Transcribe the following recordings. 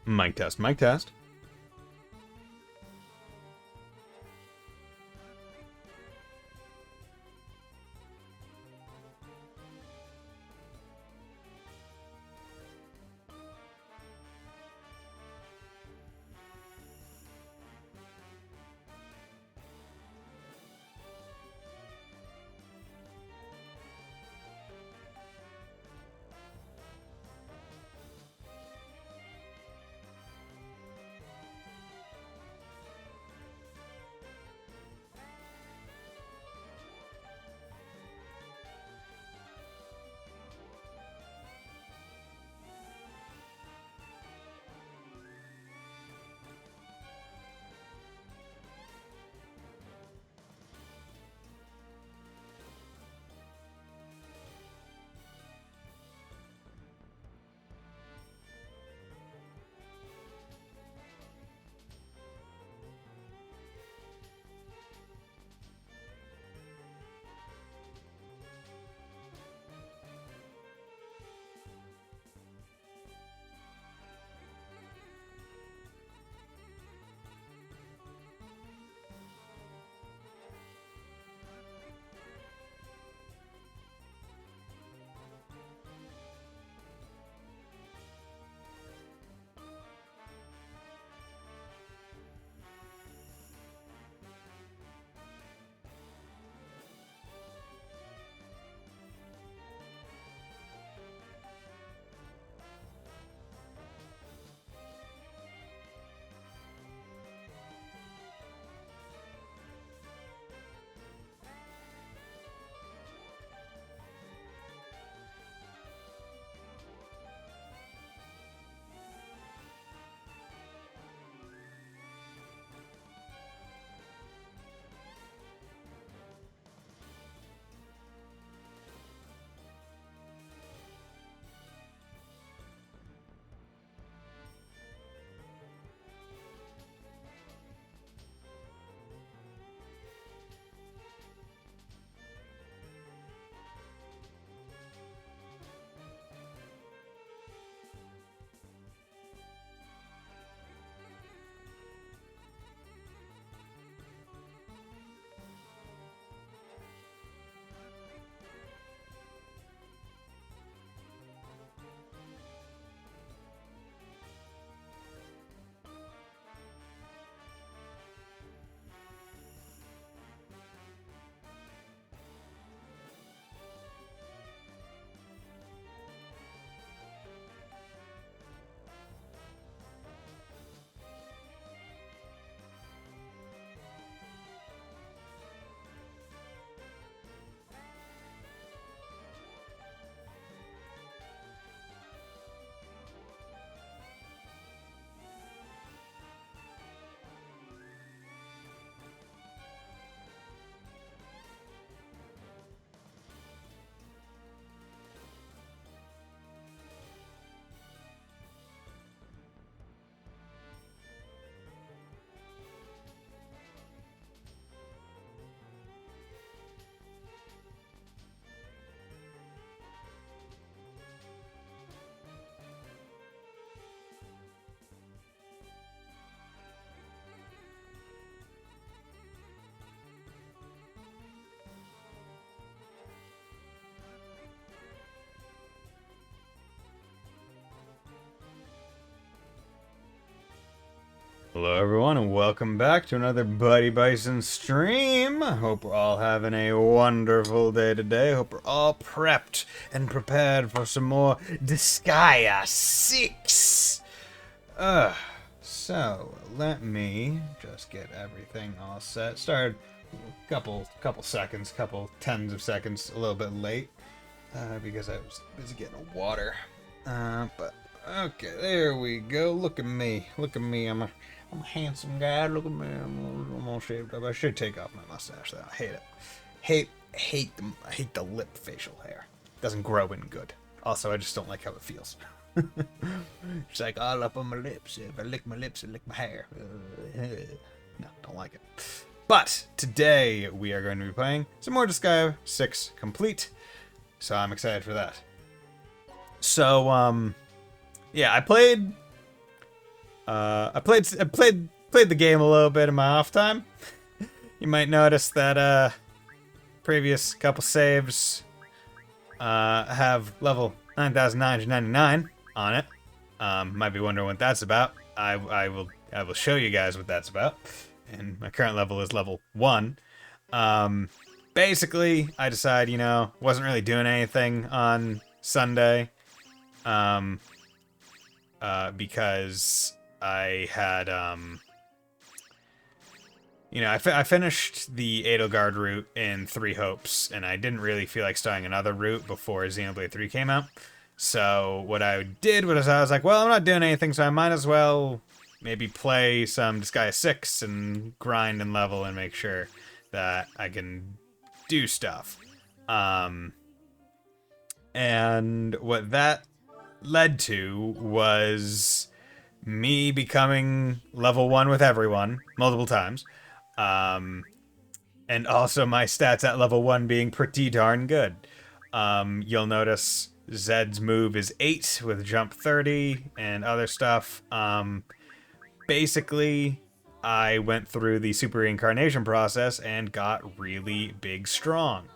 Mic test, mic test. Hello everyone and welcome back to another Buddy Bison stream. Hope we're all having a wonderful day today. Hope we're all prepped and prepared for some more Disgaea 6. So let me just get everything all set. Started a couple seconds, couple tens of seconds a little bit late because I was busy getting water. But okay, there we go. Look at me. Look at me. I'm a handsome guy. Look at me. I'm all shaved up. I should take off my mustache though. I hate it. I hate the lip facial hair. Doesn't grow in good. Also, I just don't like how it feels. It's like all up on my lips. If I lick my lips, I lick my hair. No, don't like it. But today we are going to be playing some more Disgaea 6 Complete. So I'm excited for that. So yeah, I played the game a little bit in my off time. You might notice that previous couple saves have level 9,999 on it. Might be wondering what that's about. I will show you guys what that's about. And my current level is level 1. Basically, I decided, wasn't really doing anything on Sunday. Because I had, I finished the Edelgard route in 3 hopes, and I didn't really feel like starting another route before Xenoblade 3 came out. So what I did was I was like, well, I'm not doing anything, so I might as well maybe play some Disgaea 6 and grind and level and make sure that I can do stuff. And what that led to was me becoming level 1 with everyone multiple times. And also my stats at level 1 being pretty darn good. You'll notice Zed's move is 8 with jump 30 and other stuff. Basically, I went through the super reincarnation process and got really big strong.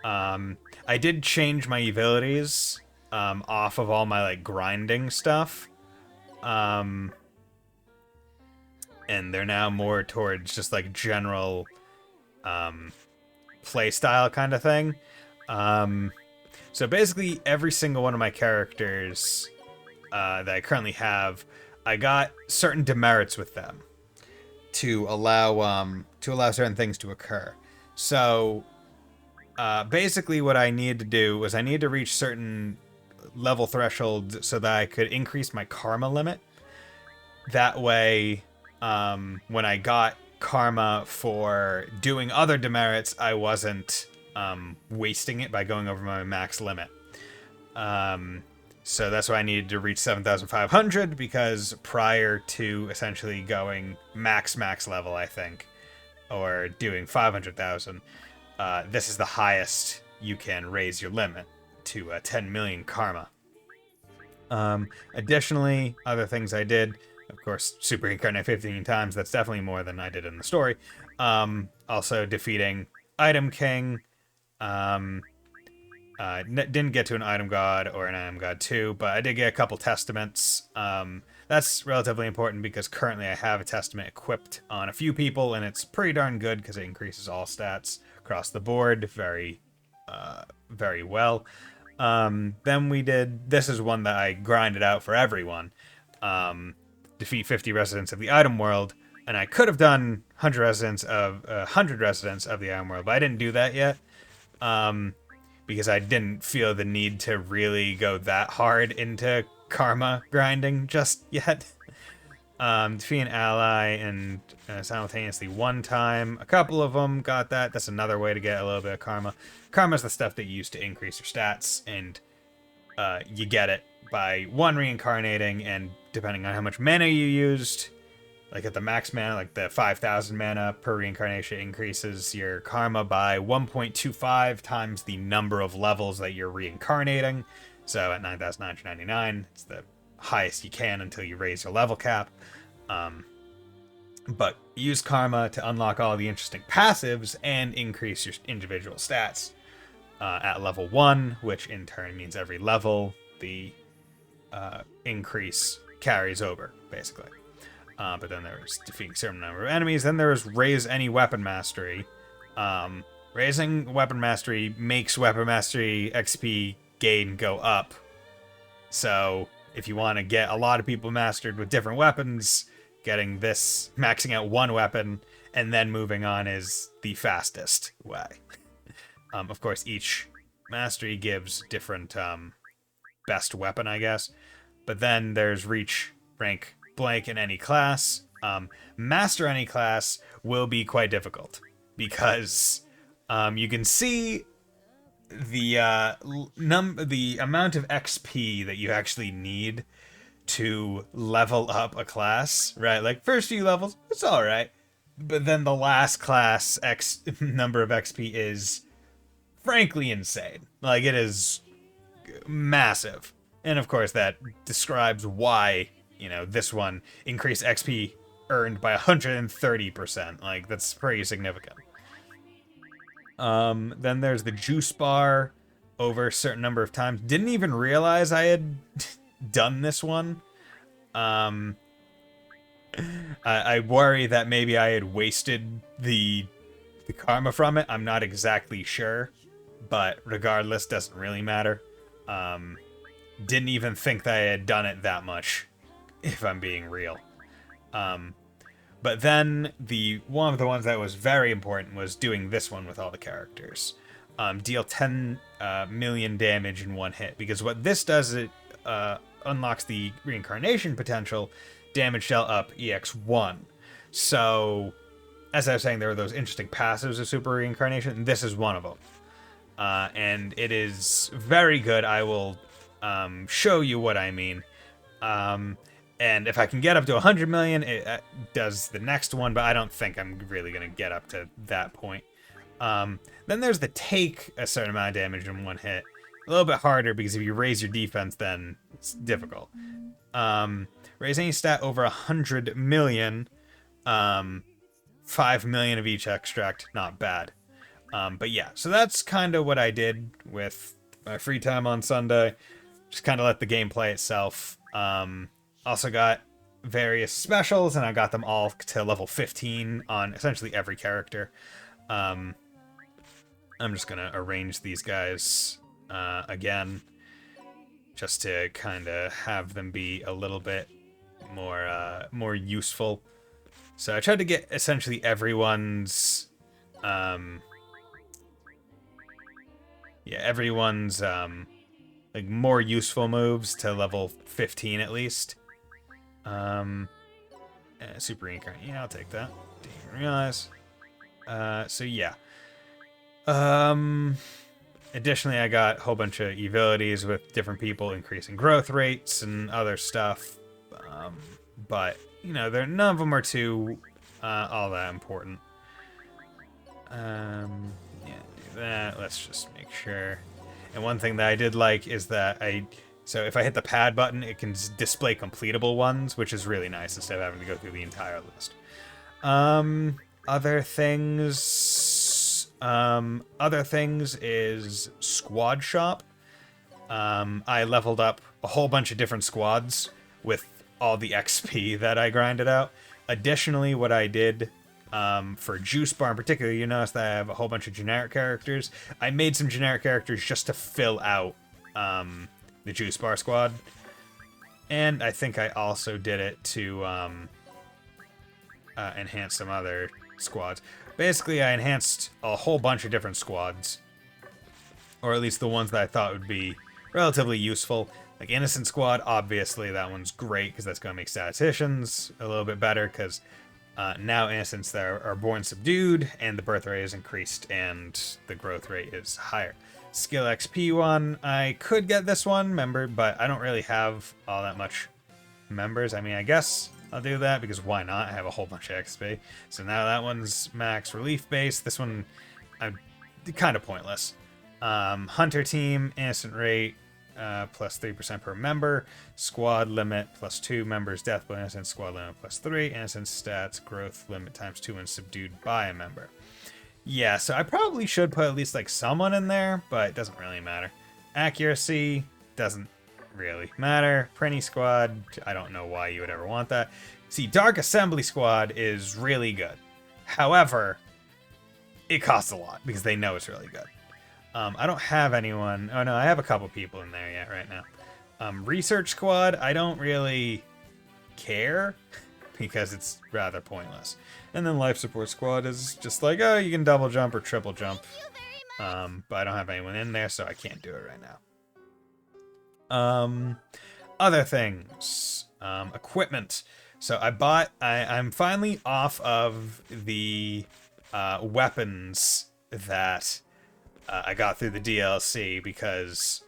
I did change my abilities off of all my grinding stuff. And they're now more towards just general play style kind of thing. So basically every single one of my characters that I currently have, I got certain demerits with them to allow certain things to occur. So basically what I needed to do was I needed to reach certain level thresholds so that I could increase my karma limit. That way, when I got karma for doing other demerits, I wasn't wasting it by going over my max limit. So that's why I needed to reach 7,500, because prior to essentially going max level, I think, or doing 500,000, this is the highest you can raise your limit to 10 million karma. Additionally, other things I did, of course, super incarnate 15 times. That's definitely more than I did in the story. Also defeating Item King. Didn't get to an Item God or an Item God 2, but I did get a couple Testaments. That's relatively important because currently I have a Testament equipped on a few people, and it's pretty darn good because it increases all stats across the board very well. Then we did, this is one that I grinded out for everyone. Defeat 50 residents of the item world, and I could have done 100 residents of the item world, but I didn't do that yet. Because I didn't feel the need to really go that hard into karma grinding just yet. Defeat an ally and simultaneously one time. A couple of them got that. That's another way to get a little bit of karma. Karma is the stuff that you use to increase your stats, and you get it by one reincarnating, and depending on how much mana you used, like at the max mana, like the 5,000 mana per reincarnation increases your karma by 1.25 times the number of levels that you're reincarnating. So at 9,999, it's the highest you can until you raise your level cap. But use karma to unlock all the interesting passives and increase your individual stats at level 1, which in turn means every level the increase carries over, basically. But then there was defeating a certain number of enemies. Then there was raise any weapon mastery. Raising weapon mastery makes weapon mastery XP gain go up. So if you want to get a lot of people mastered with different weapons, getting this, maxing out one weapon, and then moving on is the fastest way. Of course, each mastery gives different best weapon, I guess. But then there's reach rank blank in any class. Master any class will be quite difficult because you can see the amount of XP that you actually need to level up a class, right? Like first few levels, it's all right, but then the last class X number of XP is frankly insane. Like it is massive, and of course that describes why this one increased XP earned by 130%. Like that's pretty significant. Then there's the juice bar over a certain number of times. Didn't even realize I had done this one. I worry that maybe I had wasted the karma from it. I'm not exactly sure, but regardless, doesn't really matter. Didn't even think that I had done it that much, if I'm being real. But then one of the ones that was very important was doing this one with all the characters. Deal 10 million damage in one hit, because what this does is it unlocks the reincarnation potential, damage dealt up EX1. So, as I was saying, there are those interesting passives of super reincarnation, and this is one of them. And it is very good. I will show you what I mean. And if I can get up to 100 million, it does the next one, but I don't think I'm really going to get up to that point. Then there's the take a certain amount of damage in one hit. A little bit harder because if you raise your defense, then it's difficult. Raise any stat over 100 million. 5 million of each extract, not bad. But yeah, so that's kind of what I did with my free time on Sunday. Just kind of let the game play itself. Also got various specials, and I got them all to level 15 on essentially every character. I'm just going to arrange these guys again, just to kind of have them be a little bit more useful. So I tried to get essentially everyone's like more useful moves to level 15 at least. Super reincarnate. Yeah, I'll take that. Didn't even realize. So yeah. Additionally, I got a whole bunch of abilities with different people increasing growth rates and other stuff. But none of them are too all that important. Yeah, do that. Let's just make sure. And one thing that I did like is that so if I hit the pad button, it can display completable ones, which is really nice instead of having to go through the entire list. Other things is squad shop. I leveled up a whole bunch of different squads with all the XP that I grinded out. Additionally, what I did for Juice Bar in particular, you notice that I have a whole bunch of generic characters. I made some generic characters just to fill out the Juice Bar squad. And I think I also did it to enhance some other squads. Basically, I enhanced a whole bunch of different squads. Or at least the ones that I thought would be relatively useful. Like Innocent Squad, obviously that one's great because that's going to make statisticians a little bit better because now innocents that are born subdued and the birth rate is increased and the growth rate is higher. Skill XP one, I could get this one membered, but I don't really have all that much members. I mean, I guess I'll do that because why not? I have a whole bunch of XP. So now that one's max relief base. This one, I'm kind of pointless. Hunter team, innocent rate, plus 3% per member. Squad limit, plus 2 members. Death by innocent. Squad limit, plus 3. Innocent stats, growth limit, times 2 when subdued by a member. Yeah, so I probably should put at least like someone in there, but it doesn't really matter. Accuracy doesn't really matter. Prenny squad, I don't know why you would ever want that. See, Dark Assembly Squad is really good. However, it costs a lot because they know it's really good. I don't have anyone. Oh no, I have a couple people in there yet right now. Research Squad, I don't really care because it's rather pointless. And then Life Support Squad is just like, oh, you can double jump or triple jump. But I don't have anyone in there, so I can't do it right now. Other things. Equipment. So I'm finally off of the weapons that I got through the DLC because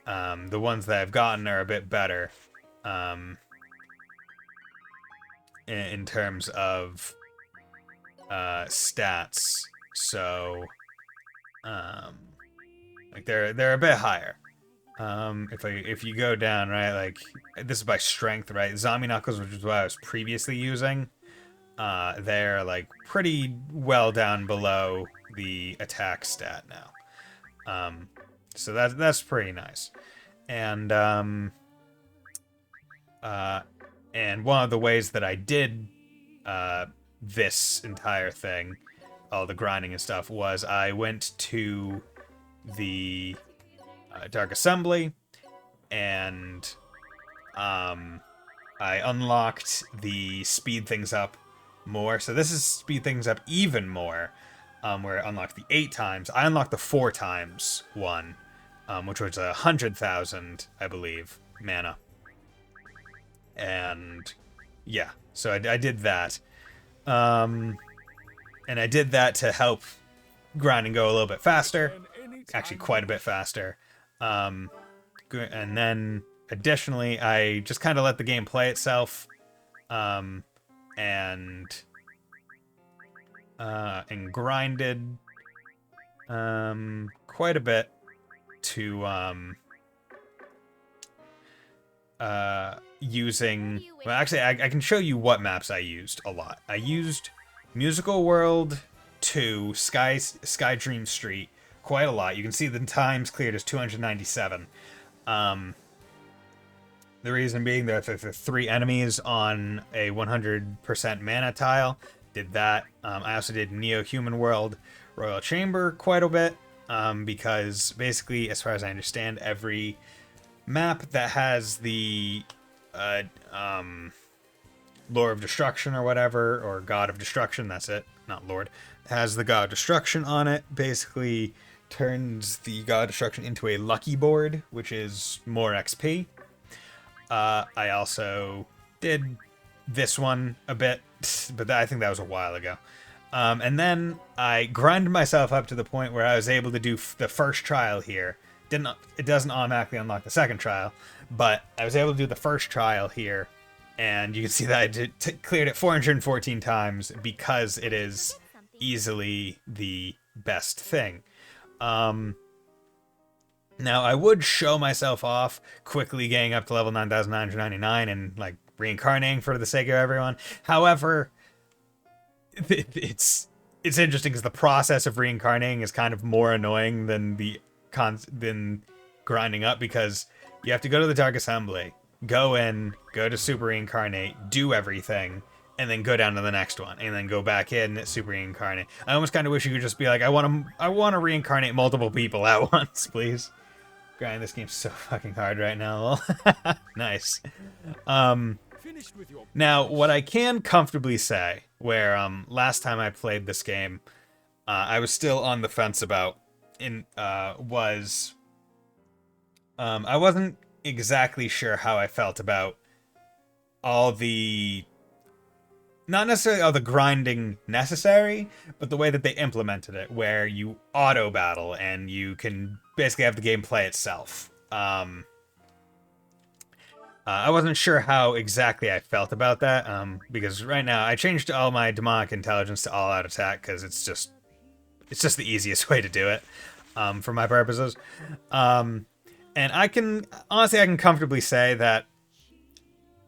the ones that I've gotten are a bit better in terms of stats. So like they're a bit higher. If you go down, right, like this is by strength, right? Zombie Knuckles, which is what I was previously using, they're like pretty well down below the attack stat now. So that's pretty nice. And one of the ways that I did this entire thing, all the grinding and stuff, was I went to the Dark Assembly, and I unlocked the speed things up more. So this is speed things up even more, where I unlocked the 8 times. I unlocked the 4 times one, which was 100,000, I believe, mana. And yeah, so I did that. And I did that to help grinding go a little bit faster. Actually, quite a bit faster. And then additionally, I just kind of let the game play itself, and grinded quite a bit to using. Well, actually, I can show you what maps I used a lot. I used Musical World 2, Sky Dream Street quite a lot. You can see the times cleared as 297. The reason being that there are 3 enemies on a 100% mana tile. Did that. I also did Neo Human World Royal Chamber quite a bit, because basically, as far as I understand, every map that has the Lord of Destruction or whatever, or God of Destruction, that's it, not Lord, has the God of Destruction on it, basically turns the God of Destruction into a lucky board, which is more XP. I also did this one a bit, but I think that was a while ago. And then I grinded myself up to the point where I was able to do the first trial here. It doesn't automatically unlock the second trial, but I was able to do the first trial here, and you can see that I cleared it 414 times because it is easily the best thing. Now, I would show myself off quickly getting up to level 9,999 and, like, reincarnating for the sake of everyone. However, it's interesting because the process of reincarnating is kind of more annoying than than grinding up, because you have to go to the Dark Assembly, go to Super Reincarnate, do everything, and then go down to the next one, and then go back in, Super Reincarnate. I almost kind of wish you could just be like, I want to reincarnate multiple people at once, please. Grind, this game's so fucking hard right now. Nice. Now, what I can comfortably say, where last time I played this game, I was still on the fence about, was I wasn't exactly sure how I felt about all the, not necessarily all the grinding necessary, but the way that they implemented it, where you auto battle and you can basically have the game play itself. I wasn't sure how exactly I felt about that, because right now I changed all my demonic intelligence to all out attack because it's just the easiest way to do it, for my purposes. And I can comfortably say that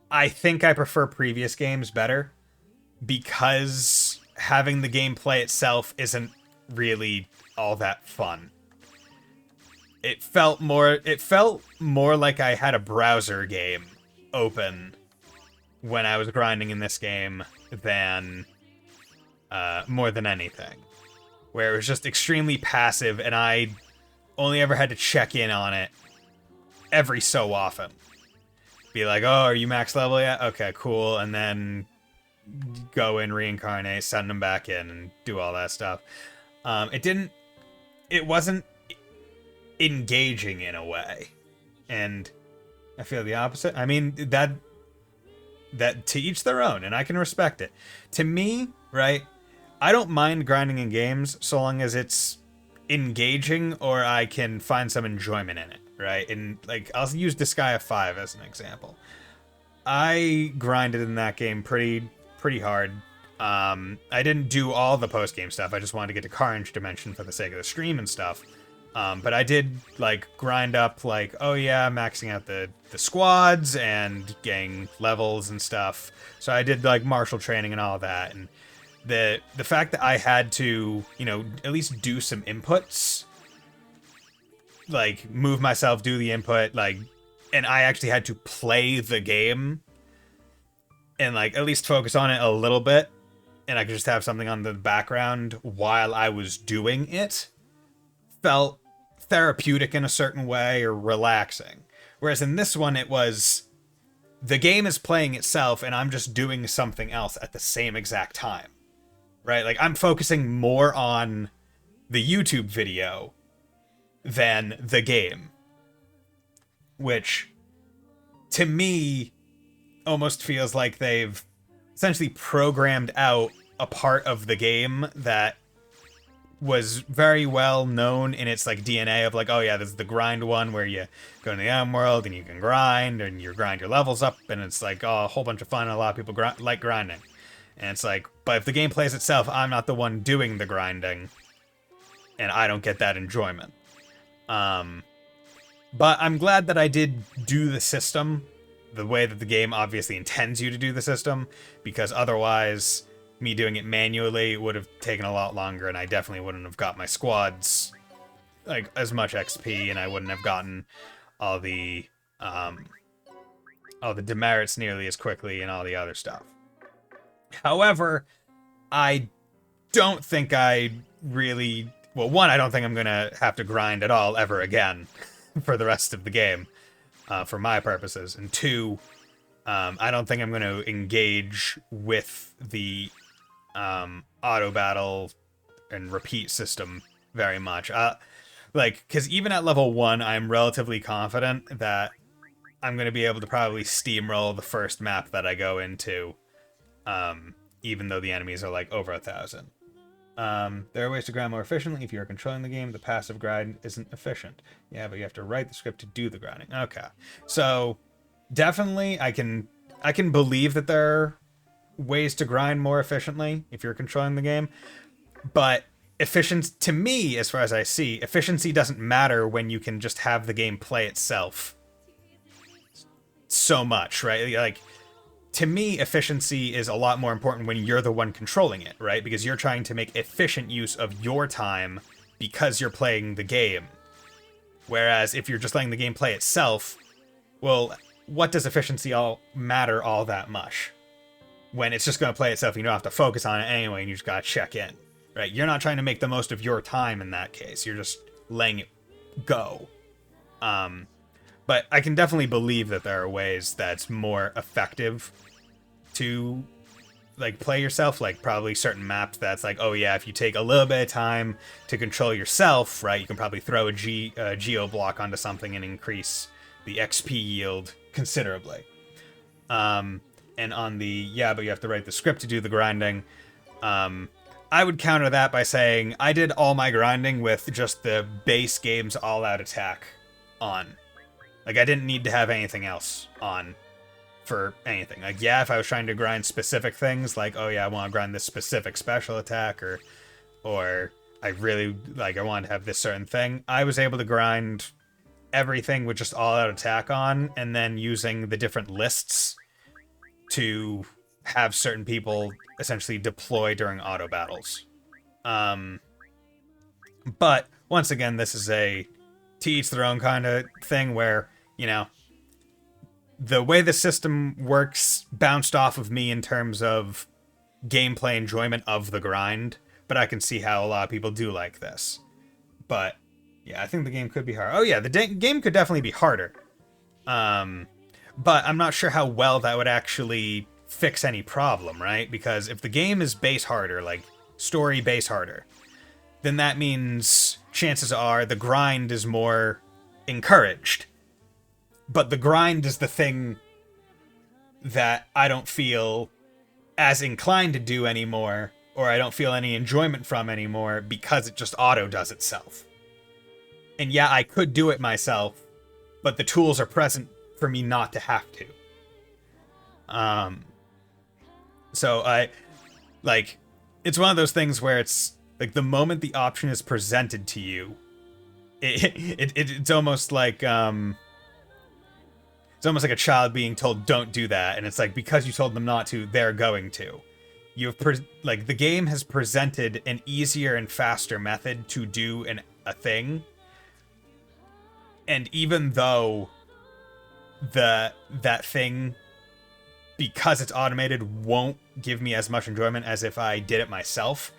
I think I prefer previous games better, because having the game play itself isn't really all that fun. It felt more like I had a browser game open when I was grinding in this game than more than anything, where it was just extremely passive, and I only ever had to check in on it every so often. Be like, oh, are you max level yet? Okay, cool. And then go in, reincarnate, send them back in, and do all that stuff. It wasn't engaging in a way. And I feel the opposite. I mean, that to each their own, and I can respect it. To me, right, I don't mind grinding in games so long as it's engaging or I can find some enjoyment in it, right? And like, I'll use Disgaea 5 as an example. I grinded in that game pretty hard. I didn't do all the post-game stuff. I just wanted to get to Carnage Dimension for the sake of the stream and stuff. But I did, like, grind up, like, oh yeah, maxing out the squads and getting levels and stuff. So I did, like, martial training and all of that. And the fact that I had to, you know, at least do some inputs, like, move myself, do the input, like, and I actually had to play the game and, like, at least focus on it a little bit, and I could just have something on the background while I was doing it, felt therapeutic in a certain way or relaxing. Whereas in this one, it was the game is playing itself and I'm just doing something else at the same exact time, right? Like, I'm focusing more on the YouTube video than the game, which to me almost feels like they've essentially programmed out a part of the game that was very well known in its, like, DNA of, like, oh yeah, this is the grind one where you go to the M world and you can grind and you grind your levels up, and it's like, oh, a whole bunch of fun and a lot of people like grinding. And it's like, but if the game plays itself, I'm not the one doing the grinding and I don't get that enjoyment. But I'm glad that I did do the system the way that the game obviously intends you to do the system, because otherwise me doing it manually would have taken a lot longer, and I definitely wouldn't have got my squads, like, as much XP, and I wouldn't have gotten all the demerits nearly as quickly and all the other stuff. However, I don't think I really... Well, one, I don't think I'm gonna have to grind at all ever again for the rest of the game, for my purposes. And two, I don't think I'm going to engage with the auto battle and repeat system very much. Like, because even at level 1, I'm relatively confident that I'm going to be able to probably steamroll the first map that I go into, even though the enemies are, like, over 1,000. There are ways to grind more efficiently. If you're controlling the game, the passive grind isn't efficient. Yeah, but you have to write the script to do the grinding. Okay. So, definitely, I can believe that there are ways to grind more efficiently if you're controlling the game. But efficiency, to me, as far as I see, efficiency doesn't matter when you can just have the game play itself so much, right? Like, to me, efficiency is a lot more important when you're the one controlling it, right? Because you're trying to make efficient use of your time because you're playing the game. Whereas if you're just letting the game play itself, well, what does efficiency matter all that much? When it's just going to play itself, you don't have to focus on it anyway, and you just got to check in, right? You're not trying to make the most of your time in that case. You're just letting it go. But I can definitely believe that there are ways that's more effective to, like, play yourself. Like, probably certain maps that's like, oh yeah, if you take a little bit of time to control yourself, right, you can probably throw a geo block onto something and increase the XP yield considerably. And on the, yeah, but you have to write the script to do the grinding, I would counter that by saying I did all my grinding with just the base game's all-out attack on. Like, I didn't need to have anything else on for anything. Like, yeah, if I was trying to grind specific things, like, oh yeah, I want to grind this specific special attack, or I really, like, I want to have this certain thing, I was able to grind everything with just all-out attack on, and then using the different lists to have certain people essentially deploy during auto battles. But, once again, this is a to each their own kind of thing where, you know, the way the system works bounced off of me in terms of gameplay enjoyment of the grind, but I can see how a lot of people do like this. But yeah, I think the game could be hard. Oh yeah, the game could definitely be harder. But I'm not sure how well that would actually fix any problem, right? Because if the game is base harder, like story base harder, then that means chances are the grind is more encouraged. But the grind is the thing that I don't feel as inclined to do anymore, or I don't feel any enjoyment from anymore, because it just auto does itself. And yeah, I could do it myself, but the tools are present for me not to have to. So it's one of those things where it's like the moment the option is presented to you, it's almost like a child being told don't do that, and it's like because you told them not to, they're going to. The game has presented an easier and faster method to do a thing, and even though that thing, because it's automated, won't give me as much enjoyment as if I did it myself,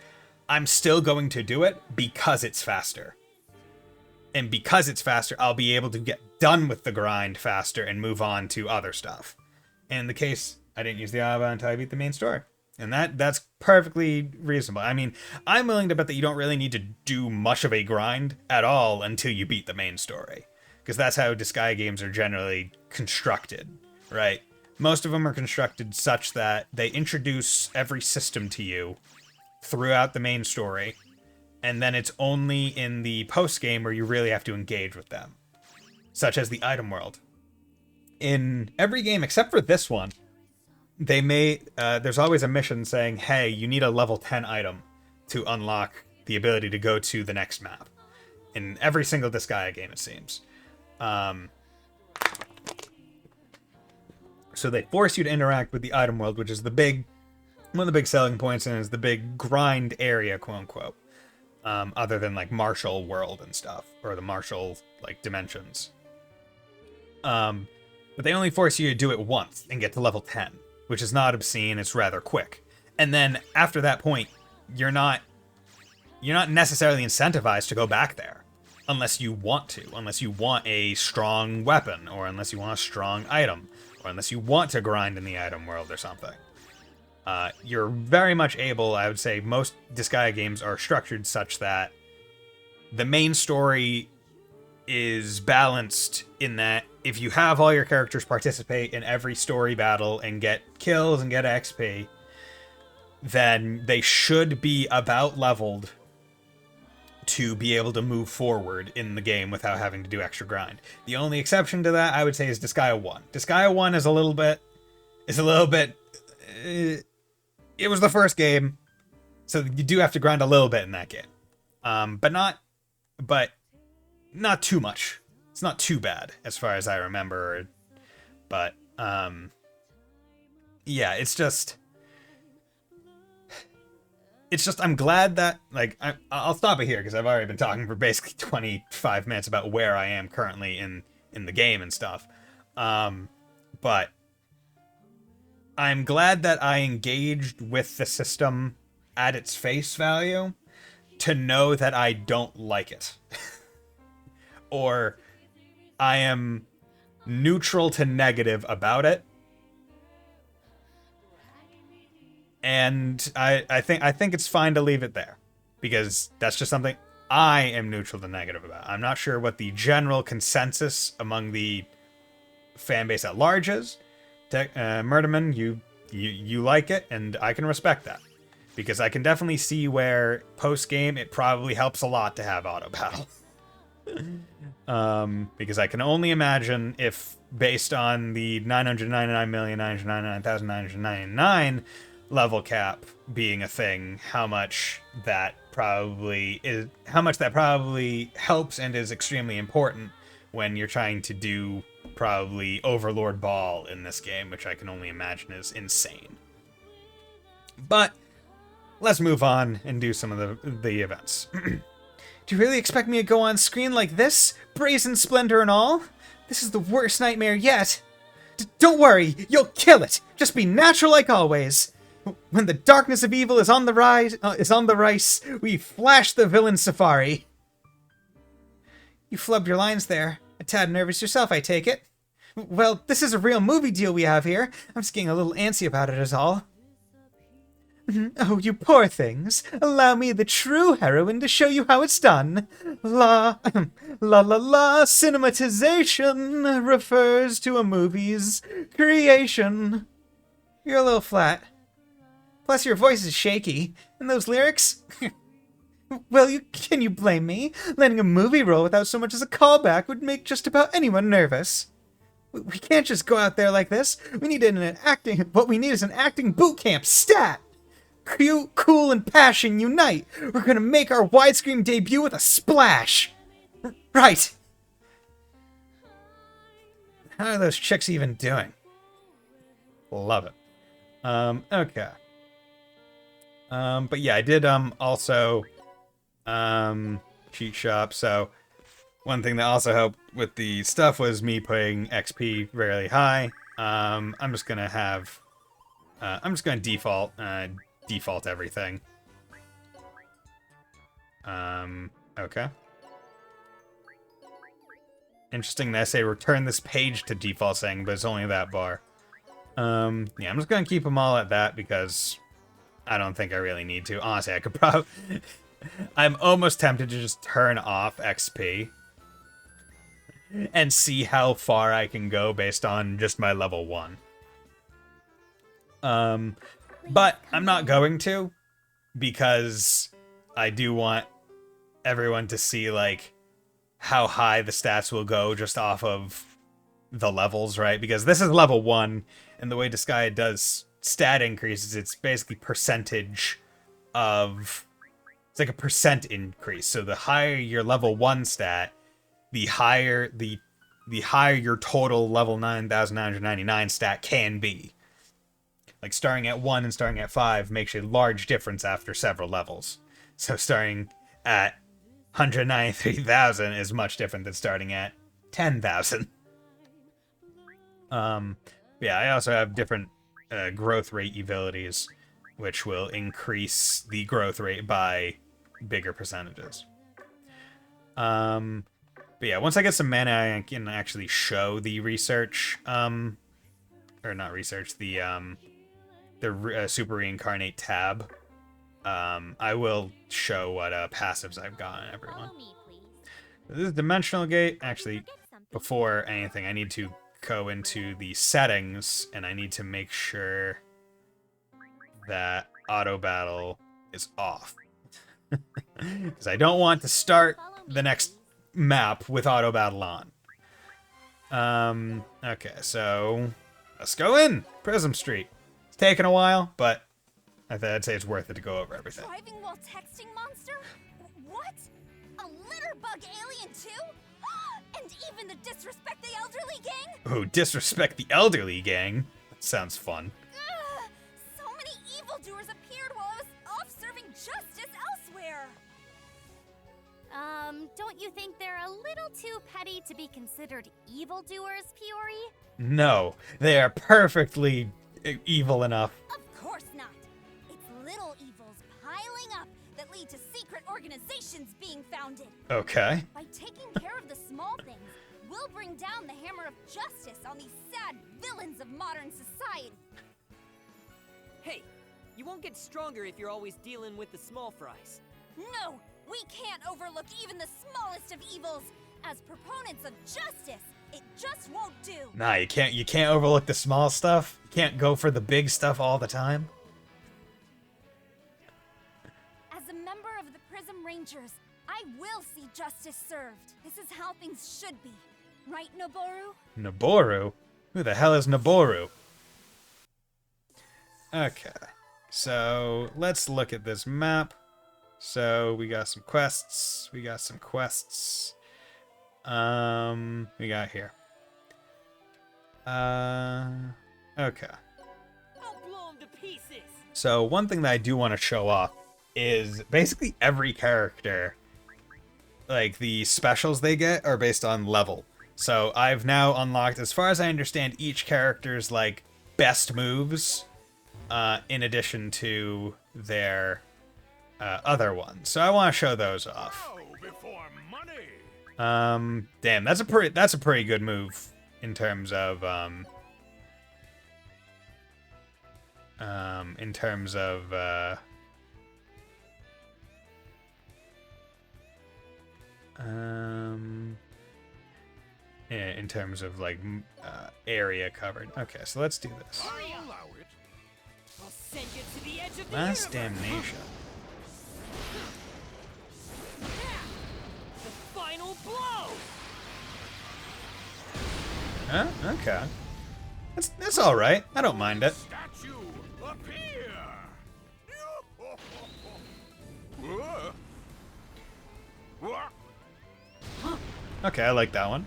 I'm still going to do it because it's faster. And because it's faster, I'll be able to get done with the grind faster and move on to other stuff. In the case, I didn't use the auto until I beat the main story. And that's perfectly reasonable. I mean, I'm willing to bet that you don't really need to do much of a grind at all until you beat the main story. Because that's how Disgaea games are generally constructed, right? Most of them are constructed such that they introduce every system to you throughout the main story, and then it's only in the post-game where you really have to engage with them, such as the item world. In every game except for this one, there's always a mission saying, hey, you need a level 10 item to unlock the ability to go to the next map. In every single Disgaea game, it seems. So they force you to interact with the item world, which is one of the big selling points, and is the big grind area, quote unquote. Other than like Martial World and stuff, or the Martial dimensions. But they only force you to do it once and get to level 10, which is not obscene. It's rather quick. And then after that point, you're not necessarily incentivized to go back there. Unless you want a strong weapon, or unless you want a strong item, or unless you want to grind in the item world or something. You're very much able, I would say, most Disgaea games are structured such that the main story is balanced in that if you have all your characters participate in every story battle and get kills and get XP, then they should be about leveled to be able to move forward in the game without having to do extra grind. The only exception to that, I would say, is Disgaea 1. Disgaea 1 is a little bit... It was the first game, so you do have to grind a little bit in that game. But not too much. It's not too bad, as far as I remember. But, yeah, it's just, I'm glad that, I'll stop it here, because I've already been talking for basically 25 minutes about where I am currently in the game and stuff. But I'm glad that I engaged with the system at its face value to know that I don't like it. Or I am neutral to negative about it. And I think it's fine to leave it there, because that's just something I am neutral to negative about. I'm not sure what the general consensus among the fan base at large is. Murderman, you like it, and I can respect that, because I can definitely see where post game it probably helps a lot to have auto battle. Because I can only imagine if, based on the 999,999,999 level cap being a thing, how much that probably helps and is extremely important when you're trying to do probably Overlord Ball in this game, which I can only imagine is insane. But let's move on and do some of the events. Do you really expect me to go on screen like this? Brazen splendor and all? This is the worst nightmare yet. Don't worry, you'll kill it. Just be natural like always. When the darkness of evil is on the rise, we flash the villain safari. You flubbed your lines there. A tad nervous yourself, I take it. Well, this is a real movie deal we have here. I'm just getting a little antsy about it is all. Oh, you poor things. Allow me, the true heroine, to show you how it's done. La cinematization refers to a movie's creation. You're a little flat. Plus your voice is shaky. And those lyrics? Well, can you blame me? Landing a movie role without so much as a callback would make just about anyone nervous. We can't just go out there like this. What we need is an acting boot camp stat. Cool and passion unite. We're gonna make our widescreen debut with a splash. Right. How are those chicks even doing? Love it. Okay. But yeah, I did also cheat shop. So one thing that also helped with the stuff was me putting XP really high. I'm just gonna default everything. Okay. Interesting that I say return this page to default setting, but it's only that bar. Yeah, I'm just gonna keep them all at that because I don't think I really need to. Honestly, I could probably... I'm almost tempted to just turn off XP and see how far I can go based on just my level 1. But I'm not going to, because I do want everyone to see, like, how high the stats will go just off of the levels, right? Because this is level 1, and the way Disgaea does stat increases, it's basically percentage of... It's like a percent increase. So the higher your level 1 stat, the higher your total level 9,999 stat can be. Like, starting at 1 and starting at 5 makes a large difference after several levels. So starting at 193,000 is much different than starting at 10,000. Yeah, I also have different growth rate abilities, which will increase the growth rate by bigger percentages. But yeah, once I get some mana, I can actually show the research, or not research, the Super Reincarnate tab. I will show what passives I've gotten, everyone. This is Dimensional Gate. Actually, before anything, I need to go into the settings, and I need to make sure that Auto Battle is off. Because I don't want to start the next map with Auto Battle on. Okay, so let's go in. Prism Street. It's taken a while, but I'd say it's worth it to go over everything. Driving while texting monster? What? A litter bug alien too? And even the disrespect the elderly gang? Ooh, disrespect the elderly gang? That sounds fun. So many evildoers appeared while I was off serving justice elsewhere. Don't you think they're a little too petty to be considered evildoers, Peori? No, they are perfectly evil enough. Of course not. It's little evils piling up that lead to secret organizations being founded. Okay. By taking care of the small things, we'll bring down the hammer of justice on these sad villains of modern society. Hey, you won't get stronger if you're always dealing with the small fries. No, we can't overlook even the smallest of evils. As proponents of justice, it just won't do. Nah, you can't overlook the small stuff. You can't go for the big stuff all the time. As a member of the Prism Rangers, I will see justice served. This is how things should be. Right, Noboru? Noboru? Who the hell is Noboru? Okay. So, let's look at this map. So, we got some quests. We got here. Okay. I'll blow 'em to pieces. So, one thing that I do want to show off is basically every character, like, the specials they get are based on level. So I've now unlocked, as far as I understand, each character's like best moves, in addition to their other ones. So I want to show those off. Damn, that's a pretty good move in terms of yeah, in terms of like area covered. Okay, so let's do this. I'll send you to the edge of the Mass universe. damnation. The final blow. Huh? Okay. That's all right. I don't mind it. Statue, appear! Okay, I like that one.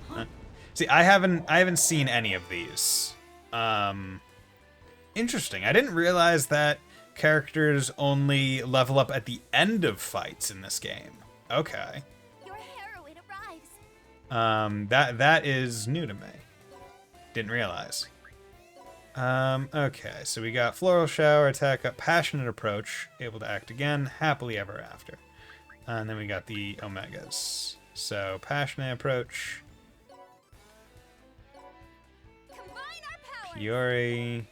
See, I haven't seen any of these. Interesting. I didn't realize that characters only level up at the end of fights in this game. Okay. Your heroine arrives. That is new to me. Didn't realize. Okay, so we got Floral Shower, Attack Up, Passionate Approach, able to act again, Happily Ever After. And then we got the Omegas. So, Passionate Approach, Combine our powers. Fury,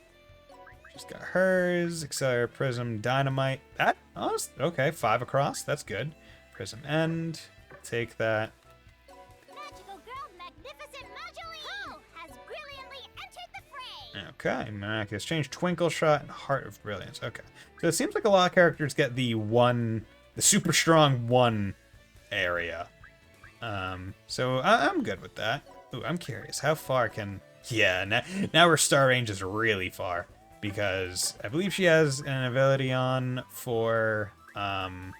she's got hers, Accelerator, Prism, Dynamite. That, oh, okay, 5 across, that's good. Prism End, take that. Magical girl, magnificent Mageline, has brilliantly entered the fray. Okay, Miraculous Change, Twinkle Shot, and Heart of Brilliance. Okay, so it seems like a lot of characters get the super strong one area. So I'm good with that. Ooh, I'm curious, how far can... Yeah, now her star range is really far, because I believe she has an ability on for, yeah,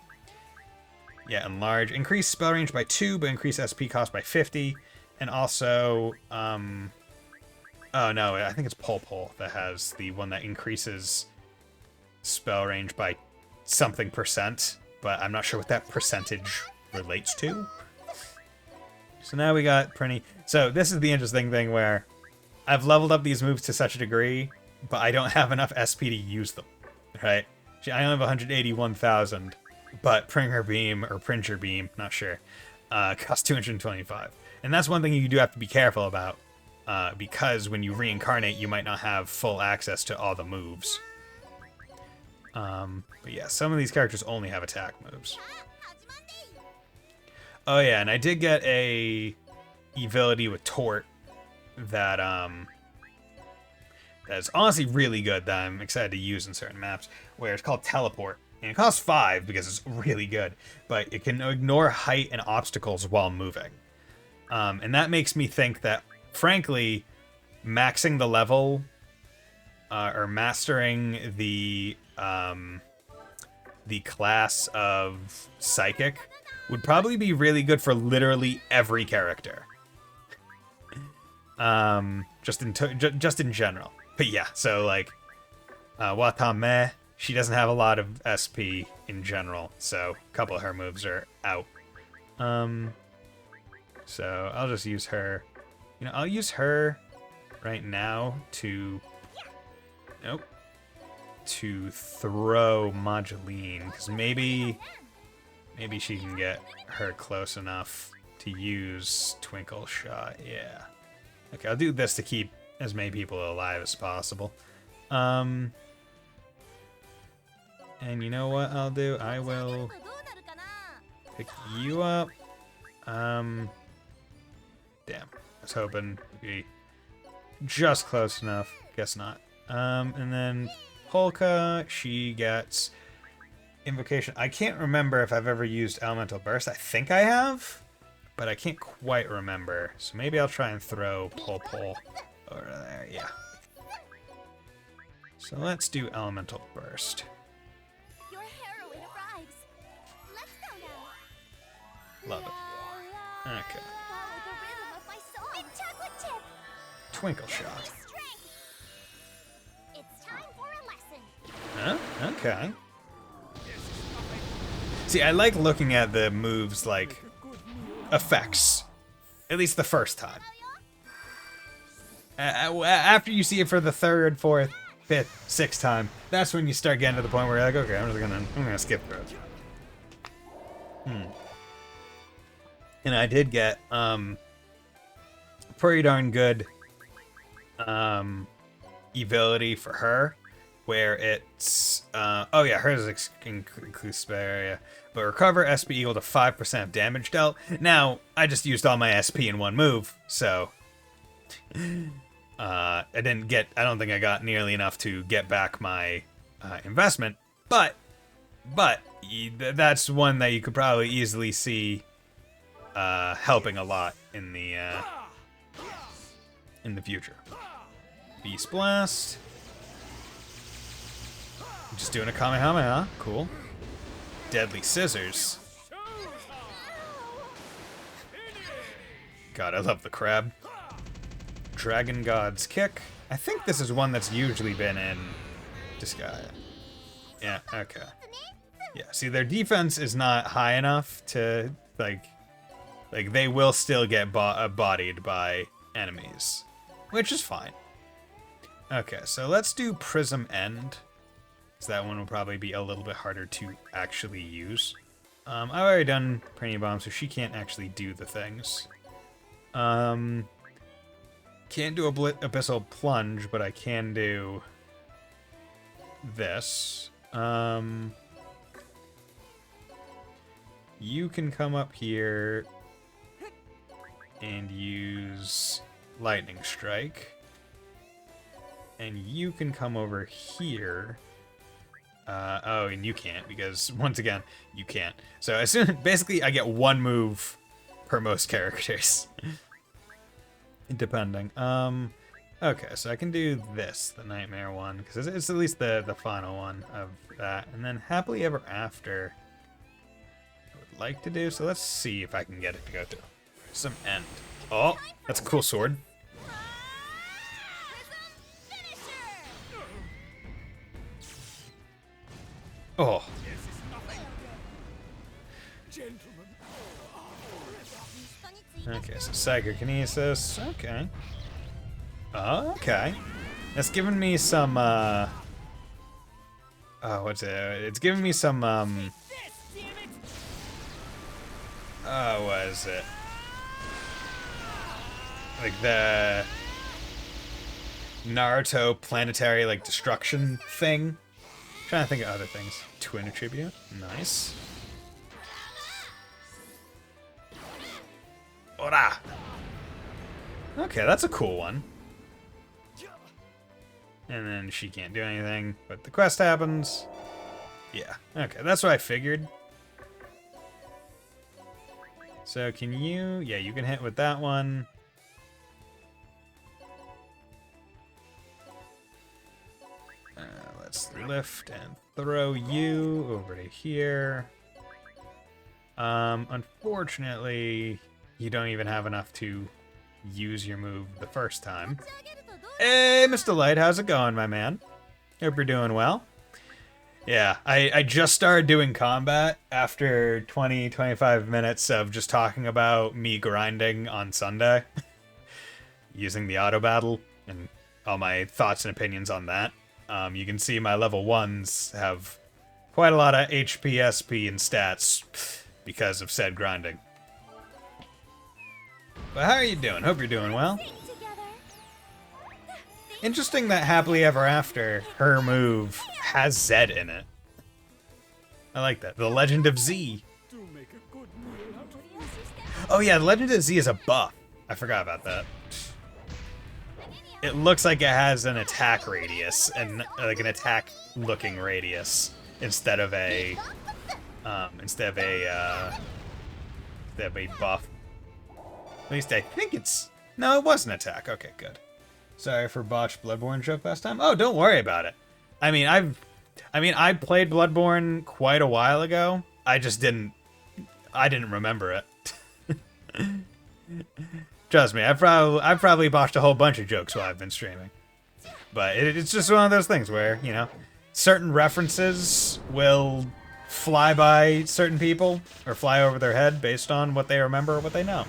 Enlarge. Increase spell range by 2, but increase SP cost by 50, and also, oh no, I think it's Pole that has the one that increases spell range by something %, but I'm not sure what that percentage relates to. So now we got Prinny. So this is the interesting thing where I've leveled up these moves to such a degree, but I don't have enough SP to use them, right? I only have 181,000, but Pringer Beam or Princher Beam, not sure, costs 225. And that's one thing you do have to be careful about, because when you reincarnate, you might not have full access to all the moves. But yeah, some of these characters only have attack moves. Oh yeah, and I did get a ability with Tort that that's honestly really good that I'm excited to use in certain maps, where it's called Teleport. And it costs 5 because it's really good, but it can ignore height and obstacles while moving. And that makes me think that, frankly, maxing the level or mastering the class of Psychic would probably be really good for literally every character. Just in general. But yeah, so like Watame, she doesn't have a lot of SP in general, so a couple of her moves are out. So I'll just use her. You know, I'll use her right now to to throw Mageline, because maybe she can get her close enough to use Twinkle Shot. Yeah. Okay, I'll do this to keep as many people alive as possible. And you know what I'll do? I will pick you up. Damn. I was hoping to be just close enough. Guess not. And then Polka, she gets Invocation. I can't remember if I've ever used Elemental Burst. I think I have, but I can't quite remember. So maybe I'll try and throw Pole over there. Yeah. So let's do Elemental Burst. Your heroine arrives. Let's go now. Love it. Okay. Follow the rhythm of my song. And chocolate chip. Twinkle Shot. Strength. It's time for a lesson. Huh? Okay. See, I like looking at the moves like effects, at least the first time. After you see it for the third, fourth, fifth, sixth time, that's when you start getting to the point where you're like, okay, I'm gonna skip through it. And I did get pretty darn good ability for her, where it's oh yeah, hers is inclusive area, but recover SP equal to 5% of damage dealt. Now I just used all my SP in one move, so I don't think I got nearly enough to get back my investment, but that's one that you could probably easily see helping a lot in the future. Beast Blast. Just doing a Kamehameha. Cool. Deadly Scissors. God, I love the crab. Dragon God's Kick. I think this is one that's usually been in Disgaea. Yeah, okay. Yeah, see, their defense is not high enough to, like they will still get bodied by enemies, which is fine. Okay, so let's do Prism End. That one will probably be a little bit harder to actually use. I've already done Pregnant Bomb, so she can't actually do the things. Can't do Abyssal Plunge, but I can do this. You can come up here and use Lightning Strike. And you can come over here. Oh, and you can't, because once again, you can't. So as soon, basically, I get one move per most characters, depending. Okay, so I can do this, the Nightmare one, because it's at least the final one of that, and then Happily Ever After, I would like to do. So let's see if I can get it to go through. Some end. Oh, that's a cool sword. Oh. Okay, so Psychokinesis. Okay. Oh, okay. That's giving me some, oh, what's it? It's giving me some, oh, what is it? Like the Naruto planetary, like, destruction thing. Trying to think of other things. Twin Attribute. Nice. Ora! Okay, that's a cool one. And then she can't do anything, but the quest happens. Yeah, okay, that's what I figured. So can you... Yeah, you can hit with that one. Let's lift and throw you over to here. Unfortunately, you don't even have enough to use your move the first time. Hey, Mr. Light, how's it going, my man? Hope you're doing well. Yeah, I just started doing combat after 20-25 minutes of just talking about me grinding on Sunday. Using the auto battle and all my thoughts and opinions on that. You can see my level 1s have quite a lot of HP, SP, and stats because of said grinding. But how are you doing? Hope you're doing well. Interesting that Happily Ever After, her move, has Z in it. I like that. The Legend of Z. Oh yeah, the Legend of Z is a buff. I forgot about that. It looks like it has an attack radius, and like an attack-looking radius, instead of a buff. At least I think it's... No, it was an attack. Okay, good. Sorry for botched Bloodborne joke last time. Oh, don't worry about it. I played Bloodborne quite a while ago. I didn't remember it. Trust me, I've probably botched a whole bunch of jokes while I've been streaming. But it's just one of those things where, you know, certain references will fly by certain people, or fly over their head based on what they remember or what they know.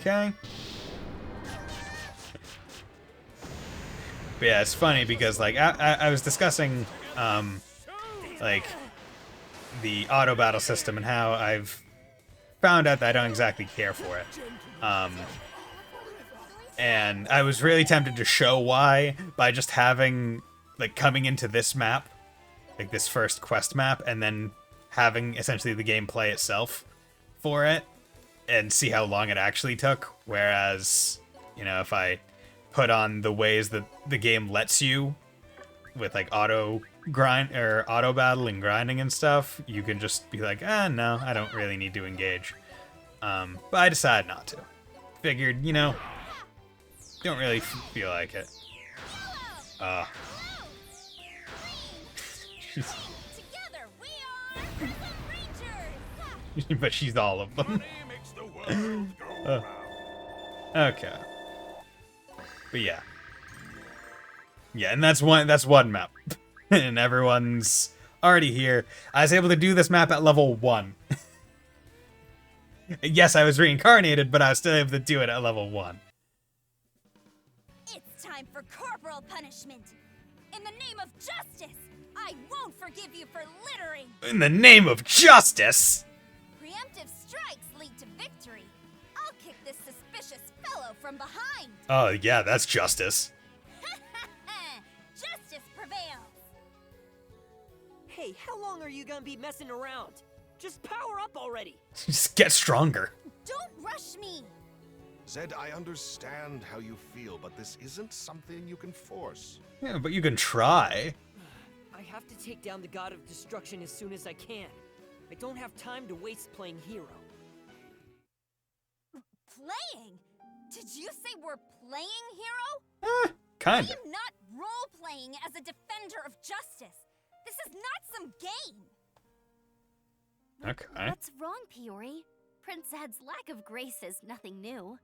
Okay. But yeah, it's funny because, like, I was discussing, like, the auto battle system and how I've found out that I don't exactly care for it. And I was really tempted to show why by just having, like, coming into this map, like this first quest map, and then having essentially the gameplay itself for it, and see how long it actually took. Whereas, you know, if I put on the ways that the game lets you with, like, auto grind or auto battle and grinding and stuff, you can just be like, no, I don't really need to engage. But I decided not to. Figured, you know, don't really feel like it. Together we are Prism Rangers! But she's all of them. Money makes the world go round. Okay. But yeah. Yeah, and that's one map. And everyone's already here. I was able to do this map at level 1. Yes, I was reincarnated, but I was still able to do it at level 1. It's time for corporal punishment. In the name of justice, I won't forgive you for littering. In the name of justice! Preemptive strikes lead to victory. I'll kick this suspicious fellow from behind. Oh, yeah, that's justice. Justice prevails. Hey, how long are you gonna be messing around? Just power up already! Just get stronger. Don't rush me. Zed, I understand how you feel, but this isn't something you can force. Yeah, but you can try. I have to take down the god of destruction as soon as I can. I don't have time to waste playing hero. Playing? Did you say we're playing hero? Kinda. I'm not role-playing as a defender of justice. This is not some game. Okay. What's wrong, Peori? Prince Zed's lack of grace is nothing new.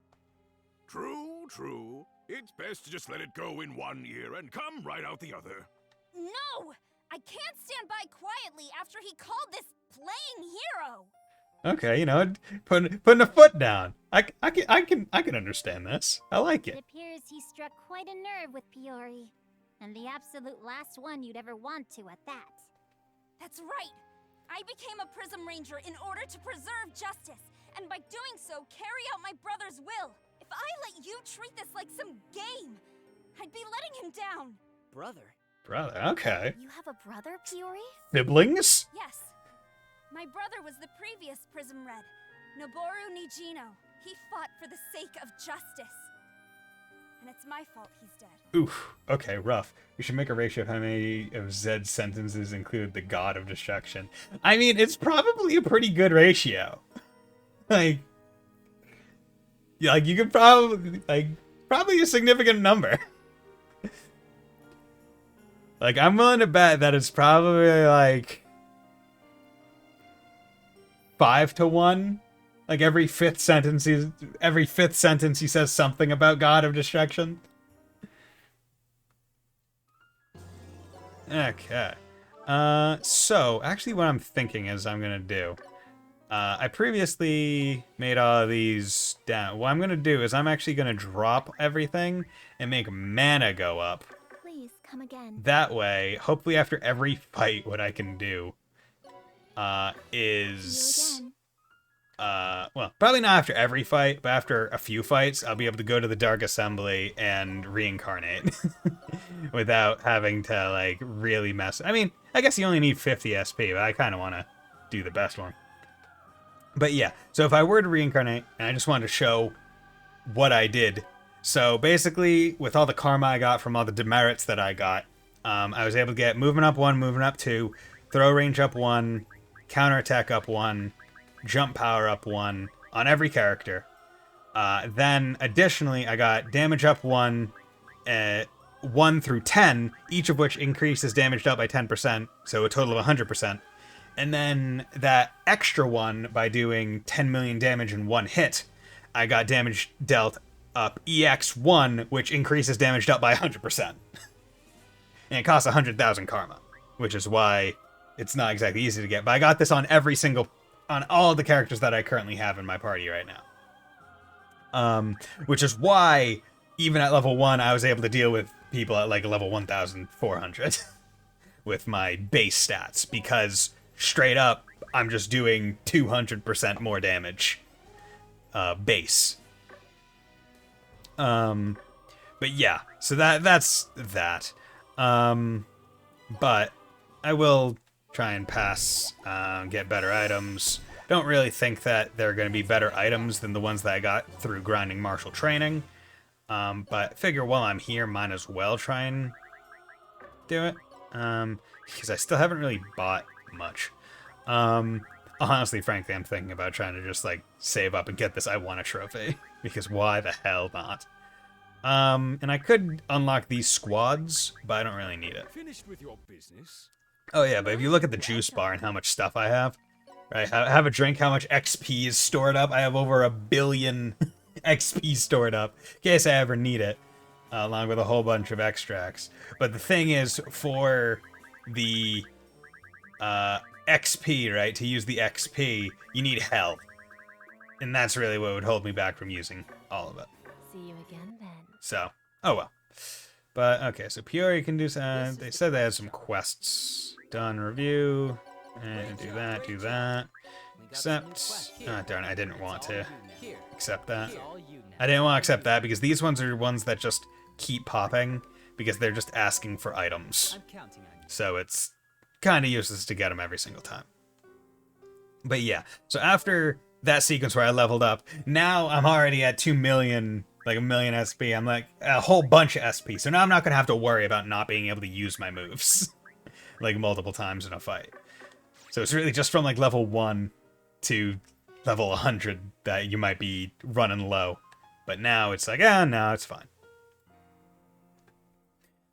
True, true. It's best to just let it go in one ear and come right out the other. No! I can't stand by quietly after he called this playing hero. Okay, you know, putting a foot down. I can understand this. I like It it. appears he struck quite a nerve with Peori. And the absolute last one you'd ever want to at that. That's right. I became a Prism Ranger in order to preserve justice, and by doing so, carry out my brother's will. If I let you treat this like some game, I'd be letting him down. Brother? Brother, okay. You have a brother, Peori? Siblings? Yes. My brother was the previous Prism Red, Noboru Nijino. He fought for the sake of justice. And it's my fault he's dead. Oof. Okay, rough. We should make a ratio of how many of Zed's sentences include the god of destruction. I mean, it's probably a pretty good ratio. Like, yeah, like you could probably a significant number. Like, I'm willing to bet that it's probably like 5 to 1. Like every fifth sentence he says something about God of Destruction. Okay. So actually what I'm thinking is I'm gonna do. I previously made all of these down. What I'm gonna do is I'm actually gonna drop everything and make mana go up. Please, come again. That way, hopefully after every fight, what I can do is... You again. Well, probably not after every fight, but after a few fights, I'll be able to go to the Dark Assembly and reincarnate without having to, like, really mess. I mean, I guess you only need 50 SP, but I kind of want to do the best one. But yeah, so if I were to reincarnate, and I just wanted to show what I did. So basically, with all the karma I got from all the demerits that I got, I was able to get movement up 1, movement up 2, throw range up 1, counterattack up 1, jump power up 1 on every character. Then additionally, I got damage up 1, 1 through 10, each of which increases damage up by 10%, so a total of 100%. And then that extra one, by doing 10 million damage in one hit, I got damage dealt up EX1, which increases damage dealt by 100%. And it costs 100,000 karma, which is why it's not exactly easy to get. But I got this on on all the characters that I currently have in my party right now. Which is why, even at level 1, I was able to deal with people at like level 1,400 with my base stats, because straight up, I'm just doing 200% more damage. Base. But yeah, so that's that. But I will try and pass, get better items. Don't really think that there are going to be better items than the ones that I got through grinding martial training. But figure while I'm here, might as well try and do it. Because I still haven't really bought much. Honestly, frankly, I'm thinking about trying to just, like, save up and get this I Want a trophy. Because why the hell not? And I could unlock these squads, but I don't really need it. Finished with your business? Oh yeah, but if you look at the juice bar and how much stuff I have, right? Have a drink, how much XP is stored up. I have over 1 billion XP stored up, in case I ever need it, along with a whole bunch of extracts. But the thing is, for the XP, right, to use the XP, you need health. And that's really what would hold me back from using all of it. See you again then. So, oh well. But, okay, so Peoria can do some, they said they had some quests. Done review, and do that. Accept, oh darn, I didn't want to accept that. I didn't want to accept that because these ones are ones that just keep popping because they're just asking for items. So it's kind of useless to get them every single time. But yeah, so after that sequence where I leveled up, now I'm already at 2 million, like 1 million SP. I'm like a whole bunch of SP. So now I'm not going to have to worry about not being able to use my moves like multiple times in a fight. So it's really just from like level 1 to level 100 that you might be running low. But now it's like, no, it's fine.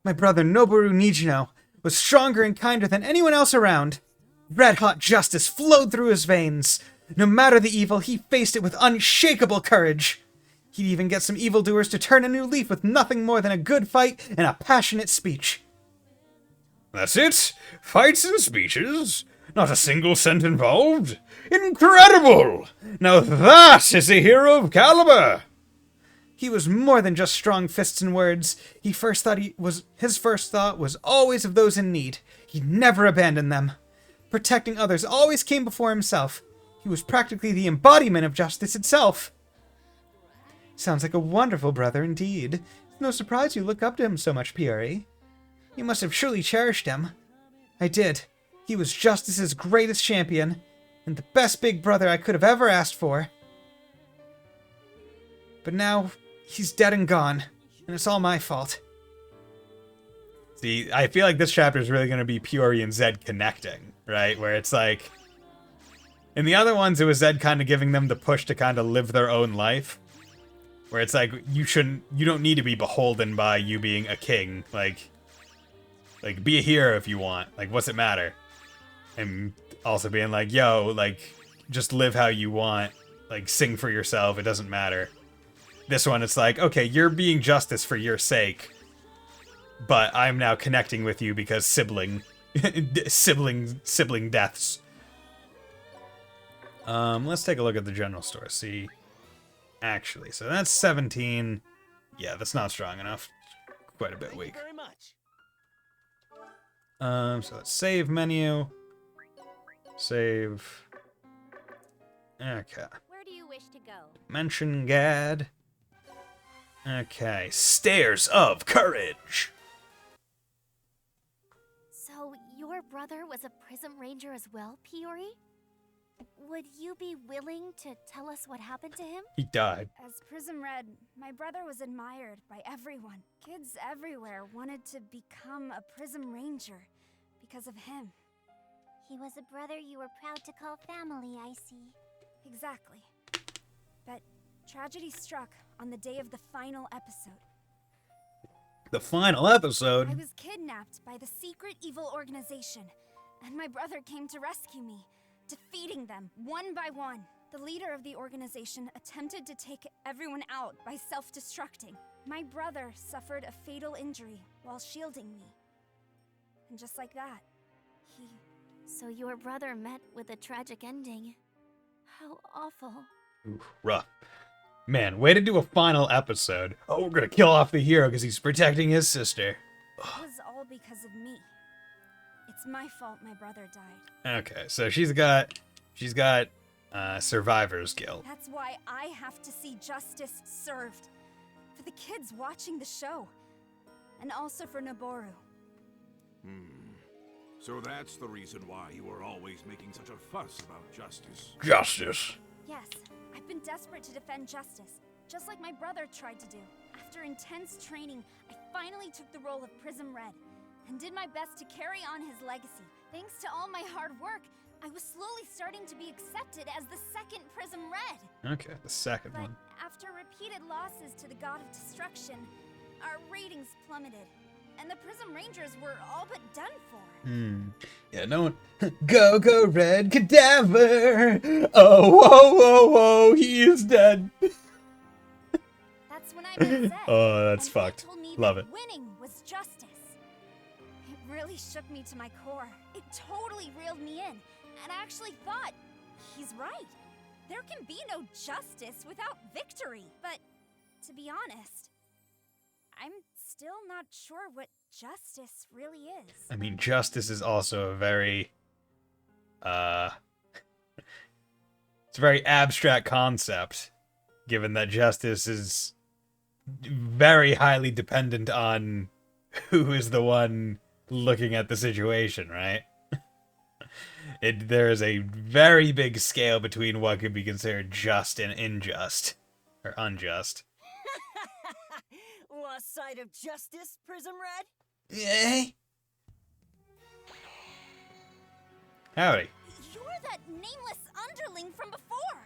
My brother Noboru Nijino was stronger and kinder than anyone else around. Red-hot justice flowed through his veins. No matter the evil, he faced it with unshakable courage. He'd even get some evildoers to turn a new leaf with nothing more than a good fight and a passionate speech. That's it? Fights and speeches? Not a single cent involved? Incredible! Now that is a hero of caliber! He was more than just strong fists and words. His first thought was always of those in need. He never abandoned them. Protecting others always came before himself. He was practically the embodiment of justice itself. Sounds like a wonderful brother indeed. It's no surprise you look up to him so much, Piori. You must have surely cherished him. I did. He was justice's greatest champion, and the best big brother I could have ever asked for. But now, he's dead and gone, and it's all my fault. See, I feel like this chapter is really going to be Piori and Zed connecting, right? Where it's like, in the other ones, it was Zed kind of giving them the push to kind of live their own life. Where it's like, you don't need to be beholden by you being a king. Like, be a hero if you want. Like, what's it matter? And also being like, yo, like, just live how you want. Like, sing for yourself. It doesn't matter. This one, it's like, okay, you're being justice for your sake. But I'm now connecting with you because sibling deaths. Let's take a look at the general store. See, actually, so that's 17. Yeah, that's not strong enough. Quite a bit weak. So let's save menu. Save. Okay. Where do you wish to go? Mention Gad. Okay, Stairs of Courage. So, your brother was a Prism Ranger as well, Piori? Would you be willing to tell us what happened to him? He died. As Prism Red, my brother was admired by everyone. Kids everywhere wanted to become a Prism Ranger because of him. He was a brother you were proud to call family, I see. Exactly. But tragedy struck on the day of the final episode. The final episode? I was kidnapped by the secret evil organization, and my brother came to rescue me, defeating them one by one. The leader of the organization attempted to take everyone out by self-destructing. My brother suffered a fatal injury while shielding me. And just like that, he... So your brother met with a tragic ending. How awful. Oof, rough. Man, way to do a final episode. Oh, we're gonna kill off the hero because he's protecting his sister. It was all because of me. It's my fault my brother died. Okay, so she's got survivor's guilt. That's why I have to see justice served. For the kids watching the show. And also for Noboru. So that's the reason why you were always making such a fuss about justice. Justice. Yes, I've been desperate to defend justice, just like my brother tried to do. After intense training, I finally took the role of Prism Red, and did my best to carry on his legacy. Thanks to all my hard work, I was slowly starting to be accepted as the second Prism Red. Okay, the second But one. after repeated losses to the God of Destruction, our ratings plummeted, and the Prism Rangers were all but done for. Yeah, no one. Go, Red Cadaver! Oh, whoa, whoa, whoa, he is dead. That's when I met Zed. Oh, that's and fucked. Zed told me Love that it. winning was justice. It really shook me to my core. It totally reeled me in, and I actually thought, he's right. There can be no justice without victory. But to be honest, I'm still not sure what justice really is. I mean, justice is also a very, it's a very abstract concept, given that justice is very highly dependent on who is the one looking at the situation, right? There is a very big scale between what could be considered just and unjust, or unjust. Lost sight of justice, Prism Red? Eh? Howdy. You're that nameless underling from before!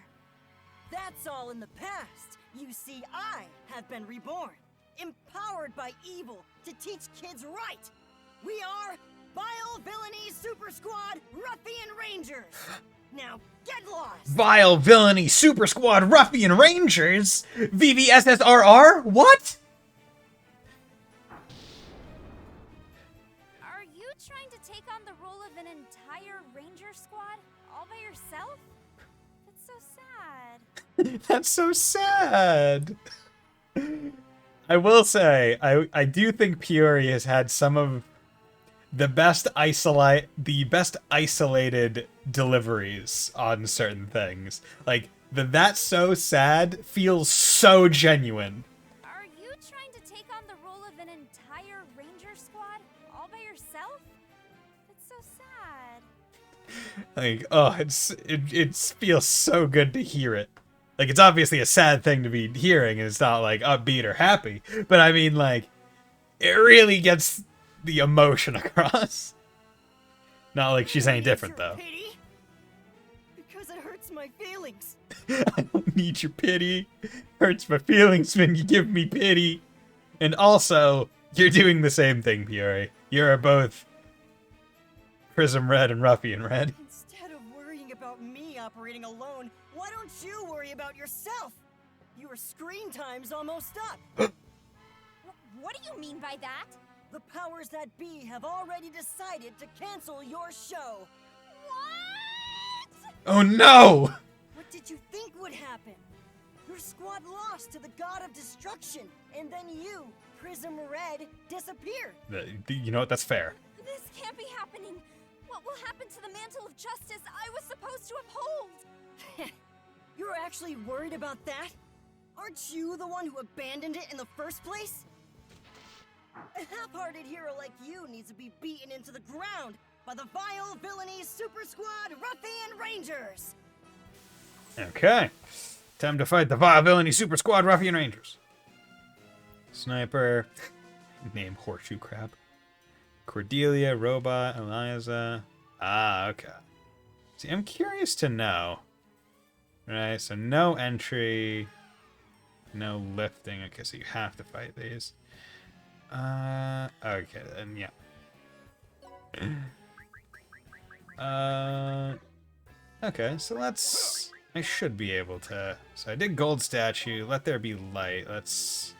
That's all in the past. You see, I have been reborn, empowered by evil to teach kids right. We are Vile Villainy Super Squad Ruffian Rangers. Now get lost. Vile Villainy Super Squad Ruffian Rangers? VVSSRR? What? Are you trying to take on the role of an entire ranger squad all by yourself? That's so sad. That's so sad. I will say, I do think Peory has had some of the best isolated deliveries on certain things. Like, that's so sad feels so genuine. Are you trying to take on the role of an entire ranger squad all by yourself? That's so sad. Like, oh, it feels so good to hear it. Like, it's obviously a sad thing to be hearing, and it's not, like, upbeat or happy. But, I mean, like, it really gets the emotion across. Not like she's any different, though. Pity? Because it hurts my feelings. I don't need your pity. Hurts my feelings when you give me pity. And also, you're doing the same thing, Peory. You're both Prism Red and Ruffian Red. Instead of worrying about me operating alone, why don't you worry about yourself? Your screen time's almost up. What do you mean by that? The powers that be have already decided to cancel your show. What? Oh no! What did you think would happen? Your squad lost to the God of Destruction, and then you, Prism Red, disappeared. You know what? That's fair. This can't be happening. What will happen to the mantle of justice I was supposed to uphold? You're actually worried about that? Aren't you the one who abandoned it in the first place? A half-hearted hero like you needs to be beaten into the ground by the Vile Villainy Super Squad Ruffian Rangers! Okay. Time to fight the Vile Villainy Super Squad Ruffian Rangers. Sniper. Name Horseshoe Crab. Cordelia, Robot, Eliza. Ah, okay. See, I'm curious to know. Right, so no entry. No lifting. Okay, so you have to fight these. Okay, then, yeah. Okay, so let's... I should be able to... So I did gold statue. Let there be light. Let's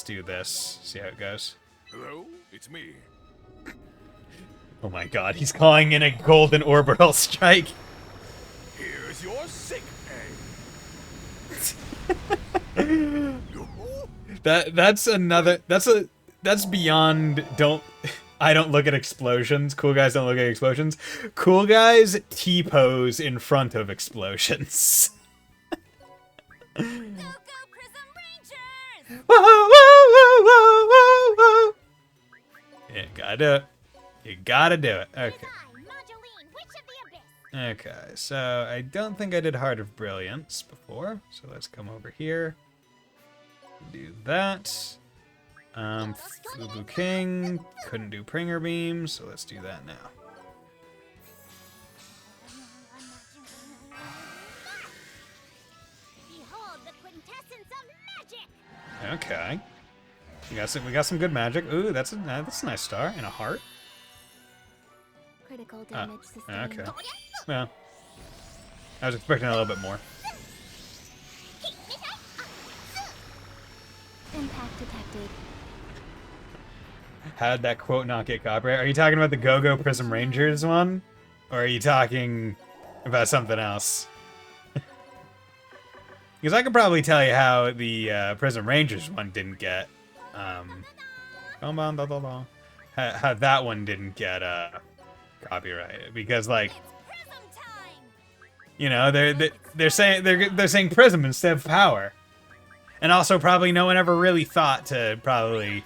do this. See how it goes. Hello, it's me. Oh my god, he's calling in a golden orbital strike. Here's your sick pay. That's beyond I don't look at explosions. Cool guys don't look at explosions. Cool guys T-pose in front of explosions. Go, go, Prism Rangers! Whoa, whoa, whoa, whoa, whoa, whoa. You gotta do it. You gotta do it. Okay. Moduline, Witch of the Abyss. Okay, so I don't think I did Heart of Brilliance before. So let's come over here. Do that. Fubu King. Couldn't do Pringer Beam, so let's do that now. Behold the quintessence of magic. Okay. We got some good magic. Ooh, that's a nice star. And a heart. Critical damage sustained. Okay. Well, I was expecting a little bit more. Impact detected. How did that quote not get copyright? Are you talking about the Go-Go Prism Rangers one? Or are you talking about something else? Because I could probably tell you how the Prism Rangers one didn't get, how that one didn't get, copyrighted. Because, like, Prism time! you know, they're saying Prism instead of Power. And also probably no one ever really thought to probably...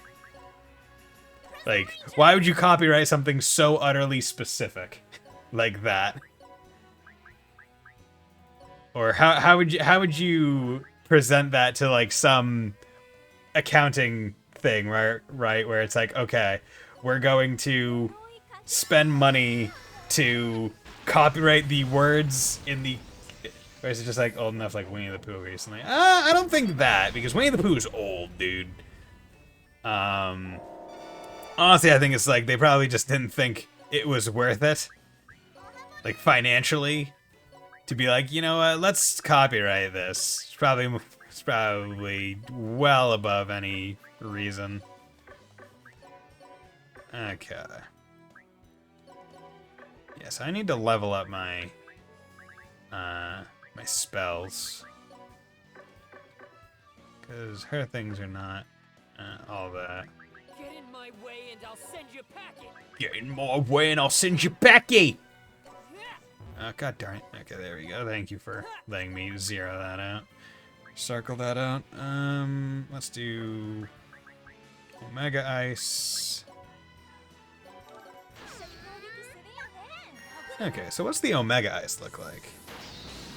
Like, why would you copyright something so utterly specific like that? Or how would you present that to like some accounting thing, right? Where it's like, okay, we're going to spend money to copyright the words in the... Or is it just like old enough like Winnie the Pooh recently? I don't think that, because Winnie the Pooh is old, dude. Honestly, I think it's like they probably just didn't think it was worth it, like financially, to be like, you know what, let's copyright this. It's probably well above any reason. Okay. Yes, I need to level up my my spells, because her things are not all that. Get in my way and I'll send you packing. Get in my way and I'll send you packing. God darn it. Okay, there we go. Thank you for letting me zero that out. Circle that out. Let's do Omega Ice. Okay, so what's the Omega Ice look like?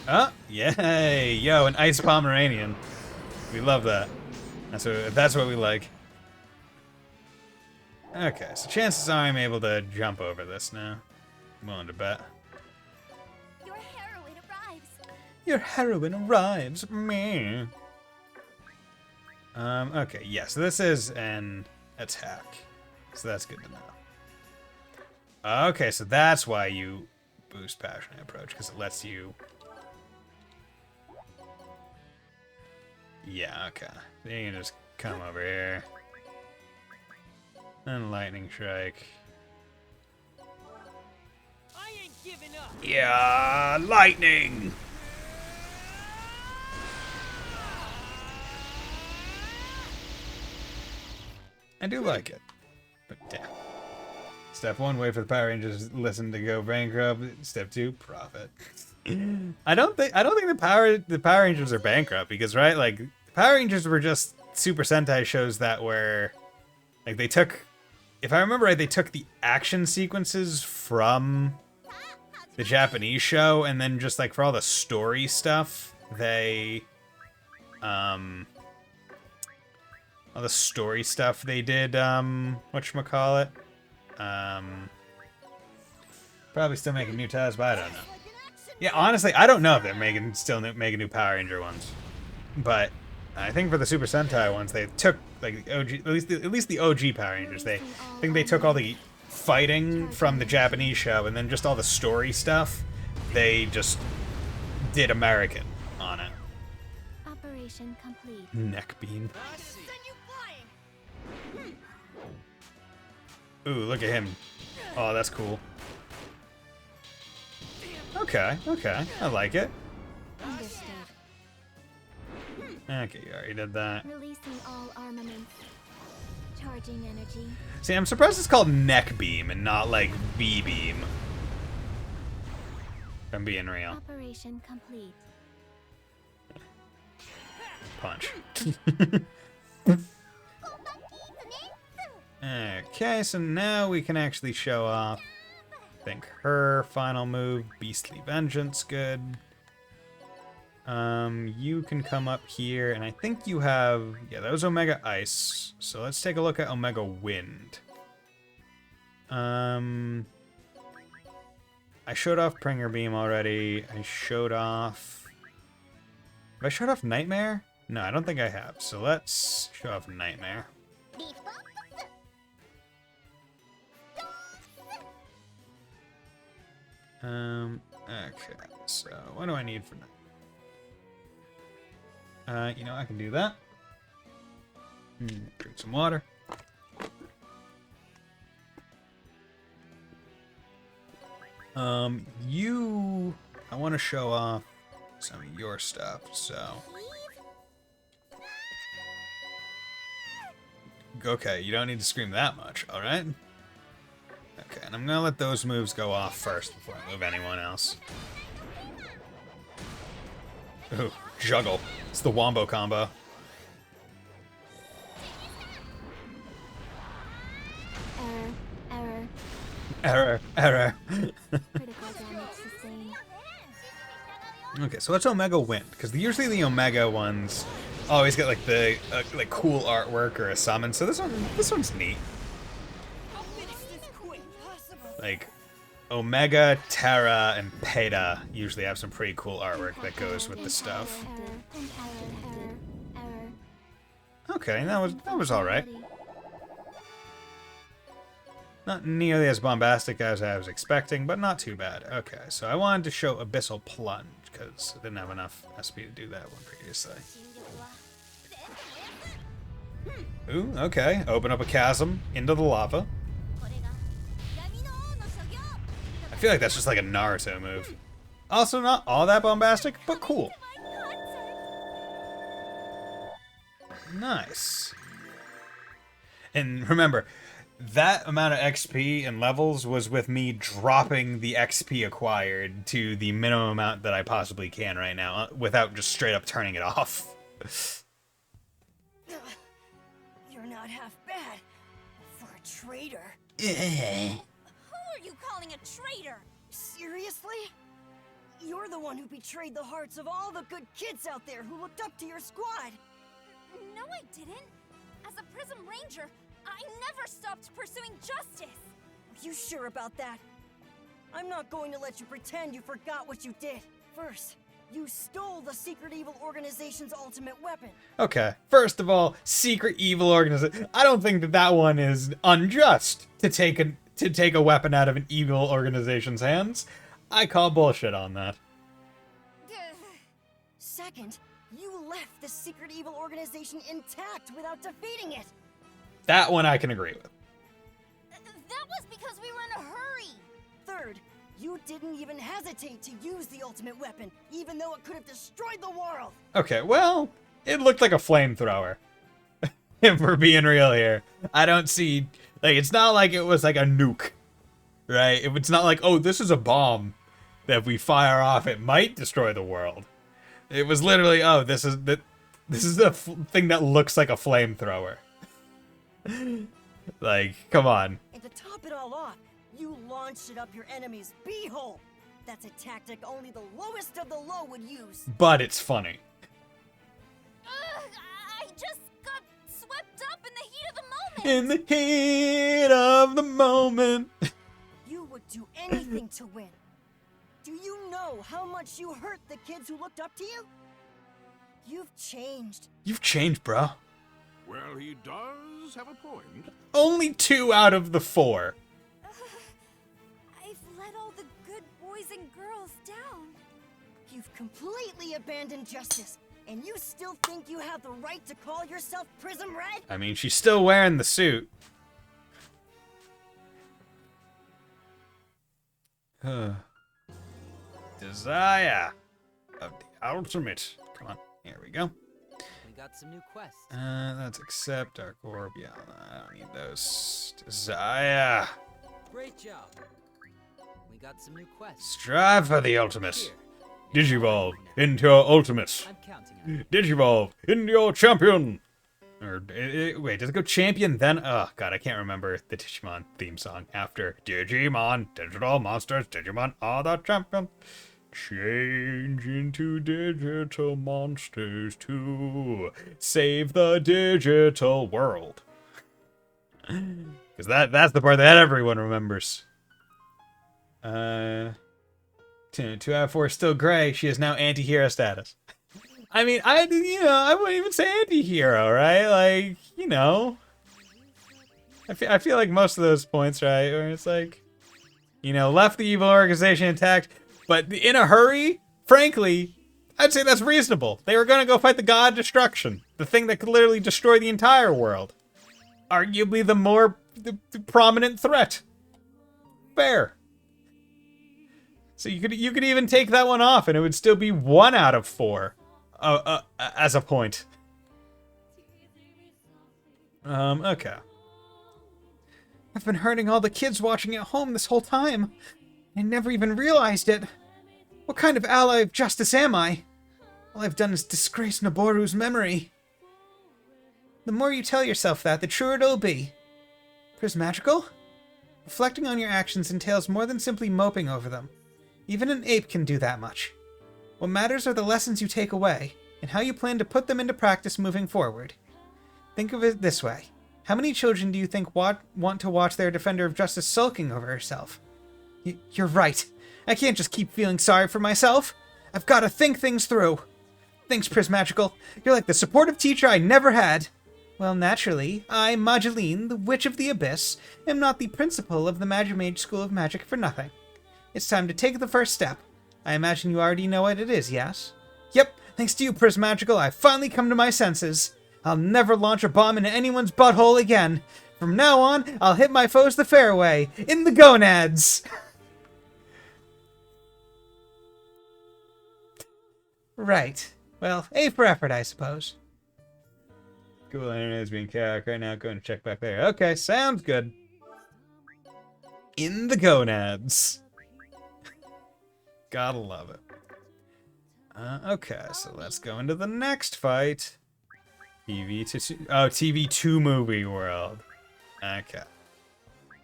Oh, yay! Yo, an Ice Pomeranian. We love that. That's what we like. Okay, so chances are I'm able to jump over this now. I'm willing to bet. Your heroine arrives. Your heroine arrives. Meh. Okay, yeah, so this is an attack. So that's good to know. Okay, so that's why you boost Passionate Approach, because it lets you... Yeah, okay. So you can just come over here. And Lightning Strike. I ain't giving up. Yeah, lightning! I do like it, but damn. Step 1, wait for the Power Rangers listen to go bankrupt. Step 2, profit. I don't think the Power Rangers are bankrupt because, right, like the Power Rangers were just Super Sentai shows that were like they took, if I remember right, they took the action sequences from the Japanese show, and then just like for all the story stuff, they all the story stuff they did, whatchamacallit? Probably still making new ties, but I don't know. Yeah, honestly, I don't know if they're still making new Power Ranger ones. But I think for the Super Sentai ones, they took like the OG, at least the OG Power Rangers. I think they took all the fighting from the Japanese show, and then just all the story stuff, they just did American on it. Operation complete. Neck beam. I see. Ooh, look at him. Oh, that's cool. Okay, okay. I like it. Understood. Okay, you already did that. Releasing all armaments. Charging energy. See, I'm surprised it's called neck beam and not like V-beam. If I'm being real. Operation complete. Punch. Okay, so now we can actually show off, I think, her final move, Beastly Vengeance, good. You can come up here, and I think you have, yeah, that was Omega Ice. So let's take a look at Omega Wind. I showed off Pringer Beam already. I showed off... Have I showed off Nightmare? No, I don't think I have. So let's show off Nightmare. Okay, so what do I need for that? You know, I can do that. Drink some water. I want to show off some of your stuff, so. Okay, you don't need to scream that much, alright? Okay, and I'm gonna let those moves go off first before I move anyone else. Ooh, juggle. It's the wombo combo. Error. Critical damage sustained. Okay, so what's Omega Wind? Because usually the Omega ones always get like the like cool artwork or a summon. So this one's neat. Like Omega, Terra, and Peta usually have some pretty cool artwork that goes with the stuff. Error. Okay, that was all right. Not nearly as bombastic as I was expecting, but not too bad. Okay, so I wanted to show Abyssal Plunge, because I didn't have enough SP to do that one previously. Ooh, okay. Open up a chasm into the lava. I feel like that's just like a Naruto move. Also not all that bombastic, but cool. Nice. And remember, that amount of XP and levels was with me dropping the XP acquired to the minimum amount that I possibly can right now, without just straight up turning it off. You're not half bad for a traitor. Who are you calling a traitor? Seriously? You're the one who betrayed the hearts of all the good kids out there who looked up to your squad. No, I didn't. As a Prism Ranger, I never stopped pursuing justice. Are you sure about that? I'm not going to let you pretend you forgot what you did. First, you stole the secret evil organization's ultimate weapon. Okay, first of all, secret evil organization. I don't think that one is unjust to take a weapon out of an evil organization's hands. I call bullshit on that. Second, you left the secret evil organization intact without defeating it. That one I can agree with. That was because we were in a hurry. Third, you didn't even hesitate to use the ultimate weapon, even though it could have destroyed the world. Okay, well, it looked like a flamethrower. If we're being real here. I don't see... Like, it's not like it was like a nuke. Right? It's not like, oh, this is a bomb that if we fire off, it might destroy the world. It was literally, oh, this is the thing that looks like a flamethrower. Like, come on. And to top it all off, you launched it up your enemy's beehole. That's a tactic only the lowest of the low would use. But it's funny. I just got swept up in the heat of the moment. In the heat of the moment. You would do anything to win. Do you know how much you hurt the kids who looked up to you? You've changed. You've changed, bro. Well, he does have a point. Only 2 out of the 4. I've let all the good boys and girls down. You've completely abandoned justice, and you still think you have the right to call yourself Prism Red? I mean, she's still wearing the suit. Disgaea of the ultimate. Come on, here we go. got some new quests. Let's accept Dark Orb. Yeah, I don't need those. Disgaea. Great job. We got some new quests. Strive for the ultimate. Here. Digivolve into your ultimate. I'm counting on it. Digivolve into your champion. Or wait, does it go champion then? Oh god, I can't remember the Digimon theme song after Digimon, digital monsters, Digimon are the champion. Change into digital monsters to save the digital world. Because that's the part that everyone remembers. 2 out of 4 is still gray. She is now anti-hero status. I mean, I wouldn't even say anti-hero, right? Like, I feel like most of those points, right, where it's like, left the evil organization intact, but in a hurry, frankly, I'd say that's reasonable. They were going to go fight the god of destruction, the thing that could literally destroy the entire world. Arguably the more prominent threat. Fair. So you could even take that one off, and it would still be 1 out of 4 as a point. Okay. I've been hurting all the kids watching at home this whole time. I never even realized it. What kind of ally of justice am I? All I've done is disgrace Noboru's memory. The more you tell yourself that, the truer it'll be. Prismagical? Reflecting on your actions entails more than simply moping over them. Even an ape can do that much. What matters are the lessons you take away, and how you plan to put them into practice moving forward. Think of it this way. How many children do you think want to watch their defender of justice sulking over herself? You're right. I can't just keep feeling sorry for myself. I've got to think things through. Thanks, Prismagical. You're like the supportive teacher I never had. Well, naturally, I, Mageline, the Witch of the Abyss, am not the principal of the Magimage School of Magic for nothing. It's time to take the first step. I imagine you already know what it is, yes? Yep, thanks to you, Prismagical, I've finally come to my senses. I'll never launch a bomb into anyone's butthole again. From now on, I'll hit my foes the fair way, in the gonads! Right. Well, A for effort, I suppose. Cool, internet is being chaotic right now. Go and check back there. Okay, sounds good. In the gonads. Gotta love it. Okay, so let's go into the next fight. TV2 movie world. Okay.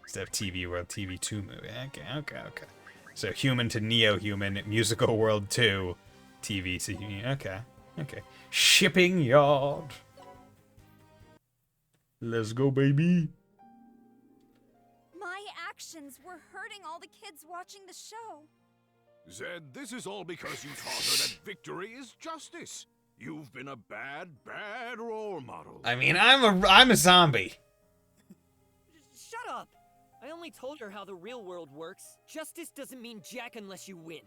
Instead of TV world, TV2 movie. Okay. So human to neo-human, musical world 2, TV to... Okay. Shipping yard. Let's go, baby. My actions were hurting all the kids watching the show. Zed, this is all because you taught her that victory is justice. You've been a bad role model. I mean, I'm a zombie. Shut up! I only told her how the real world works. Justice doesn't mean jack unless you win.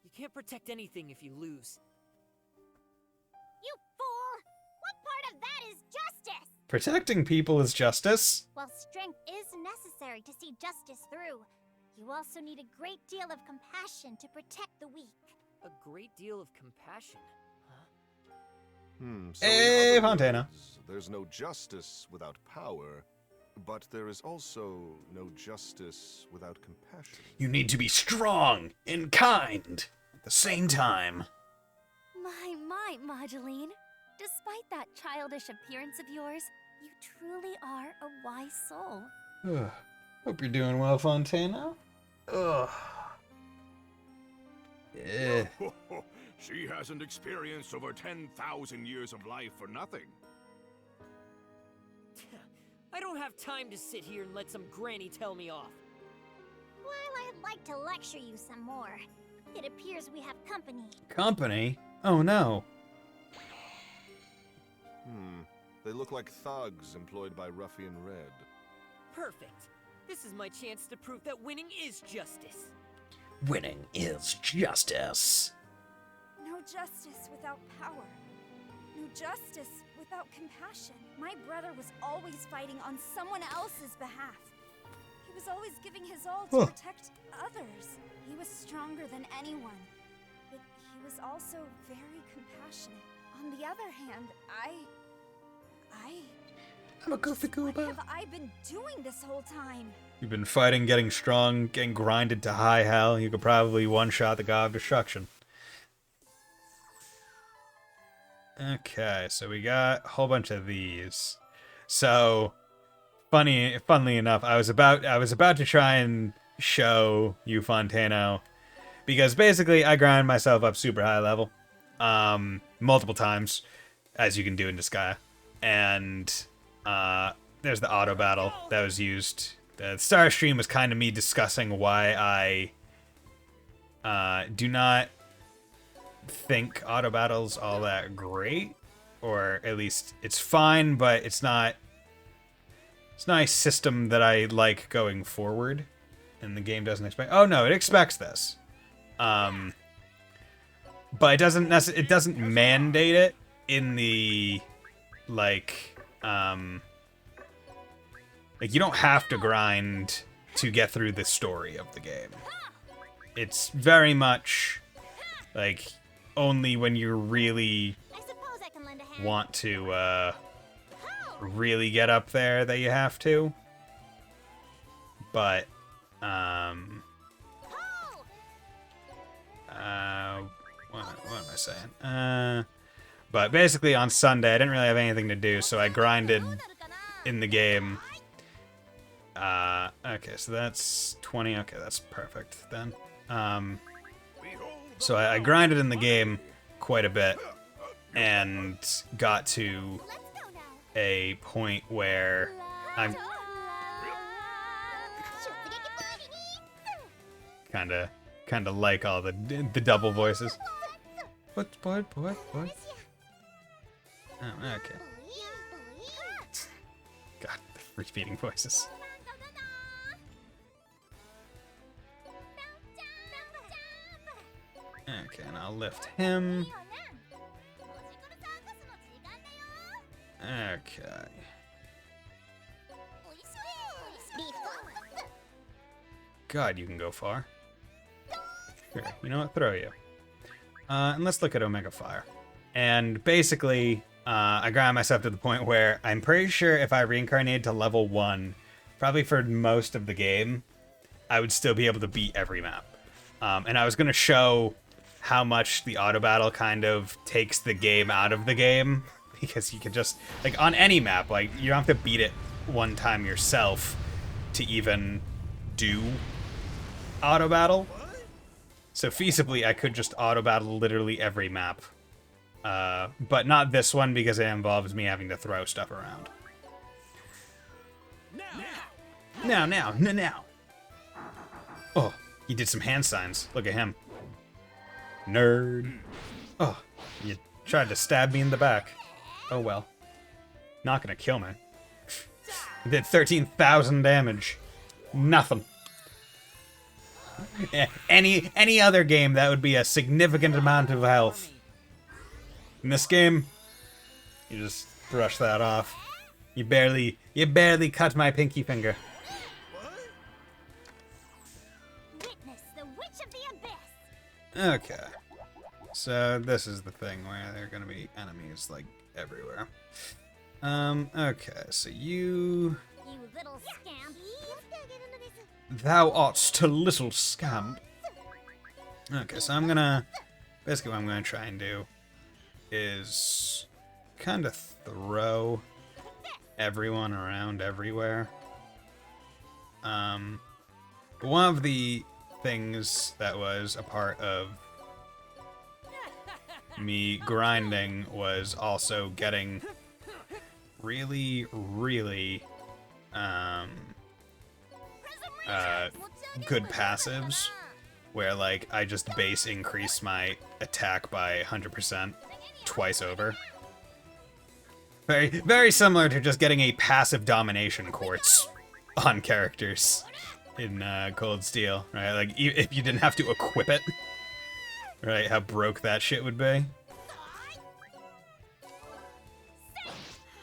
You can't protect anything if you lose. You fool! What part of that is justice? Protecting people is justice. While strength is necessary to see justice through, you also need a great deal of compassion to protect the weak. A great deal of compassion, huh? So Hey, in other Fontana. words, there's no justice without power, but there is also no justice without compassion. You need to be strong and kind at the same time. My, Mageline. Despite that childish appearance of yours, you truly are a wise soul. Hope you're doing well, Fontana. Ugh. Yeah. She hasn't experienced over 10,000 years of life for nothing. I don't have time to sit here and let some granny tell me off. While I'd like to lecture you some more, it appears we have company. Company? Oh no. They look like thugs employed by Ruffian Red. Perfect. This is my chance to prove that winning is justice. Winning is justice. No justice without power. No justice without compassion. My brother was always fighting on someone else's behalf. He was always giving his all to protect others. He was stronger than anyone, but he was also very compassionate. On the other hand, I'm a goofy what goober. have I been doing this whole time? You've been fighting, getting strong, getting grinded to high hell. You could probably one-shot the God of Destruction. Okay, so we got a whole bunch of these. So, funnily enough, I was about to try and show you Fontano, because basically I grind myself up super high level, multiple times, as you can do in Disgaea, and there's the auto battle that was used. The Star stream was kind of me discussing why I do not think auto battles all that great, or at least it's fine, but it's not a system that I like going forward, and the game doesn't expect. Oh no, it expects this, but it doesn't mandate it in the like you don't have to grind to get through the story of the game. It's very much like only when you really want to really get up there that you have to. But what am I saying? But basically on Sunday I didn't really have anything to do, so I grinded in the game. Okay, so that's 20. Okay, that's perfect then. So I grinded in the game quite a bit and got to a point where I'm kind of like all the double voices. What? Oh, okay. God, the repeating voices. Okay, and I'll lift him. Okay. God, you can go far. Here, you know what? Throw you. And let's look at Omega Fire. And basically, I grind myself to the point where I'm pretty sure if I reincarnated to level 1, probably for most of the game, I would still be able to beat every map. And I was going to show how much the auto battle kind of takes the game out of the game, because you can just, like, on any map, like, you don't have to beat it one time yourself to even do auto battle. So feasibly, I could just auto battle literally every map. But not this one, because it involves me having to throw stuff around. Now. Oh, he did some hand signs. Look at him. Nerd. Oh, you tried to stab me in the back. Oh well. Not gonna kill me. Did 13,000 damage. Nothing. Any other game, that would be a significant amount of health. In this game, you just brush that off. You barely cut my pinky finger. Okay. So this is the thing where there are gonna be enemies like everywhere. Okay, so you little scamp. Thou art a little scamp. Okay, so I'm gonna basically what I'm gonna try and do is kind of throw everyone around everywhere. One of the things that was a part of me grinding was also getting really good passives where, like, I just base increase my attack by 100% twice over. Very similar to just getting a passive domination quartz on characters in Cold Steel, right? Like, if you didn't have to equip it, right? How broke that shit would be.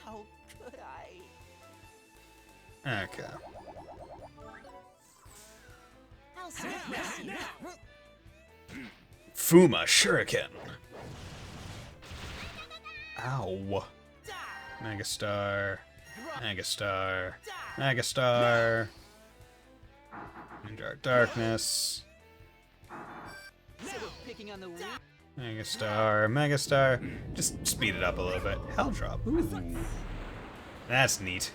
How could I? Okay. Fuma Shuriken. Ow. Megastar. Megastar. Megastar. Dark Darkness. Picking on the weak. Megastar. Megastar. Just speed it up a little bit. Hell drop. Ooh. That's neat.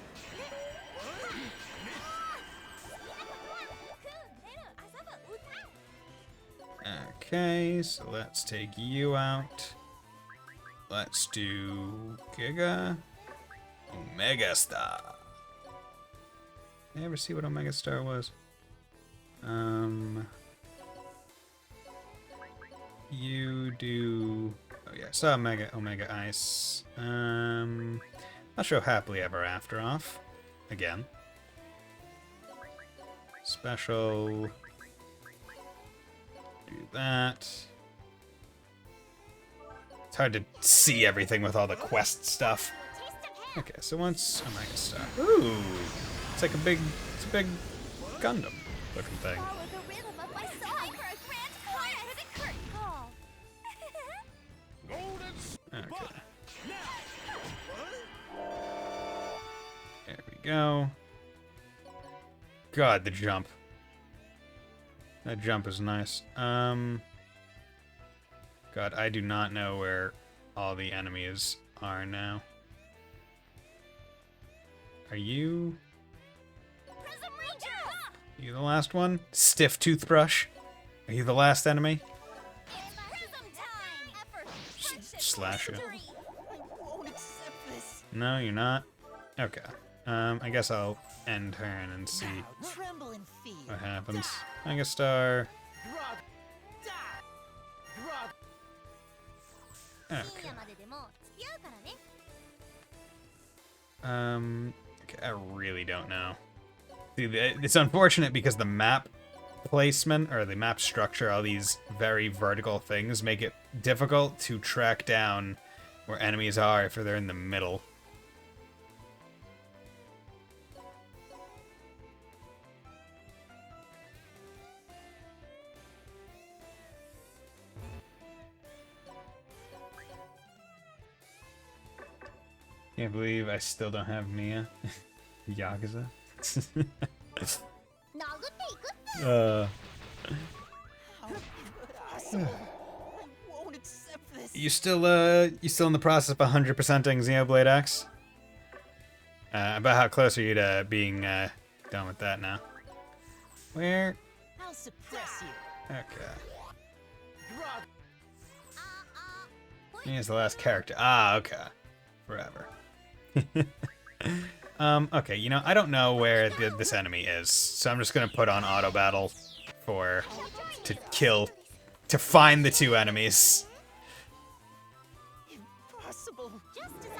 Okay, so let's take you out. Let's do Giga Omega Star. Did I ever see what Omega Star was? You do. Oh yeah, saw Omega Ice. I'll show Happily Ever After off again. Special. Do that. It's hard to see everything with all the quest stuff. Okay, so once Omega Star. Ooh, it's like a big Gundam looking thing. Follow the rhythm of my song for a grand chorus for the curtain call. Okay. There we go. God, the jump. That jump is nice. God, I do not know where all the enemies are now. Are you? Prism Ranger! You the last one? Stiff Toothbrush? Are you the last enemy? Prism time! Effort, friendship, Slash you. victory. I won't accept this. No, you're not? Okay. I guess I'll end turn and see Tremble in fear. what happens. Megastar. Okay. 深夜まででも付き合うからね。 Okay, I really don't know. See, it's unfortunate because the map placement or the map structure, all these very vertical things make it difficult to track down where enemies are if they're in the middle. Can't believe I still don't have Mia. Yakuza. How impossible. I won't accept this. You still in the process of 100%ing Xenoblade X? About how close are you to being done with that now? Where? I'll suppress you. Okay. He's the last character. Ah, okay. Forever. Okay, you know, I don't know where this enemy is, so I'm just gonna put on auto battle to find the two enemies. Impossible.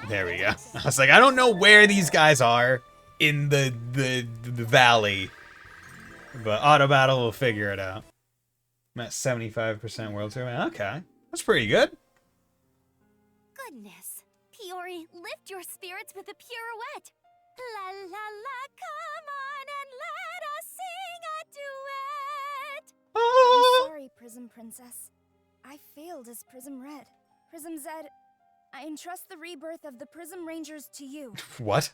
There we go. I was like, I don't know where these guys are in the valley, but auto battle will figure it out. I'm at 75% world tour. Okay, that's pretty good. Goodness. Piori, lift your spirits with a pirouette. La la la, come on and let us sing a duet. I'm sorry, Prism Princess. I failed as Prism Red. Prism Zed, I entrust the rebirth of the Prism Rangers to you. What?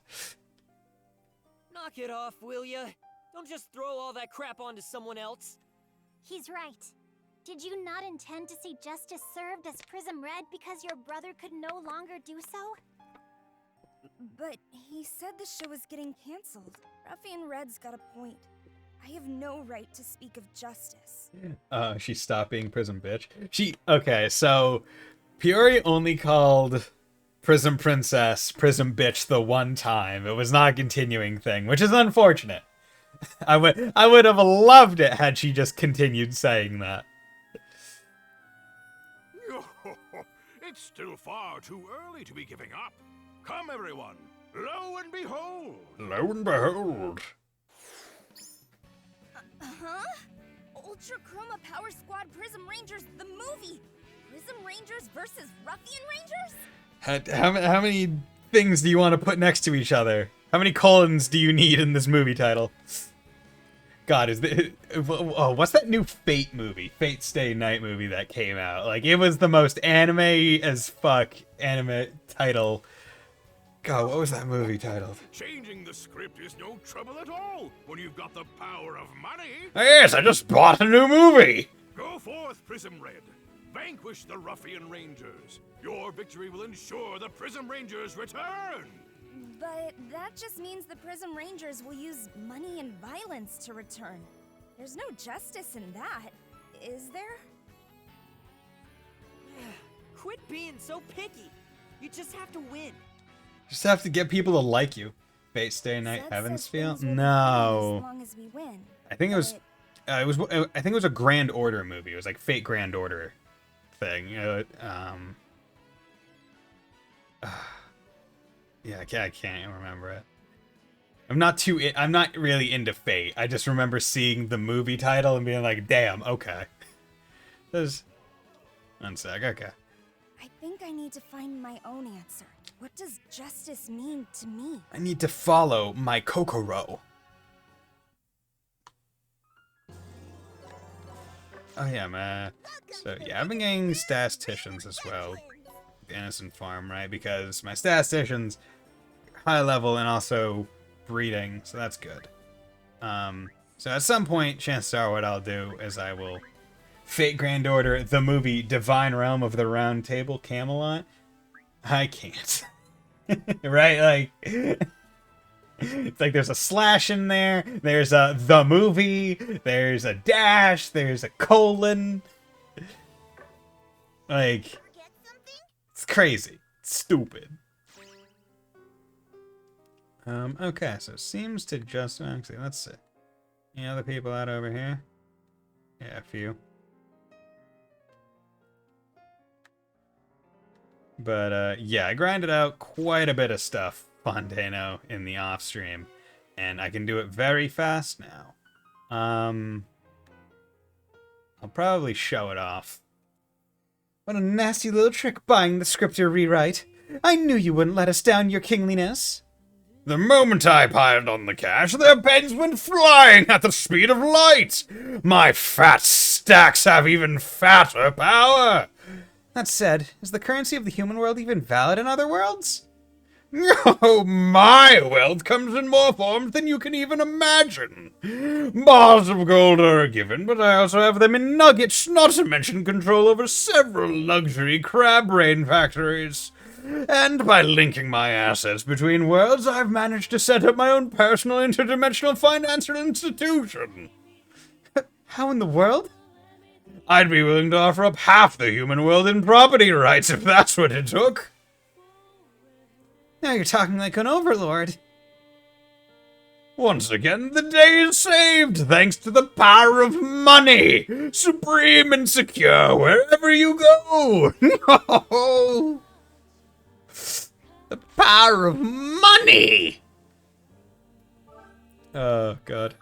Knock it off, will ya? Don't just throw all that crap onto someone else. He's right. Did you not intend to see justice served as Prism Red because your brother could no longer do so? But he said the show was getting cancelled. Ruffian Red's got a point. I have no right to speak of justice. She stopped being Prism Bitch. Okay, so Piori only called Prism Princess Prism Bitch the one time. It was not a continuing thing, which is unfortunate. I would have loved it had she just continued saying that. It's still far too early to be giving up. Come, everyone. Lo and behold. Lo and behold. Huh? Ultra Chroma Power Squad Prism Rangers, the movie! Prism Rangers versus Ruffian Rangers? How many things do you want to put next to each other? How many colons do you need in this movie title? God, what's that new Fate movie? Fate Stay Night movie that came out. Like, it was the most anime as fuck anime title. God, what was that movie titled? Changing the script is no trouble at all when you've got the power of money. Yes, I just bought a new movie. Go forth, Prism Red. Vanquish the ruffian rangers. Your victory will ensure the Prism Rangers return. But that just means the Prism Rangers will use money and violence to return. There's no justice in that, is there? Quit being so picky. You just have to win. Just have to get people to like you. Fate Stay Night Zed Heaven's said Feel? things will be fine No. As long as we win. I think it was. But I think it was a Grand Order movie. It was like Fate Grand Order thing. Yeah, I can't remember it. I'm not really into Fate. I just remember seeing the movie title and being like, "Damn, okay." There's one sec. Okay. I think I need to find my own answer. What does justice mean to me? I need to follow my Kokoro. Oh yeah, man. So yeah, I've been getting statisticians as well. The Innocent Farm, right? Because my statisticians high level and also breeding, so that's good. So at some point, chances are what I'll do is I will Fate Grand Order, the movie Divine Realm of the Round Table, Camelot. I can't. Right? Like, it's like there's a slash in there, there's a the movie, there's a dash, there's a colon. Like, it's crazy. It's stupid. Okay, so it seems to just... Actually, let's see. Any other people out over here? Yeah, a few. But, yeah, I grinded out quite a bit of stuff, Fontano, in the off-stream. And I can do it very fast now. I'll probably show it off. What a nasty little trick buying the scripture rewrite. I knew you wouldn't let us down, your kingliness. The moment I piled on the cash, their pens went flying at the speed of light. My fat stacks have even fatter power. That said, is the currency of the human world even valid in other worlds? Oh, my wealth comes in more forms than you can even imagine. Bars of gold are a given, but I also have them in nuggets, not to mention control over several luxury crab brain factories. And by linking my assets between worlds, I've managed to set up my own personal interdimensional financial institution. How in the world? I'd be willing to offer up half the human world in property rights if that's what it took. Now you're talking like an overlord. Once again, the day is saved, thanks to the power of money, supreme and secure wherever you go. No! The power of money! Oh, God.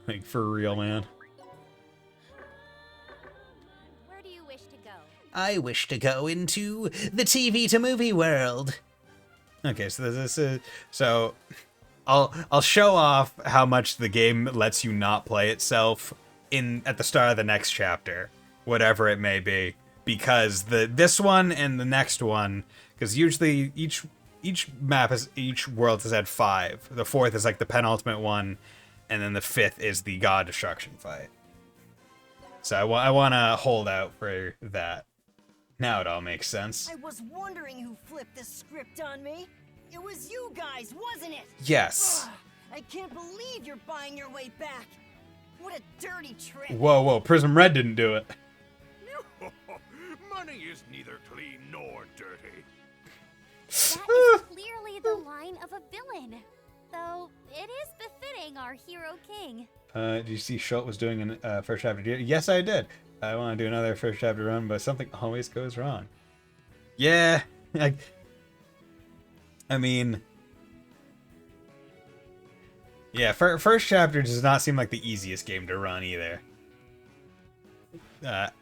Like, for real, man. Where do you wish to go? I wish to go into the TV to movie world. Okay, so this is so I'll show off how much the game lets you not play itself at the start of the next chapter, whatever it may be, because this one and the next one, because usually each world has had 5. The 4th is like the penultimate one, and then the 5th is the god destruction fight. So I want to hold out for that. Now it all makes sense. I was wondering who flipped this script on me. It was you guys, wasn't it? Yes. Ugh, I can't believe you're buying your way back. What a dirty trick. Whoa, Prism Red didn't do it. Money is neither clean nor dirty. That is clearly the line of a villain. Though it is befitting our hero king. Did you see Schultz was doing a first chapter? Yes, I did. I want to do another first chapter run, but something always goes wrong. Yeah, I mean, yeah, first chapter does not seem like the easiest game to run either.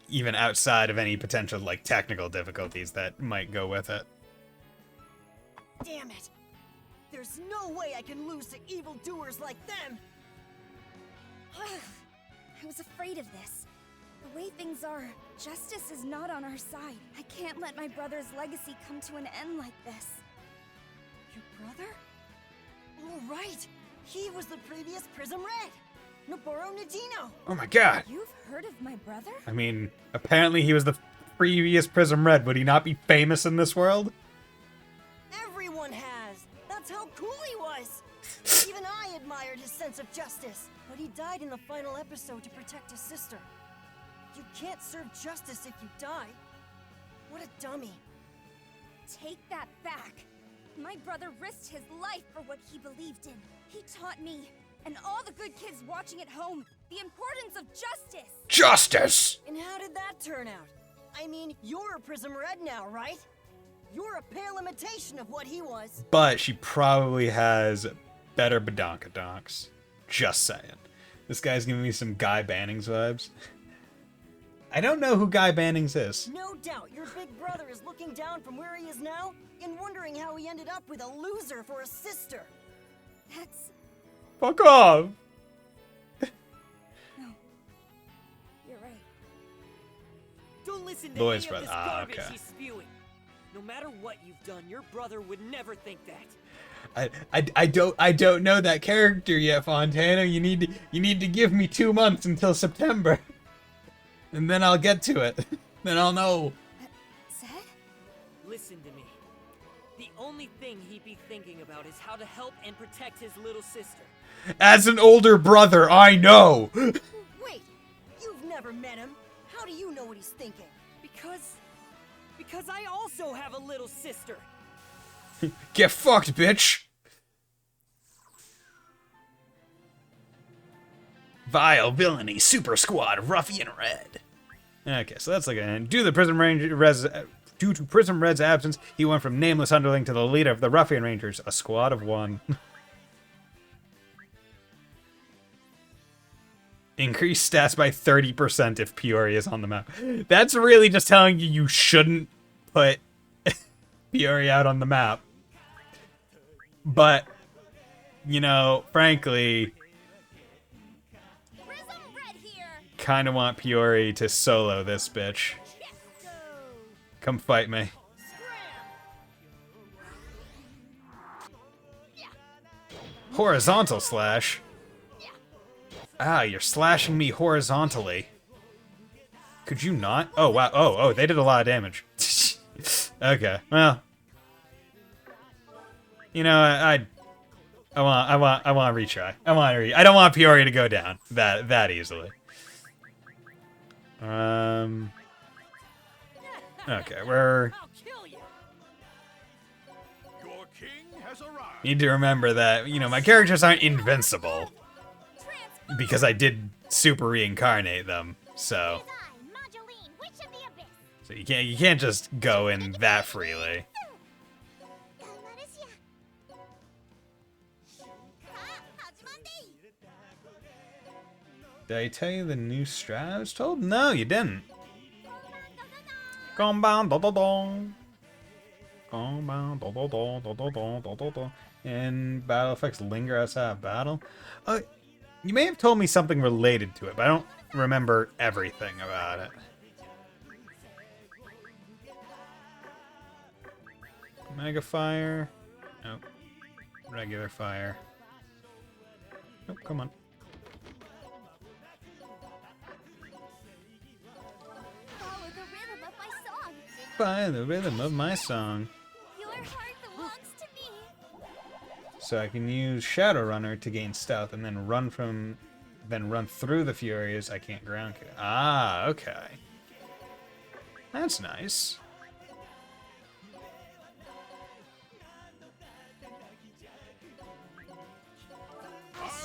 Even outside of any potential like technical difficulties that might go with it. Damn it. There's no way I can lose to evildoers like them. I was afraid of this. The way things are, justice is not on our side. I can't let my brother's legacy come to an end like this. Your brother? Oh, right! He was the previous Prism Red! Noboru Nadino! Oh my god. You've heard of my brother? I mean, apparently he was the previous Prism Red. Would he not be famous in this world? Everyone has! That's how cool he was! Even I admired his sense of justice. But he died in the final episode to protect his sister. You can't serve justice if you die. What a dummy. Take that back. My brother risked his life for what he believed in. He taught me, and all the good kids watching at home, the importance of justice. Justice! And how did that turn out? I mean, you're a Prism Red now, right? You're a pale imitation of what he was. But she probably has better badonkadonks. Just saying. This guy's giving me some Guy Bannings vibes. I don't know who Guy Bannings is. No doubt your big brother is looking down from where he is now and wondering how he ended up with a loser for a sister. That's... Fuck off! No. You're right. Don't listen to Lloyd's any of brother. this Ah, garbage okay. he's spewing. No matter what you've done, your brother would never think that. I don't know that character yet, Fontana. You need to give me 2 months until September. And then I'll get to it. Then I'll know. Zed? Listen to me. The only thing he'd be thinking about is how to help and protect his little sister. As an older brother, I know. Wait, you've never met him. How do you know what he's thinking? Because I also have a little sister. Get fucked, bitch. Vile villainy, super squad, ruffian red. Okay, so that's like a due to Prism Red's absence, he went from nameless underling to the leader of the Ruffian Rangers, a squad of 1. Increase stats by 30% if Peoria is on the map. That's really just telling you shouldn't put Peoria out on the map. But, you know, frankly, Prism Red here! kind of want Peoria to solo this bitch. Come fight me. Horizontal slash? Ah, you're slashing me horizontally. Could you not? Oh, wow. Oh, they did a lot of damage. Okay, well. You know, I want to retry. I don't want Peoria to go down that easily. Okay, we're... I'll kill you. Your king has arrived. Need to remember that, you know, my characters aren't invincible. Because I did super reincarnate them, so... So you can't just go in that freely. Did I tell you the new strat I was told? No, you didn't. And battle effects linger outside of battle. You may have told me something related to it, but I don't remember everything about it. Mega fire. Nope. Regular fire. Nope, come on. Follow the rhythm of my song. By the rhythm of my song. Your heart belongs to me. So I can use Shadowrunner to gain stealth and then run through the Furies. I can't ground kick. Ah, okay. That's nice.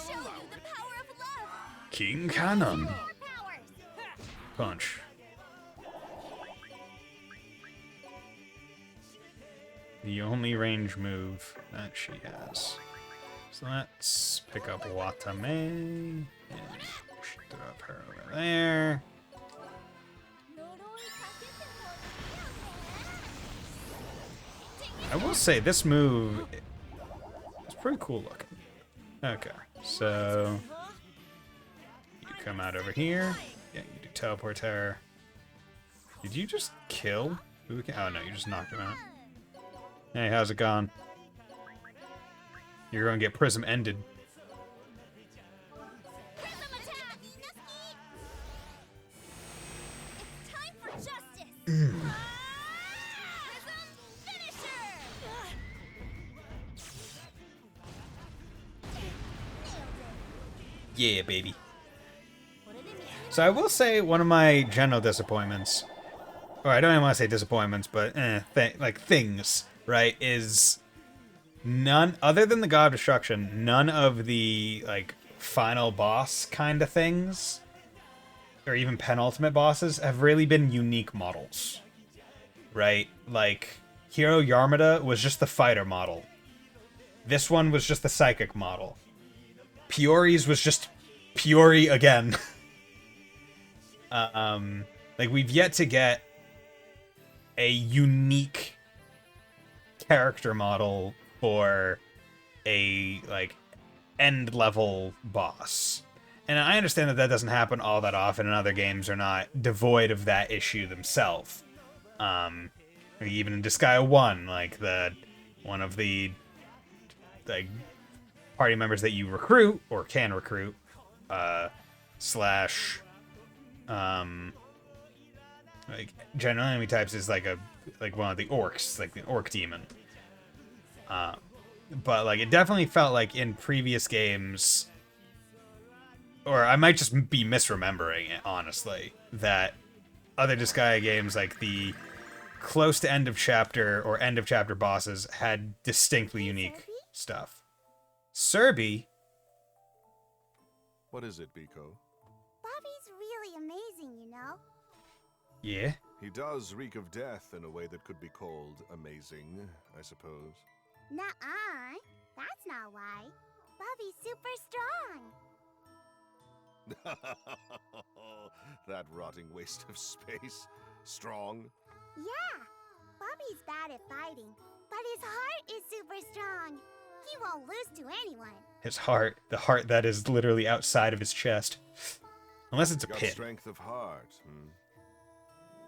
Show you the power of love. King Cannon. More powers. Punch. The only range move that she has. So let's pick up Watame and drop her over there. I will say this move is pretty cool looking. Okay, so come out over here. Yeah, you do teleport terror. Did you just kill? Oh no, you just knocked him out. Hey, how's it going? You're gonna get prism ended. Prism attack! It's time for justice! Prism finisher! Yeah, baby. So I will say one of my general disappointments, or I don't even want to say disappointments, but things, right, is none, other than the God of Destruction, none of the, like, final boss kind of things, or even penultimate bosses, have really been unique models, right? Like, Hero Yarmada was just the fighter model. This one was just the psychic model. Piori's was just Piori again. Like, we've yet to get a unique character model for a, like, end-level boss. And I understand that that doesn't happen all that often, and other games are not devoid of that issue themselves. Even in Disgaea 1, like, one of the, like, party members that you recruit, or can recruit, slash... like, general enemy types is like one of the orcs, like the orc demon. But like, it definitely felt like in previous games, or I might just be misremembering it, honestly, that other Disgaea games, like the close to end of chapter or end of chapter bosses, had distinctly unique stuff. Serby? What is it, Biko? Bobby's really amazing, you know? Yeah? He does reek of death in a way that could be called amazing, I suppose. Nuh-uh. That's not why. Bobby's super strong. That rotting waste of space. Strong. Yeah. Bobby's bad at fighting, but his heart is super strong. He won't lose to anyone. His heart. The heart that is literally outside of his chest. Unless it's a Got pit. strength of heart, hmm?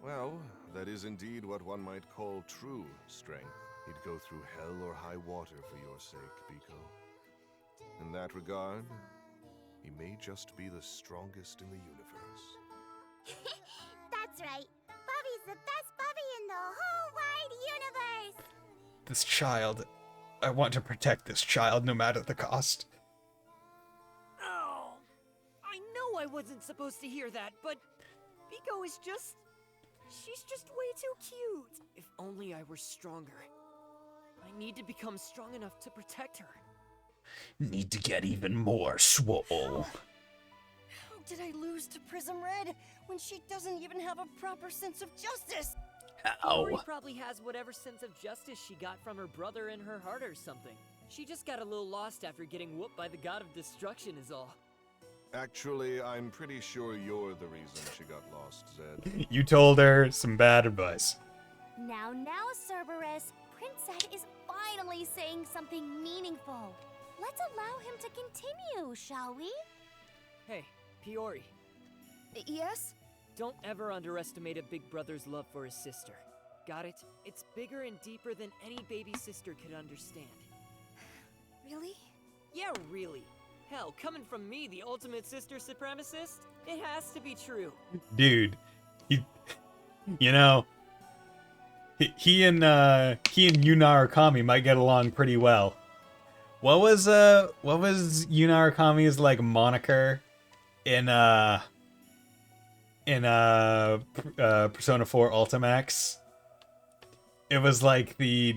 Well, that is indeed what one might call true strength. He'd go through hell or high water for your sake, Biko. In that regard, he may just be the strongest in the universe. That's right. Bobby's the best Bobby in the whole wide universe. This child. I want to protect this child no matter the cost. Oh, I know I wasn't supposed to hear that, but Biko is just... she's just way too cute. If only I were stronger. I need to become strong enough to protect her. Need to get even more swole. How did I lose to Prism Red when she doesn't even have a proper sense of justice? Ori Ow. probably has whatever sense of justice she got from her brother in her heart or something. She just got a little lost after getting whooped by the God of Destruction is all. Actually, I'm pretty sure you're the reason she got lost, Zed. You told her some bad advice. Now, Cerberus, Prince Zed is finally saying something meaningful. Let's allow him to continue, shall we? Hey, Piori, Yes? don't ever underestimate a big brother's love for his sister. Got it? It's bigger and deeper than any baby sister could understand. Really? Yeah, really. Hell, coming from me, the ultimate sister supremacist, it has to be true. Dude, you know, he and Yuna Arakami might get along pretty well. What was Yuna Arakami's like moniker in Persona 4 Ultimax? It was like the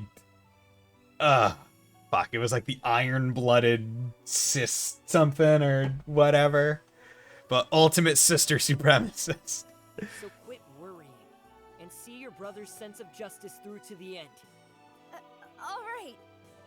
it was like the iron-blooded cis something or whatever. But ultimate sister supremacist. So quit worrying, and see your brother's sense of justice through to the end. Alright.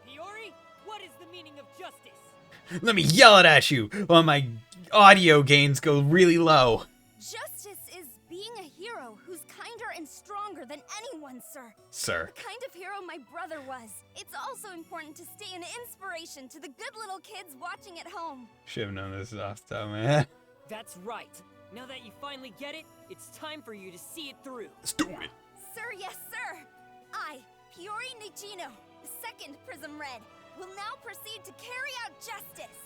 Piori, what is the meaning of justice? Let me yell it at you while my audio gains go really low. Justice is being a hero who's kinder and stronger than anyone, sir. Sir. The kind of hero my brother was. It's also important to stay an inspiration to the good little kids watching at home. Should have known this off the top of my head. That's right. Now that you finally get it, it's time for you to see it through. Let's do it. Sir, yes, sir. I, Piori Nigino, the second Prism Red, will now proceed to carry out justice.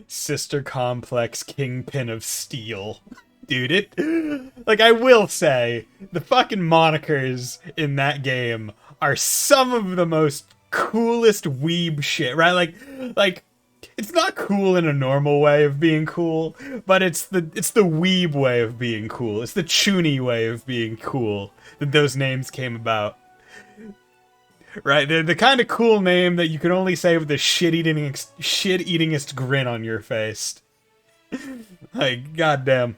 Sister Complex Kingpin of Steel. Dude, like, I will say, the fucking monikers in that game are some of the most coolest weeb shit, right? Like, it's not cool in a normal way of being cool, but it's the weeb way of being cool. It's the chuny way of being cool that those names came about. Right, they're the kind of cool name that you can only say with a shit-eatingest grin on your face. Like, goddamn.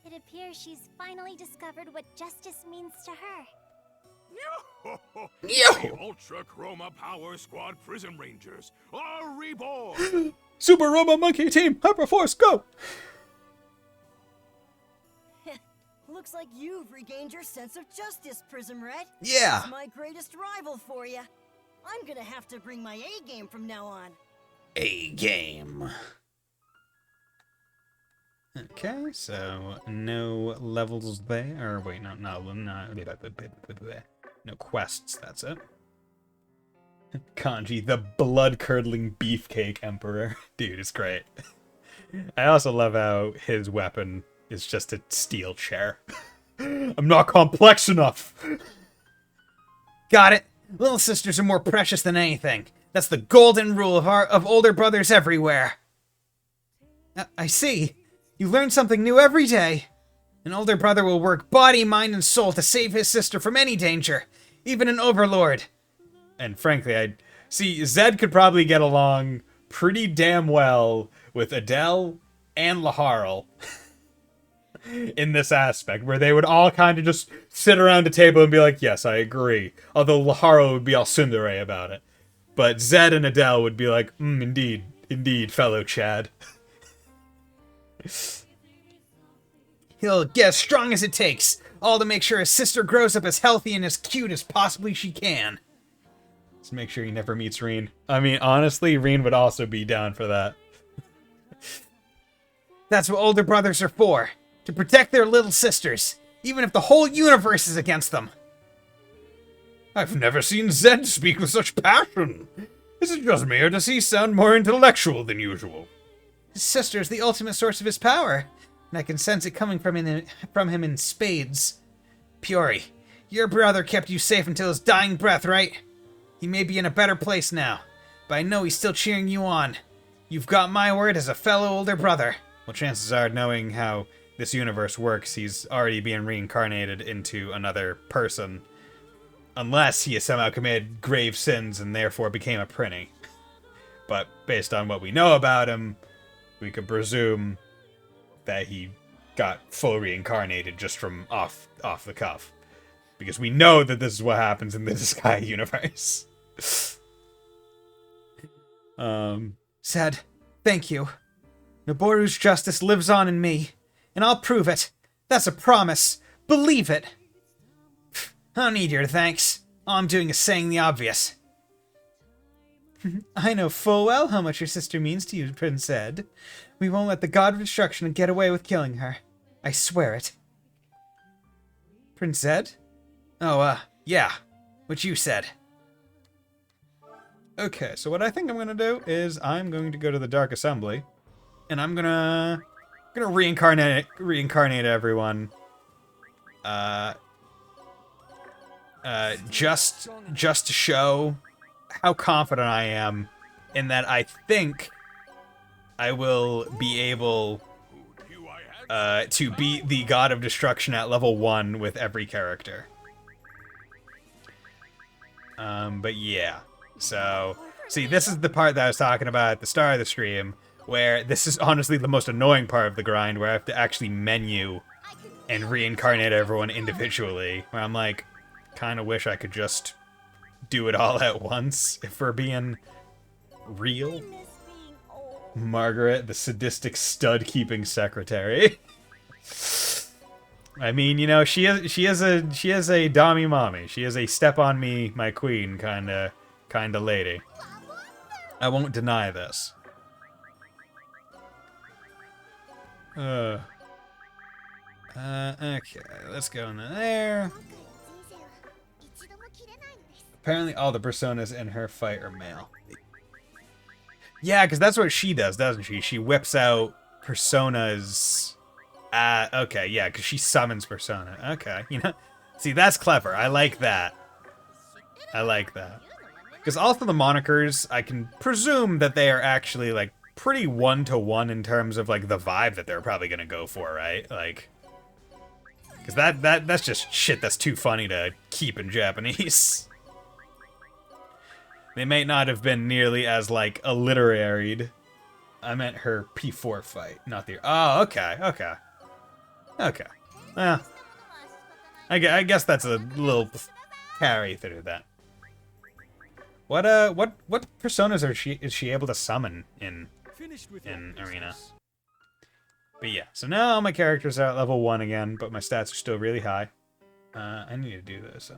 It appears she's finally discovered what justice means to her. The Ultra Chroma Power Squad Prism Rangers are reborn! Super Robot Monkey Team, Hyperforce, go! Looks like you've regained your sense of justice, Prism Red. Yeah! It's my greatest rival for you. I'm gonna have to bring my A game from now on. A game. Okay, so no levels there. Or wait, no quests, that's it. Kanji, the blood-curdling beefcake emperor. Dude, it's great. I also love how his weapon is just a steel chair. I'm not complex enough! Got it! Little sisters are more precious than anything. That's the golden rule of older brothers everywhere. I see. You learn something new every day. An older brother will work body, mind, and soul to save his sister from any danger, even an overlord. And frankly, Zed could probably get along pretty damn well with Adele and Laharl in this aspect, where they would all kind of just sit around a table and be like, yes, I agree. Although Laharl would be all tsundere about it. But Zed and Adele would be like, indeed, fellow Chad. He'll get as strong as it takes, all to make sure his sister grows up as healthy and as cute as possibly she can. Let's make sure he never meets Reen. I mean, honestly, Reen would also be down for that. That's what older brothers are for. To protect their little sisters, even if the whole universe is against them. I've never seen Zed speak with such passion. Is it just me, or does he sound more intellectual than usual? His sister is the ultimate source of his power, and I can sense it coming from him in spades. Piori, your brother kept you safe until his dying breath, right? He may be in a better place now, but I know he's still cheering you on. You've got my word as a fellow older brother. Well, chances are, knowing how this universe works, he's already being reincarnated into another person. Unless he has somehow committed grave sins and therefore became a Prinny. But based on what we know about him, we could presume that he got full reincarnated just from off the cuff. Because we know that this is what happens in the Disgaea universe. Zed, thank you. Noboru's justice lives on in me, and I'll prove it. That's a promise. Believe it. I don't need your thanks. All I'm doing is saying the obvious. I know full well how much your sister means to you, Prince Zed. We won't let the God of Destruction get away with killing her. I swear it. Prince Zed? Oh, yeah. What you said. Okay, so what I think I'm gonna do is I'm going to go to the Dark Assembly, and I'm gonna reincarnate everyone. Just to show how confident I am in that I think I will be able to beat the God of Destruction at level 1 with every character. But yeah. So, see, this is the part that I was talking about at the start of the stream, where this is honestly the most annoying part of the grind, where I have to actually menu and reincarnate everyone individually, where I'm like, kind of wish I could just do it all at once, if we're being real. Margaret, the sadistic stud-keeping secretary. I mean, you know, she is a dommy mommy. She is a step on me, my queen kind of lady. I won't deny this. Okay, let's go in there. Apparently all the personas in her fight are male. Yeah, because that's what she does, doesn't she? She whips out personas. Okay, yeah, because she summons persona. Okay, you know, see, that's clever. I like that. I like that. Because also the monikers, I can presume that they are actually, like, pretty one-to-one in terms of, like, the vibe that they're probably gonna go for, right? Like, because that's just shit that's too funny to keep in Japanese. They may not have been nearly as, like, alliteraried. I meant her P4 fight, not the... Oh, okay, okay. Okay. Well, I guess that's a little carry through that. What personas is she able to summon in Arena? But yeah, so now all my characters are at level 1 again, but my stats are still really high. I need to do this.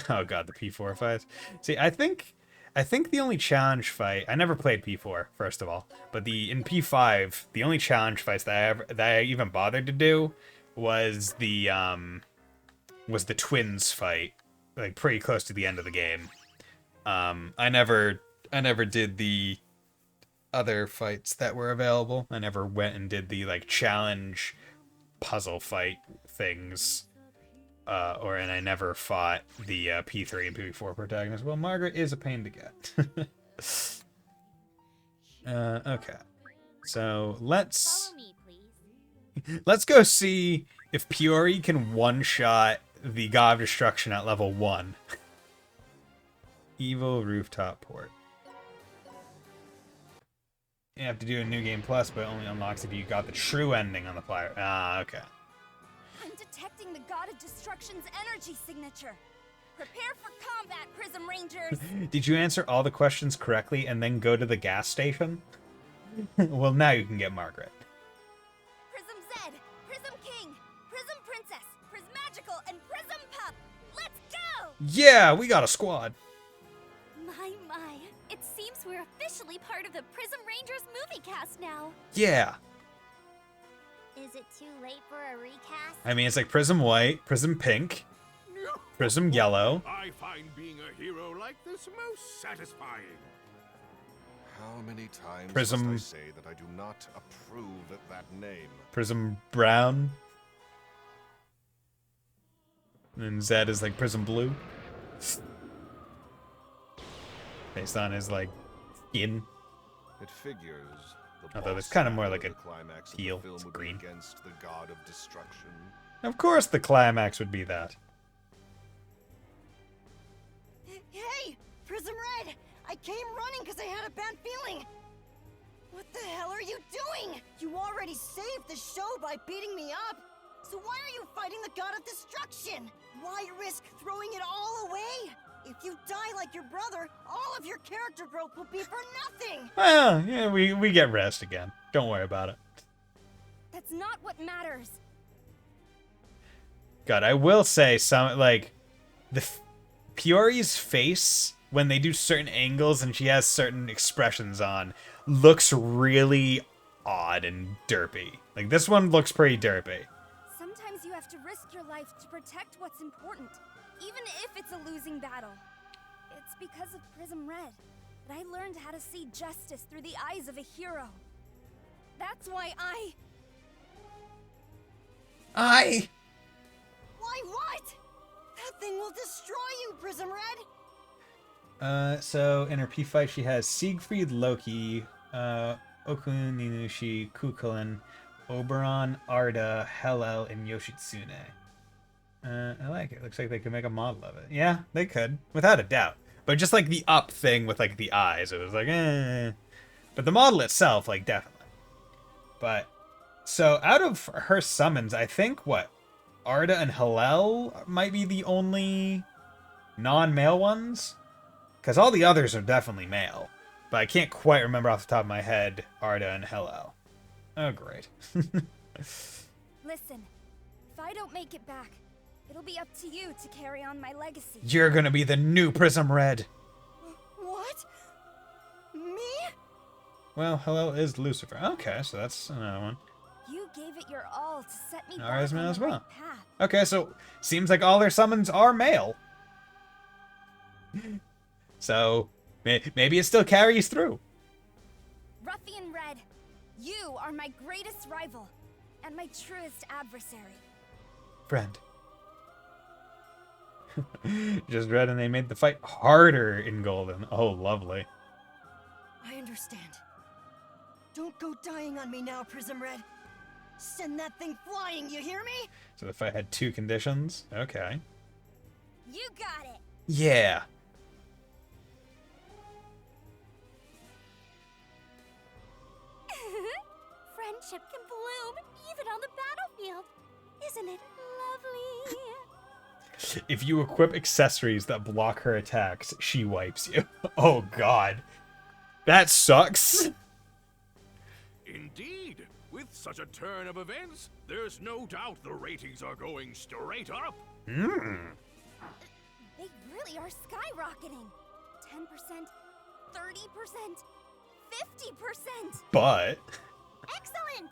Oh god, the P4 fights. See, I think the only challenge fight, I never played P4, first of all, but in P5, the only challenge fights that I even bothered to do was the twins fight, like pretty close to the end of the game. I never did the other fights that were available. I never went and did the like challenge puzzle fight things. And I never fought the P3 and P4 protagonists. Well, Margaret is a pain to get. Okay. So let's go see if Piori can one-shot the God of Destruction at level 1. Evil Rooftop Port. You have to do a New Game Plus, but it only unlocks if you got the true ending on the flyer. Ah, okay. I'm detecting the God of Destruction's energy signature. Prepare for combat, Prism Rangers! Did you answer all the questions correctly and then go to the gas station? Well, now you can get Margaret. Prism Z, Prism King, Prism Princess, Prismagical, and Prism Pup! Let's go! Yeah, we got a squad. My. It seems we're officially part of the Prism Rangers movie cast now. Yeah. Is it too late for a recast? I mean, it's like Prism White, Prism Pink, Prism Yellow. I find being a hero like this most satisfying. How many times Prism... must I say that I do not approve of that name? Prism Brown. And then Zed is like Prism Blue. Based on his, like, skin. It figures. Although it's kind of more like a teal. It's green. Against the God of Destruction. Of course the climax would be that. Hey! Prism Red! I came running because I had a bad feeling! What the hell are you doing? You already saved the show by beating me up! So why are you fighting the God of Destruction? Why risk throwing it all away? If you die like your brother, all of your character growth will be for nothing! Well, yeah, we get rest again. Don't worry about it. That's not what matters. God, I will say some, like, Piori's face, when they do certain angles and she has certain expressions on, looks really odd and derpy. Like, this one looks pretty derpy. Sometimes you have to risk your life to protect what's important, even if it's a losing battle. It's because of Prism Red that I learned how to see justice through the eyes of a hero. That's why Why what? That thing will destroy you, Prism Red! So in her P fight she has Siegfried, Loki, Okuninushi, Kukulin, Oberon, Arda, Hellel, and Yoshitsune. I like it. Looks like they could make a model of it. Yeah, they could. Without a doubt. But just like the up thing with like the eyes, it was like, eh. But the model itself, like, definitely. But, so out of her summons, I think, Arda and Hellel might be the only non-male ones? Because all the others are definitely male. But I can't quite remember off the top of my head Arda and Hellel. Oh, great. Listen, if I don't make it back, it'll be up to you to carry on my legacy. You're gonna be the new Prism Red. What? Me? Well, Hellel is Lucifer. Okay, so that's another one. You gave it your all to set me Ours back on as the well. right path. Okay, so seems like all their summons are male. So maybe it still carries through. Ruffian Red, you are my greatest rival and my truest adversary. Friend. Just read and they made the fight harder in Golden. Oh, lovely. I understand. Don't go dying on me now, Prism Red. Send that thing flying, you hear me? So the fight had 2 conditions. Okay. You got it. Yeah. Friendship can bloom even on the battlefield. Isn't it lovely? If you equip accessories that block her attacks, she wipes you. Oh, God. That sucks. Indeed. With such a turn of events, there's no doubt the ratings are going straight up. Hmm. They really are skyrocketing. 10%, 30%, 50%. But Excellent!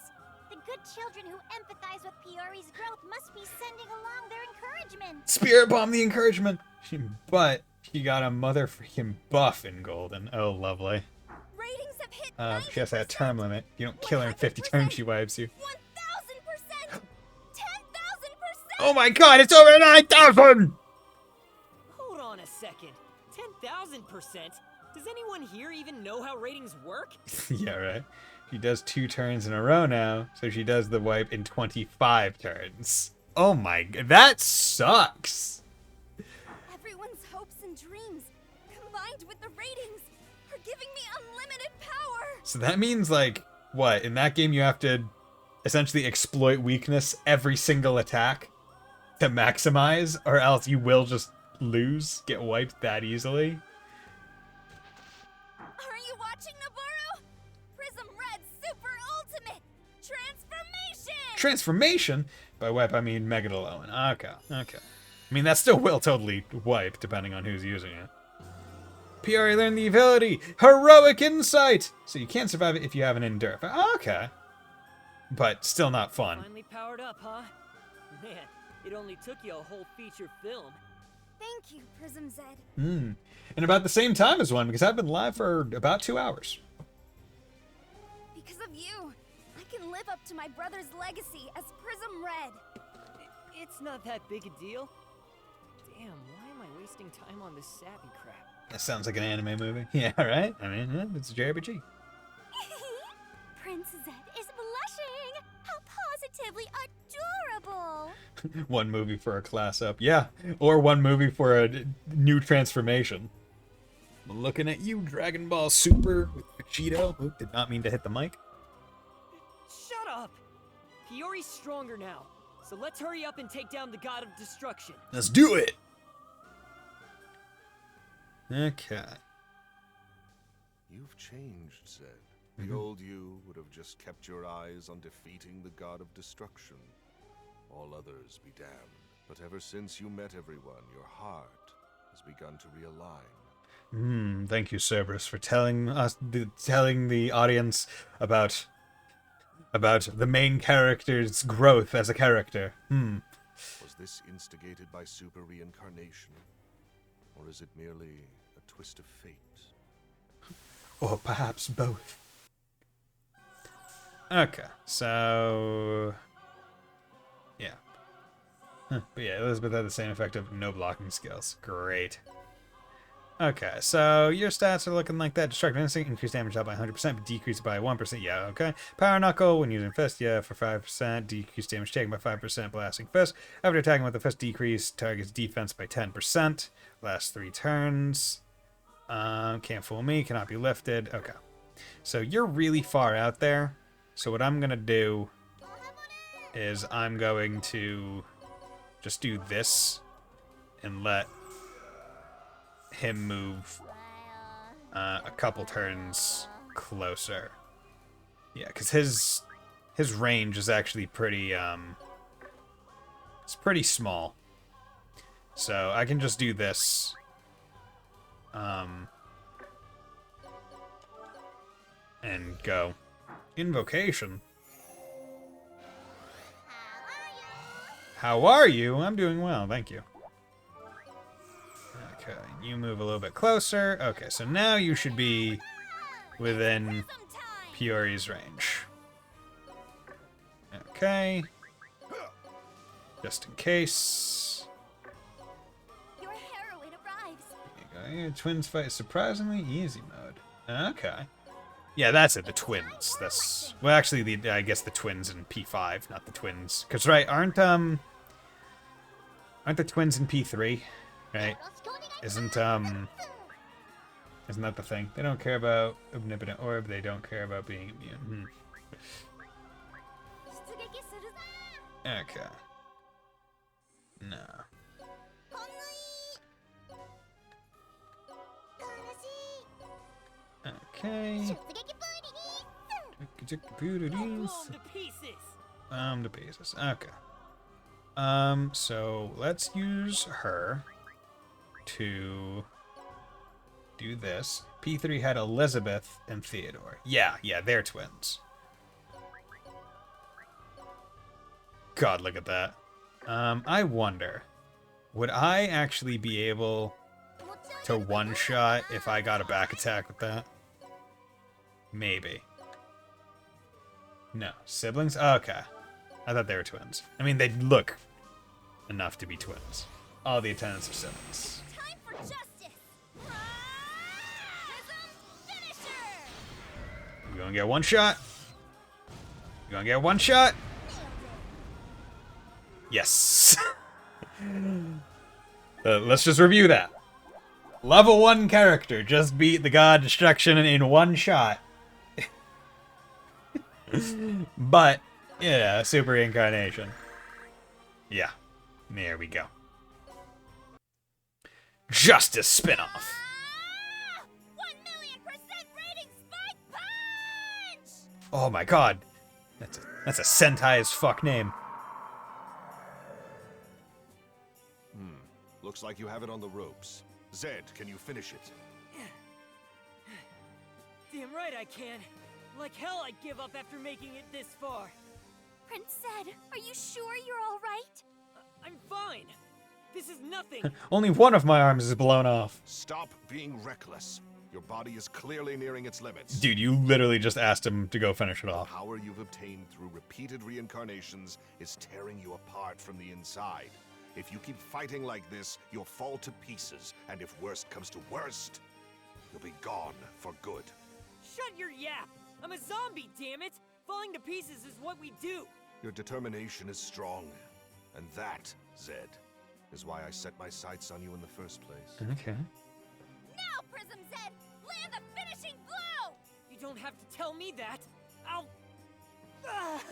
The good children who empathize with Piori's growth must be sending along their encouragement. Spirit Bomb the encouragement. But she got a mother freaking buff in Golden. Oh, lovely. Ratings have hit She has that term limit. If you don't kill her in 50 turns, she wipes you. 1,000%, 10,000%. Oh my God, it's over 9,000! Hold on a second. 10,000%? Does anyone here even know how ratings work? Yeah, right. She does 2 turns in a row now, so she does the wipe in 25 turns. Oh my God, that sucks. Everyone's hopes and dreams, combined with the ratings, are giving me unlimited power. So that means, like, what? In that game, you have to essentially exploit weakness every single attack to maximize, or else you will just lose, get wiped that easily. Are you watching, Naboru? Prism Red Super Ultimate Transformation! Transformation? By wipe, I mean Megadolone. Okay. I mean, that still will totally wipe, depending on who's using it. Piori learned the ability, Heroic Insight! So you can't survive it if you have an Endurance. Okay. But still not fun. Finally powered up, huh? Man, it only took you a whole feature film. Thank you, Prism Zed. And about the same time as one, because I've been live for about 2 hours. Because of you, I can live up to my brother's legacy as Prism Red. It's not that big a deal. Damn, why am I wasting time on this sappy crap? That sounds like an anime movie. Yeah, right? I mean, yeah, it's a JRPG. Prince Zed is blushing! How positively adorable! One movie for a class up. Yeah, or one movie for a new transformation. Looking at you, Dragon Ball Super with Vegito. Oop, did not mean to hit the mic. Shut up! Piori's stronger now, so let's hurry up and take down the God of Destruction. Let's do it! Okay. You've changed, Zed. The old you would have just kept your eyes on defeating the God of Destruction. All others be damned. But ever since you met everyone, your heart has begun to realign. Thank you, Cerberus, for telling the audience about the main character's growth as a character. Was this instigated by super reincarnation? Or is it merely a twist of fate? Or perhaps both. Okay, so... yeah. But yeah, Elizabeth had the same effect of no blocking skills. Great. Okay, so your stats are looking like that. Destructive Instinct, increased damage out by 100%, but decreased by 1%. Yeah, okay. Power Knuckle, when using Fist, yeah, for 5%. Decreased damage taken by 5%. Blasting Fist. After attacking with the Fist, decrease target's defense by 10%. Last 3 turns. Can't fool me, cannot be lifted. Okay. So you're really far out there. So what I'm going to do is I'm going to just do this and let him move a couple turns closer. Yeah, because his range is actually pretty it's pretty small. So I can just do this. And go. Invocation. How are you? I'm doing well, thank you. Okay, you move a little bit closer. Okay, so now you should be within Peory's range. Okay. Just in case. Your heroine arrives. There you go. Twins fight surprisingly easy mode. Okay. Yeah, that's it. The twins. That's well, actually, I guess the twins in P5, not the twins. Cause right, aren't the twins in P3? Right? Isn't that the thing? They don't care about omnipotent orb. They don't care about being immune. Okay. No. Okay. To pieces. Okay. So let's use her to do this. P3 had Elizabeth and Theodore. Yeah, they're twins. God, look at that. I wonder, would I actually be able to one-shot if I got a back attack with that? Maybe. No. Siblings? Okay. I thought they were twins. I mean, they look enough to be twins. All the attendants are siblings. Time for justice. Prism finisher. You gonna get one shot? You gonna get one shot? Yes. Let's just review that. Level 1 character just beat the God Destruction in one shot. But, yeah, super reincarnation. Yeah, there we go. Justice spinoff. 1,000,000% rating spike punch! Oh my god. That's a Sentai as fuck name. Looks like you have it on the ropes. Zed, can you finish it? Damn right I can. Like hell I'd give up after making it this far. Prince Zed, are you sure you're all right? I'm fine. This is nothing. Only one of my arms is blown off. Stop being reckless. Your body is clearly nearing its limits. Dude, you literally just asked him to go finish it The off. power you've obtained through repeated reincarnations is tearing you apart from the inside. If you keep fighting like this, you'll fall to pieces, and if worst comes to worst, you'll be gone for good. Shut your yap. I'm a zombie, damn it. Falling to pieces is what we do. Your determination is strong, and that, Zed, is why I set my sights on you in the first place. Okay. Now, Prism Zed, land the finishing blow! You don't have to tell me that. I'll... Ah!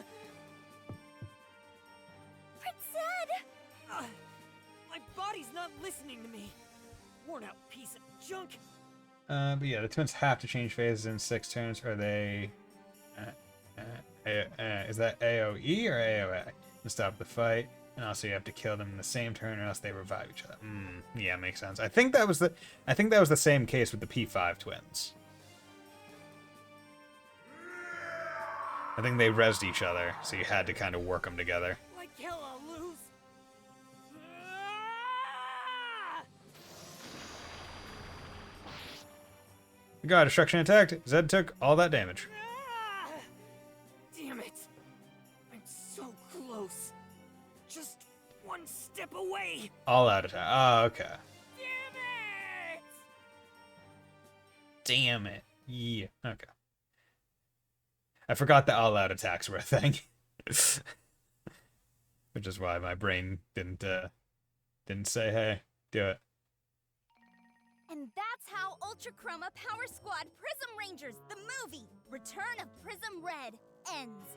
Prince Zed! My body's not listening to me. Worn out piece of junk. But yeah, the twins have to change phases in 6 turns. Are they... is that AoE or AoA? To stop the fight. And also you have to kill them in the same turn or else they revive each other. Yeah, makes sense. I think that was the same case with the P5 twins. I think they rezzed each other, so you had to kind of work them together. Like hell I'll lose. The God Destruction attacked. Zed took all that damage. Damn it. I'm so close. Just one step away. All out attack. Oh, okay. Damn it! Damn it. Yeah. Okay. I forgot that all out attacks were a thing. Which is why my brain didn't say, hey, do it. And that's how Ultra Chroma Power Squad Prism Rangers, the movie, Return of Prism Red, ends.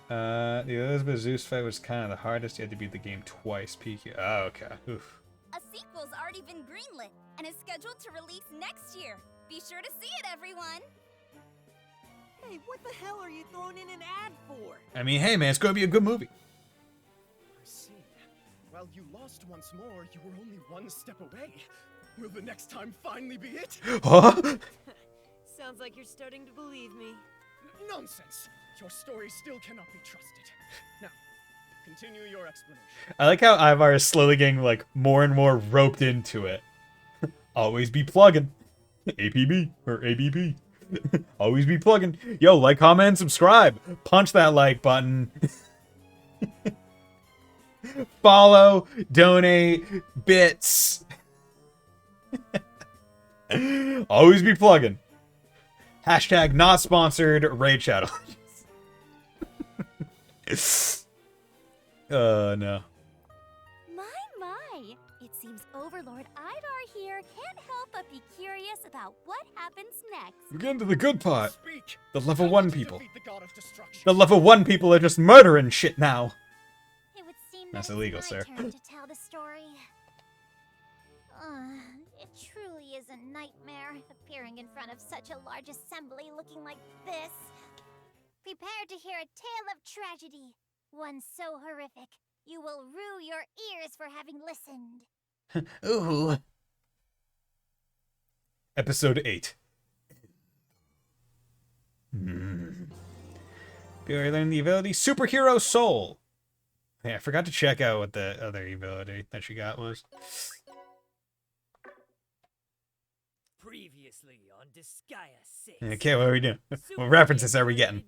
The Elizabeth Zeus fight was kind of the hardest. You had to beat the game twice. PQ. Oh, okay. Oof. A sequel's already been greenlit and is scheduled to release next year. Be sure to see it, everyone. Hey, what the hell are you throwing in an ad for? I mean, hey, man, it's going to be a good movie. I see. While you lost once more, you were only one step away. Will the next time finally be it? Huh? Sounds like you're starting to believe me. Nonsense! Your story still cannot be trusted. Now, Continue your explanation. I like how Ivar is slowly getting like more and more roped into it. Always be plugging. APB or ABP. Always be plugging. Yo, like, comment, and subscribe. Punch that like button. Follow, donate, bits. Always be plugging. Hashtag not sponsored, Raid Shadow. No. My. It seems Overlord Ivar here can't help but be curious about what happens next. We're getting to the good part. Speak. The level Try 1 not to people. defeat the god of destruction. The level 1 people are just murdering shit now. It would seem That's that it's illegal, my sir. turn to tell the story. It truly is a nightmare, appearing in front of such a large assembly looking like this. Prepare to hear a tale of tragedy, one so horrific, you will rue your ears for having listened. Ooh. Episode 8. Barry learned the ability Superhero Soul. Yeah, I forgot to check out what the other ability that she got was. Previously on Disgaea 6. Okay, what are we doing? What references are we getting?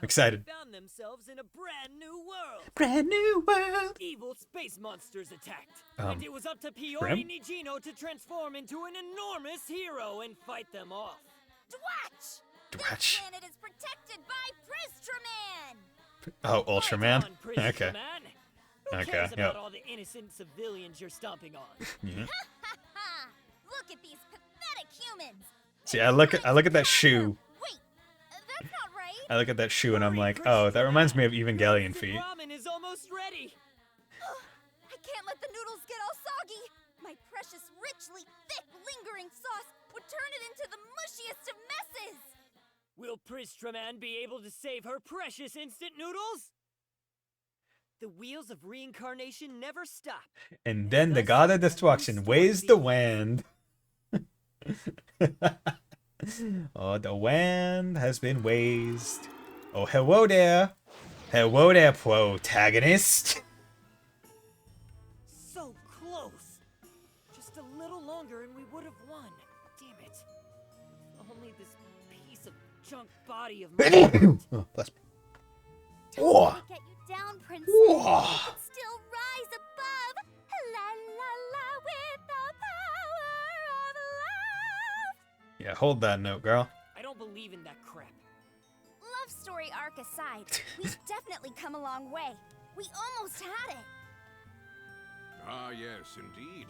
Excited. Found themselves in a brand new world. Brand new world. Evil space monsters attacked. Um, And it was up to Piori Shrimp? Nijino to transform into an enormous hero and fight them off. Dwatch! Dwatch. Planet is protected by Pristraman! Oh, Ultraman. Right on, Priest Okay. Man. Who Okay, cares yep. about all the innocent civilians you're stomping on? Yeah. Ha! Look at these pathetic humans! See, I look at that shoe. Wait, that's not right! I look at that shoe and I'm like, oh, that reminds me of Evangelion Roasted feet. ramen is almost ready. I can't let the noodles get all soggy! My precious, richly thick, lingering sauce would turn it into the mushiest of messes! Will Pristraman be able to save her precious instant noodles? The wheels of reincarnation never stop. And then the god of destruction weighs the wind. Oh, the wind has been waised. Oh, hello there. Hello there, protagonist. So close. Just a little longer and we would have won. Damn it. Only this piece of junk body of mine. Oh, bless me. Don't Whoa. let it get you down, princess. Whoa. You can still rise above. La la la with the power of love. Yeah, hold that note, girl. I don't believe in that crap. Love story arc aside, we've definitely come a long way. We almost had it! Ah, yes, indeed.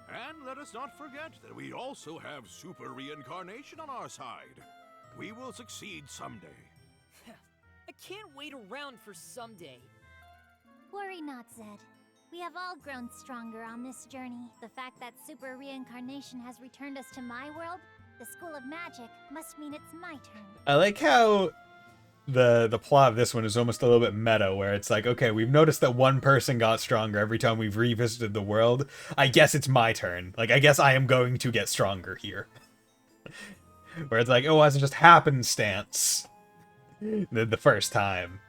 And let us not forget that we also have super reincarnation on our side. We will succeed someday. I can't wait around for someday. Worry not, Zed. We have all grown stronger on this journey. The fact that super reincarnation has returned us to my world, the School of Magic, must mean it's my turn. I like how the plot of this one is almost a little bit meta, where it's like, okay, we've noticed that one person got stronger every time we've revisited the world. I guess it's my turn. Like, I guess I am going to get stronger here. Where it's like, oh, it wasn't just happenstance the first time.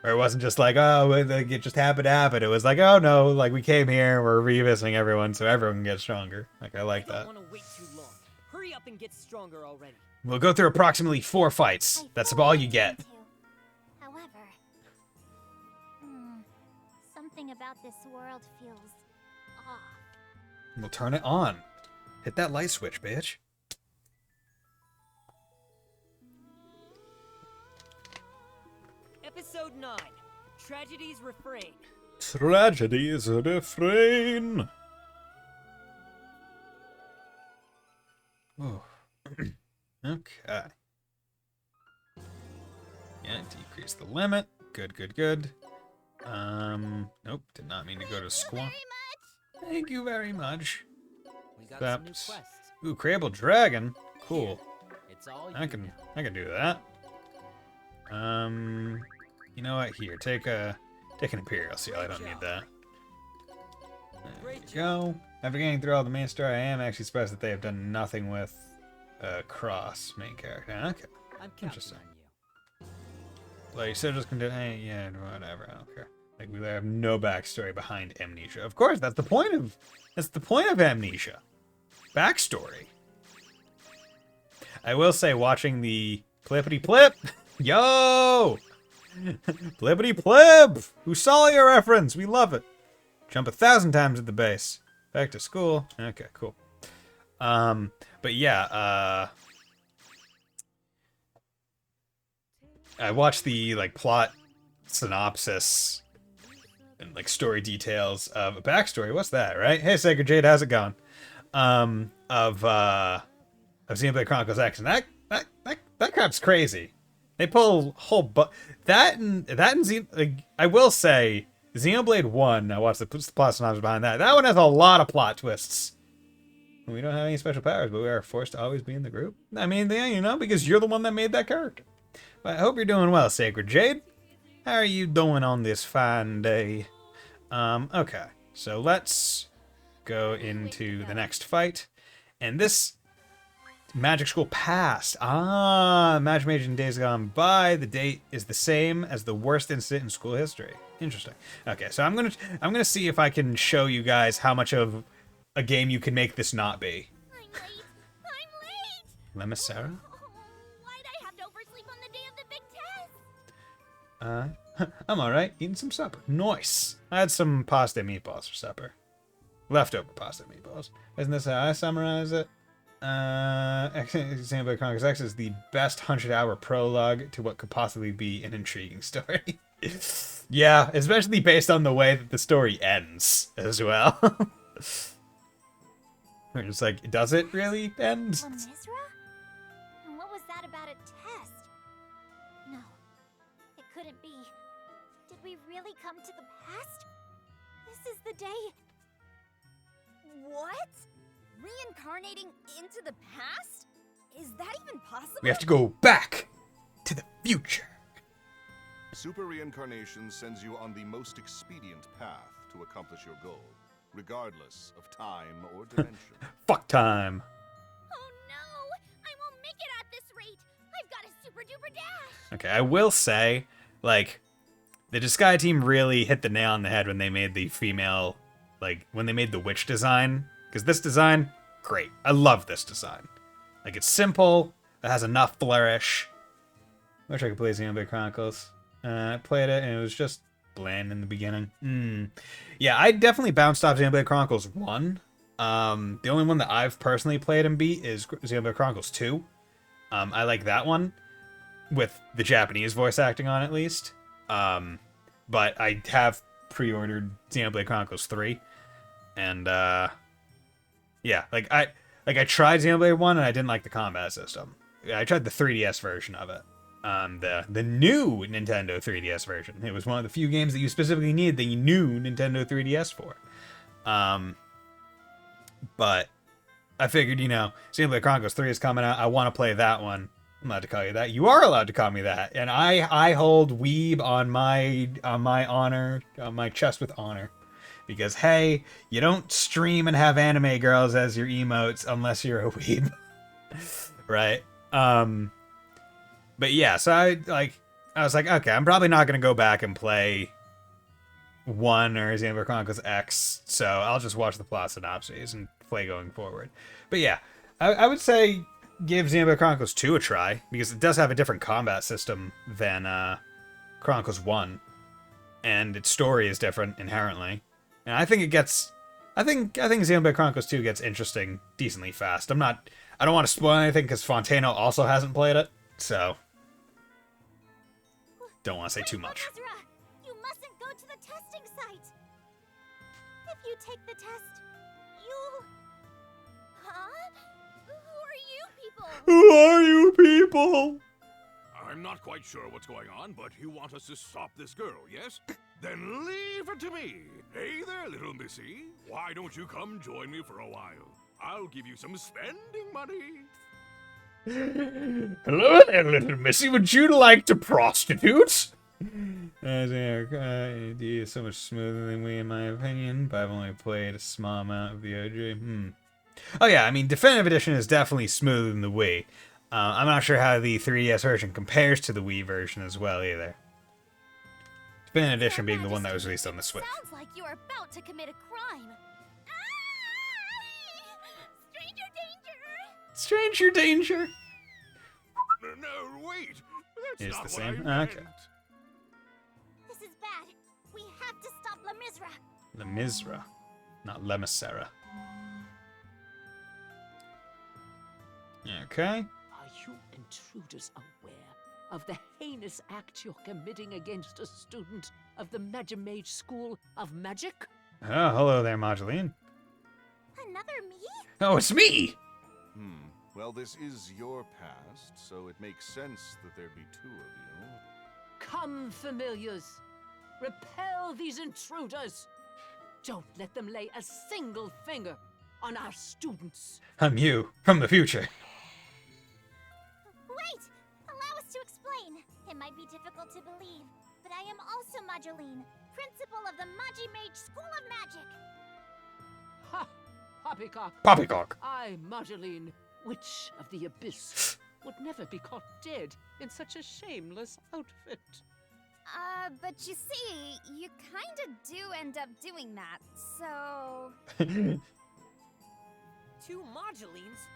Or it wasn't just like, oh, it just happened to happen. It was like, oh no, like we came here, we're revisiting everyone so everyone can get stronger. Like, I like I that. don't want to wait too long. Hurry up and get stronger already. We'll go through approximately 4 fights. That's all you get. However, something about this world feels off. We'll turn it on. Hit that light switch, bitch. Episode 9. Tragedy's Refrain. Tragedy is a refrain. Oh. Okay. Yeah, decrease the limit. Good, good, good. Nope, did not mean to go to squat. Thank you very much. We got That- some new quests. Ooh, Crable Dragon. Cool. It's all I can do that. You know what? Here, take an Imperial Seal. I don't need that. There you go. After getting through all the main story, I am actually surprised that they have done nothing with Cross main character. Okay. I'm counting Interesting. on you. Like, so just continue. Hey, yeah, whatever. I don't care. Like, we have no backstory behind Amnesia. Of course, that's the point of Amnesia. Backstory. I will say, watching the Plippity Plip, yo! Plippity Plip! Who saw your reference? We love it. Jump 1,000 times at the base. Back to school. Okay, cool. But yeah, I watched the, like, plot synopsis and, like, story details of a backstory. What's that, right? Hey, Sacred Jade, how's it going? Of Xenoblade Chronicles X, and that crap's crazy. They pull a whole that and like, I will say, Xenoblade 1, I watched the plot synopsis behind that. That one has a lot of plot twists. We don't have any special powers, but we are forced to always be in the group. I mean, yeah, you know, because you're the one that made that character. But I hope you're doing well, Sacred Jade. How are you doing on this fine day? Okay, so let's go into the next fight. And this Magic School passed. Magic Mage in Days Gone By. The date is the same as the worst incident in school history. Interesting. Okay, so I'm gonna see if I can show you guys how much of a game you can make this not be. I'm late! Lemissera? Why'd I have to oversleep on the day of the big test? I'm alright, eating some supper. Nice. I had some pasta and meatballs for supper. Leftover pasta and meatballs. Isn't this how I summarize it? Xenoblade Chronicles X is the best 100-hour prologue to what could possibly be an intriguing story. Yeah, especially based on the way that the story ends as well. We're just like, does it really end? Misra? And what was that about a test? No, it couldn't be. Did we really come to the past? This is the day. What? Reincarnating into the past? Is that even possible? We have to go back to the future. Super reincarnation sends you on the most expedient path to accomplish your goal, regardless of time or dimension. Fuck time. Oh no! I won't make it at this rate! I've got a super duper dash! Okay, I will say, like, the Disgaea team really hit the nail on the head when they made the female, like, when they made the witch design. Because this design, great. I love this design. Like, it's simple, it has enough flourish. I wish I could play Xenoblade Chronicles. I played it, and it was just bland in the beginning. Yeah, I definitely bounced off Xenoblade Chronicles 1. The only one that I've personally played and beat is Xenoblade Chronicles 2. I like that one, with the Japanese voice acting on at least. But I have pre-ordered Xenoblade Chronicles 3. And, yeah, I tried Xenoblade 1 and I didn't like the combat system. I tried the 3DS version of it. The new Nintendo 3DS version. It was one of the few games that you specifically needed the new Nintendo 3DS for. But I figured, you know, Xenoblade Chronicles 3 is coming out. I want to play that one. I'm allowed to call you that. You are allowed to call me that. And I hold weeb on my honor, on my chest with honor. Because, hey, you don't stream and have anime girls as your emotes unless you're a weeb. Right? But yeah, so I was like, okay, I'm probably not going to go back and play 1 or Xenoblade Chronicles X, so I'll just watch the plot synopses and play going forward. But yeah, I would say give Xenoblade Chronicles 2 a try, because it does have a different combat system than Chronicles 1, and its story is different inherently. And I think I think Xenoblade Chronicles 2 gets interesting decently fast. I don't want to spoil anything because Fontano also hasn't played it, so don't want to say too much. Ezra, you mustn't go to the testing site. If you take the test, you'll... Huh? Who are you people? I'm not quite sure what's going on, but you want us to stop this girl, yes? Then leave it to me. Hey there, little missy. Why don't you come join me for a while? I'll give you some spending money. Hello there, little missy. Would you like to prostitute? Is so much smoother than we, in my opinion, but I've only played a small amount of the OG. Oh yeah, I mean, Definitive Edition is definitely smoother than the Wii. I'm not sure how the 3DS version compares to the Wii version as well, either. Definitive Edition being the one that was released on the It Switch. sounds like you're about to commit a crime. Stranger danger. No, wait. That's Is not the what same? I Okay. meant. This is bad. We have to stop La Misra. La Misra, not Lemissera. Okay. Are you intruders aware of the heinous act you're committing against a student of the Magimage School of Magic? Oh, hello there, Moduline. Another me? Oh, it's me! Well, this is your past, so it makes sense that there be two of you. Come, familiars. Repel these intruders. Don't let them lay a single finger on our students. I'm you, from the future. Wait! Allow us to explain. It might be difficult to believe, but I am also Mageline, principal of the Magimage School of Magic. Ha! Poppycock. Poppycock. I, Marceline, Witch of the Abyss, would never be caught dead in such a shameless outfit. But you see, you kinda do end up doing that, so... 2 Modulines?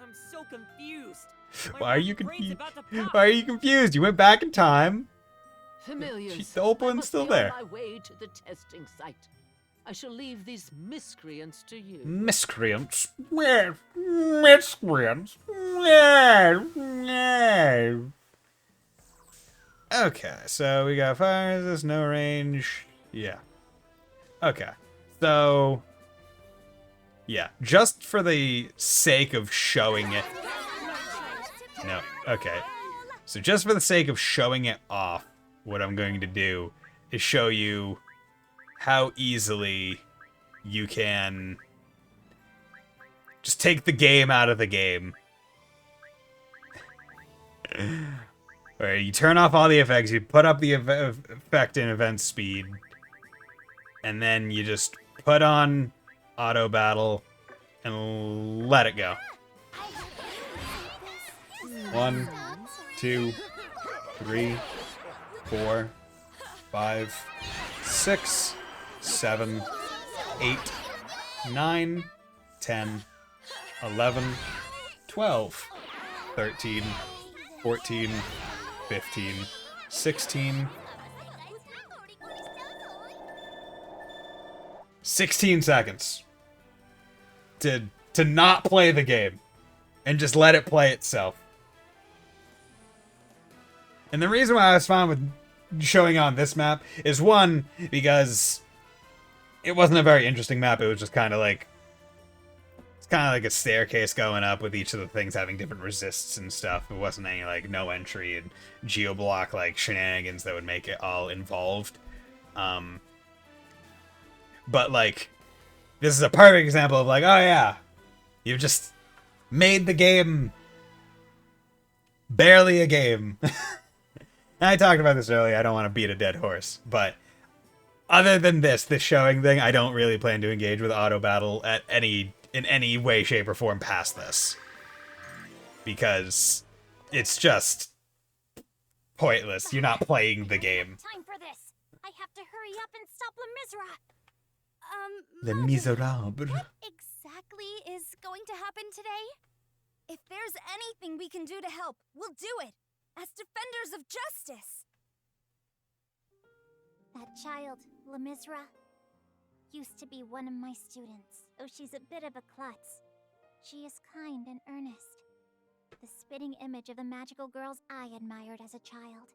I'm so confused. My Why are you brain's confused? about to pop. Why are you confused? You went back in time. Familiars, The old I one's must still be there. on my way to the testing site. I shall leave these miscreants to you. Miscreants. Miscreants. Okay, so we got fire resist, no range. Yeah. Okay. So, yeah, just for the sake of showing it. No, okay. So just for the sake of showing it off, what I'm going to do is show you how easily you can just take the game out of the game. Where you turn off all the effects, you put up the effect in event speed, and then you just put on auto battle and let it go. 1, 2, 3, 4, 5, 6, 7, 8, 9, 10, 11, 12, 13, 14, 15, 16, 16 seconds to not play the game and just let it play itself. And the reason why I was fine with showing on this map is, one, because it wasn't a very interesting map. It was just kind of like, it's kind of like a staircase going up with each of the things having different resists and stuff. It wasn't any like no entry and geoblock like shenanigans that would make it all involved. But like, this is a perfect example of like, oh yeah, you've just made the game barely a game. I talked about this earlier. I don't want to beat a dead horse, but other than this showing thing, I don't really plan to engage with auto battle in any way, shape, or form past this, because it's just pointless. You're not playing the game. Time for this. I have to hurry up and stop La Misra. The Marjorie, Miserable. what exactly is going to happen today? If there's anything we can do to help, we'll do it, as defenders of justice. That child, La Misra, used to be one of my students, though she's a bit of a klutz. She is kind and earnest. The spitting image of the magical girls I admired as a child.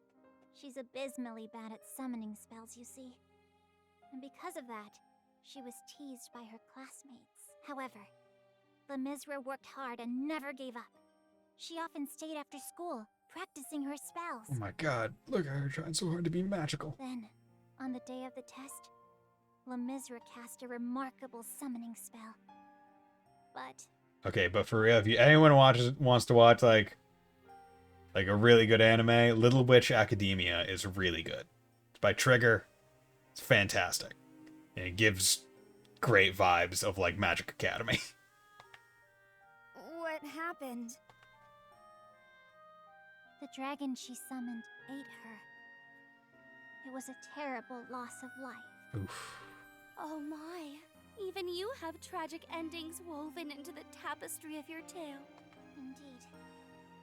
She's abysmally bad at summoning spells, you see. And because of that, she was teased by her classmates. However, La Misra worked hard and never gave up. She often stayed after school, practicing her spells. Oh my god, look at her trying so hard to be magical. Then, on the day of the test, La Misra cast a remarkable summoning spell. But Okay, but for real, if anyone wants to watch like a really good anime, Little Witch Academia is really good. It's by Trigger. It's fantastic. And it gives great vibes of like Magic Academy. What happened? the dragon she summoned ate her. It was a terrible loss of life. Oof. Oh my. Even you have tragic endings woven into the tapestry of your tale. Indeed.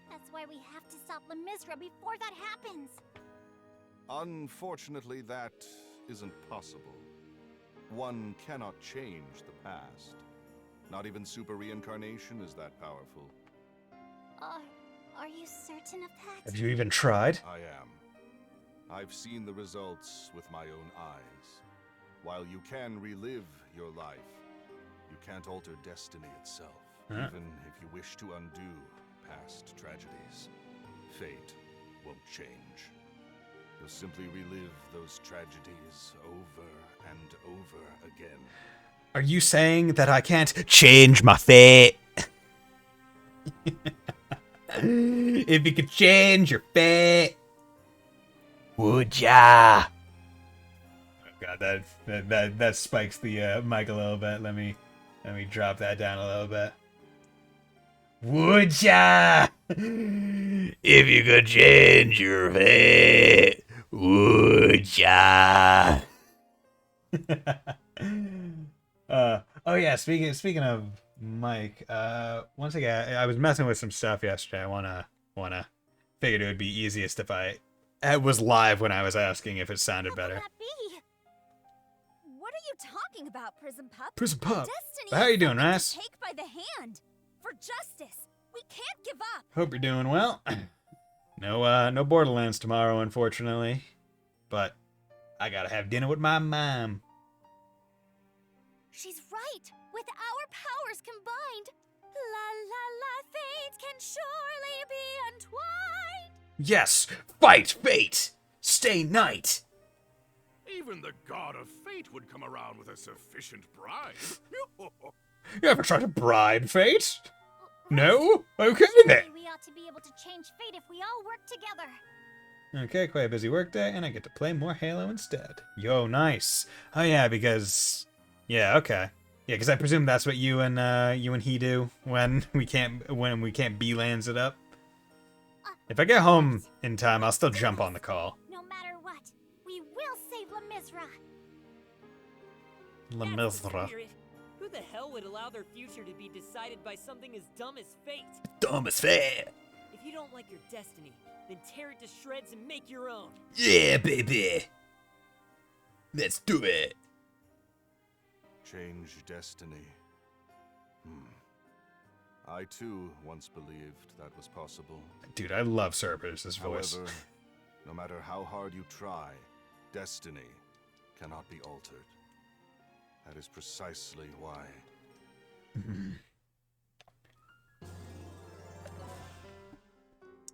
That's why we have to stop Lemizra before that happens. Unfortunately, that isn't possible. One cannot change the past. Not even super reincarnation is that powerful. Are you certain of that? Have you even tried? I am. I've seen the results with my own eyes. While you can relive your life, you can't alter destiny itself. Huh? Even if you wish to undo past tragedies, fate won't change. You'll simply relive those tragedies over and over again. Are you saying that I can't change my fate? If you could change your fate, would ya? Oh god, that spikes the mic a little bit. Let me drop that down a little bit. Would ya? If you could change your fate, would ya? Oh yeah, speaking of Mike, once again, I was messing with some stuff yesterday. I wanna figured it would be easiest if I was live when I was asking if it sounded better. How can that be? What are you talking about, Prism Pup? Prism Pup, Destiny how is you doing, something to Ras? Take by the hand. For justice. We can't give up. Hope you're doing well. No Borderlands tomorrow, unfortunately, but I gotta have dinner with my mom. She's right. With our powers combined, la la la, fate can surely be entwined. Yes, fight fate, stay night. Even the god of fate would come around with a sufficient bribe. You ever try to bribe fate? No? Okay then. Surely we ought to be able to change fate if we all work together. Okay, quite a busy workday, and I get to play more Halo instead. Yo, nice. Oh yeah, because yeah, okay. Yeah, because I presume that's what you and he do when we can't B-lands it up. If I get home in time, I'll still jump on the call. No matter what, we will save Lemizra. Lemizra. Spirit. Who the hell would allow their future to be decided by something as dumb as fate? Dumb as fate. If you don't like your destiny, then tear it to shreds and make your own. Yeah, baby. Let's do it. Change destiny. I too once believed that was possible. Dude, I love Cerberus' voice. However, no matter how hard you try, destiny cannot be altered. That is precisely why.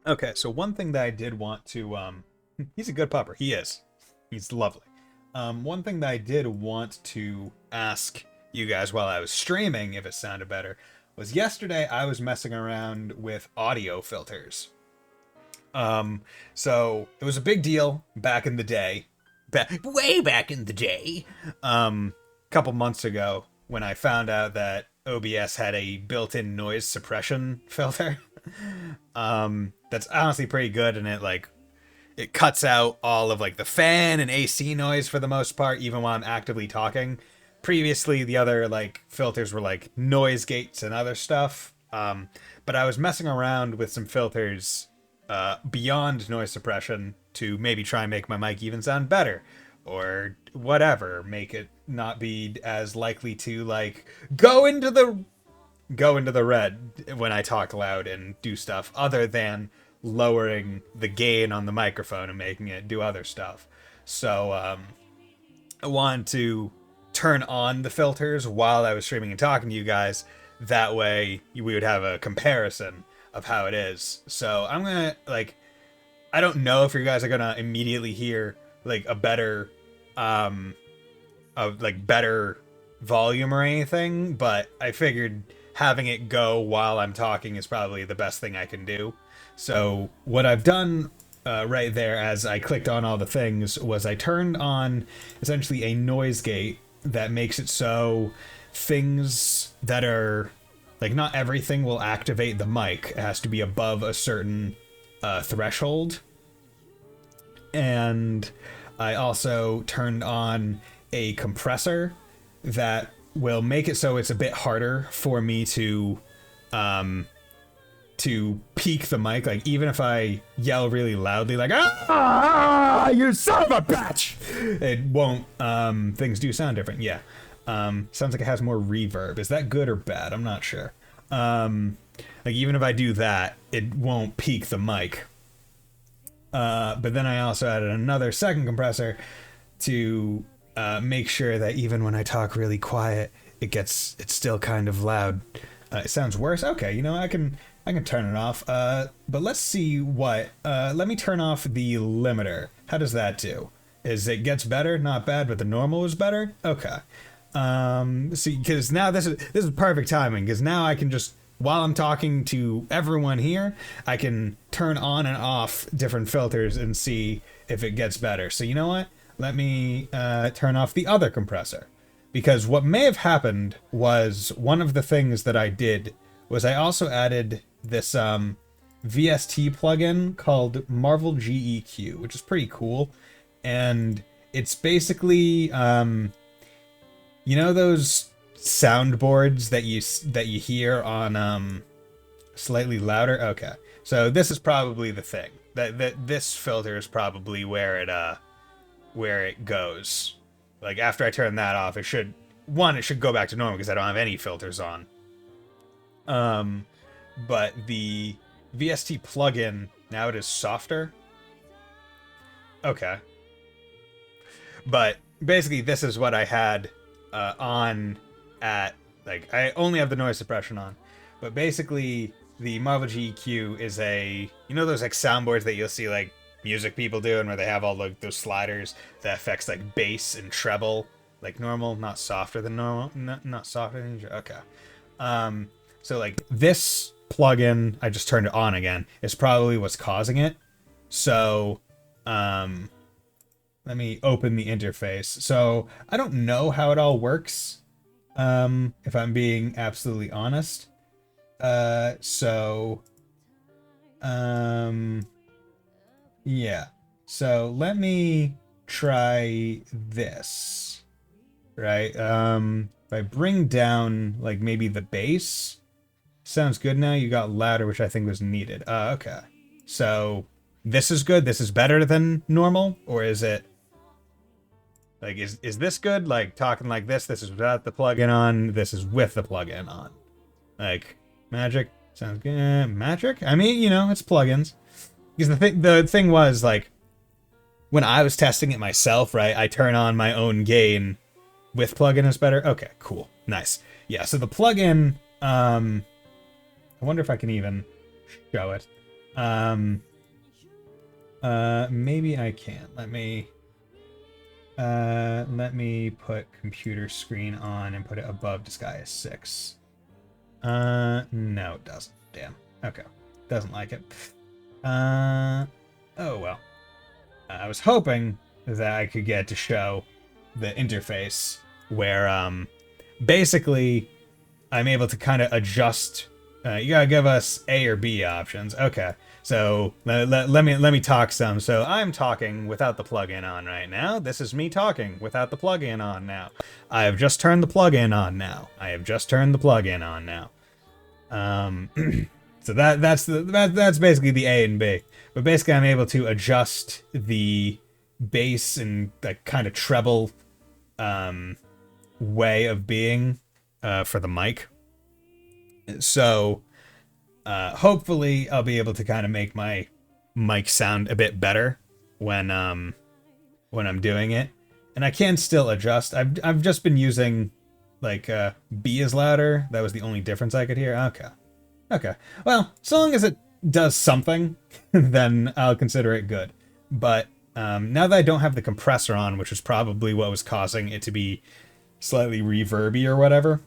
Okay, so one thing that I did want to he's a good pupper. He is. He's lovely. One thing that I did want to ask you guys while I was streaming, if it sounded better, was yesterday I was messing around with audio filters. So it was a big deal back in the day, way back in the day, couple months ago when I found out that OBS had a built-in noise suppression filter. That's honestly pretty good, and it cuts out all of like the fan and AC noise for the most part, even while I'm actively talking. Previously, the other like filters were like noise gates and other stuff. But I was messing around with some filters beyond noise suppression to maybe try and make my mic even sound better, or whatever, make it not be as likely to like go into the red when I talk loud and do stuff, other than lowering the gain on the microphone and making it do other stuff. So I wanted to turn on the filters while I was streaming and talking to you guys. That way we would have a comparison of how it is. So I'm gonna I don't know if you guys are gonna immediately hear like a better better volume or anything, but I figured having it go while I'm talking is probably the best thing I can do. So what I've done right there as I clicked on all the things was I turned on essentially a noise gate that makes it so things that are like, not everything will activate the mic. It has to be above a certain threshold. And I also turned on a compressor that will make it so it's a bit harder for me to peak the mic. Like, even if I yell really loudly, like, ah, you son of a bitch, it won't, things do sound different. Yeah. Sounds like it has more reverb. Is that good or bad? I'm not sure. Like, even if I do that, it won't peak the mic. But then I also added another second compressor to make sure that even when I talk really quiet, it's still kind of loud. It sounds worse. Okay, you know, I can turn it off. But let's see what. Let me turn off the limiter. How does that do? Is it gets better? Not bad, but the normal is better. Okay. See, because now this is perfect timing. Because now I can just, while I'm talking to everyone here, I can turn on and off different filters and see if it gets better. So you know what? Let me turn off the other compressor. Because what may have happened was one of the things that I did was I also added this VST plugin called Marvel GEQ, which is pretty cool. And it's basically, you know those soundboards that you hear on slightly louder? Okay. So this is probably the thing. That this filter is probably where it goes. Like, after I turn that off, it should go back to normal because I don't have any filters on. But the VST plugin, now it is softer. Okay. But basically, this is what I had on at, like, I only have the noise suppression on. But basically, the Marvel GQ is you know those, like, soundboards that you'll see, like, music people doing where they have all, like, those sliders that affects, like, bass and treble, like normal, not softer than normal, not softer than usual. Okay. So, like, this plugin, I just turned it on again, is probably what's causing it. So, let me open the interface. So, I don't know how it all works, if I'm being absolutely honest. Yeah. So, let me try this, right? If I bring down, like, maybe the bass, sounds good now. You got louder, which I think was needed. Okay. So, this is good? This is better than normal? Or is it... Like, is this good? Like, talking like this is without the plugin on, this is with the plugin on. Like, magic? Sounds good. Magic? I mean, you know, it's plugins. Because the thing was, like, when I was testing it myself, right, I turn on my own gain with plugin is better. Okay, cool. Nice. Yeah, so the plugin, I wonder if I can even show it. Maybe I can. Let me put computer screen on and put it above Disgaea 6. No, it doesn't. Damn. Okay. Doesn't like it. Oh well. I was hoping that I could get to show the interface where, basically I'm able to kind of adjust. You gotta give us A or B options. Okay. So let me talk some. So I'm talking without the plugin on right now. This is me talking without the plugin on now. I have just turned the plugin on now. I have just turned the plugin on now. So that's basically the A and B. But basically, I'm able to adjust the bass and like kind of treble way of being for the mic. So hopefully I'll be able to kind of make my mic sound a bit better when I'm doing it. And I can still adjust. I've just been using like B is louder. That was the only difference I could hear. Okay. Well, so long as it does something, then I'll consider it good. But now that I don't have the compressor on, which is probably what was causing it to be slightly reverby or whatever,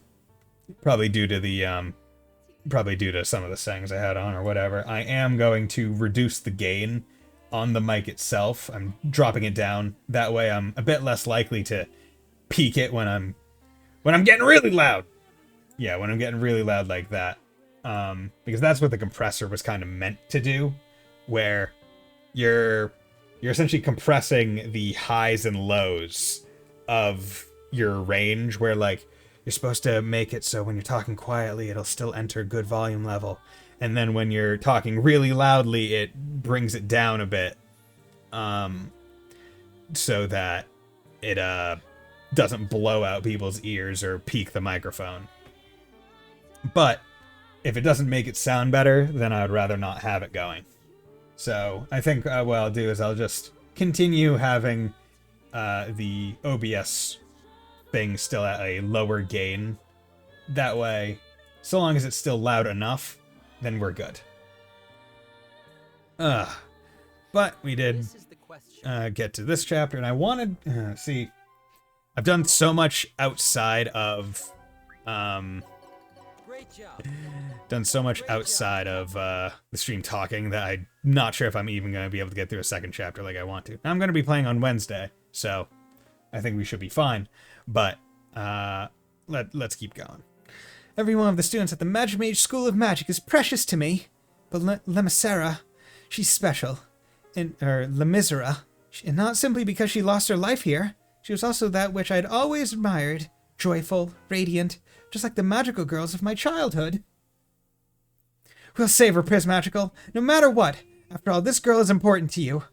probably due to some of the settings I had on or whatever, I am going to reduce the gain on the mic itself. I'm dropping it down. That way I'm a bit less likely to peak it when I'm getting really loud. Yeah, when I'm getting really loud like that. Because that's what the compressor was kind of meant to do, where you're you're essentially compressing the highs and lows of your range, where like you're supposed to make it so when you're talking quietly it'll still enter good volume level, and then when you're talking really loudly it brings it down a bit, so that it doesn't blow out people's ears or peak the microphone. But if it doesn't make it sound better, then I would rather not have it going. So I think what I'll do is I'll just continue having the OBS thing still at a lower gain. That way, so long as it's still loud enough, then we're good. But we did get to this chapter, and I wanted... see, I've done so much outside of... Great job. done so much outside of the stream talking that I'm not sure if I'm even going to be able to get through a second chapter like I want to. I'm going to be playing on Wednesday, so I think we should be fine. But let's keep going. Every one of the students at the Magimage School of Magic is precious to me, but Lemisera, she's special. Lemisera, and not simply because she lost her life here. She was also that which I'd always admired, joyful, radiant, just like the magical girls of my childhood. We'll save her, Prismagical, no matter what. After all, this girl is important to you.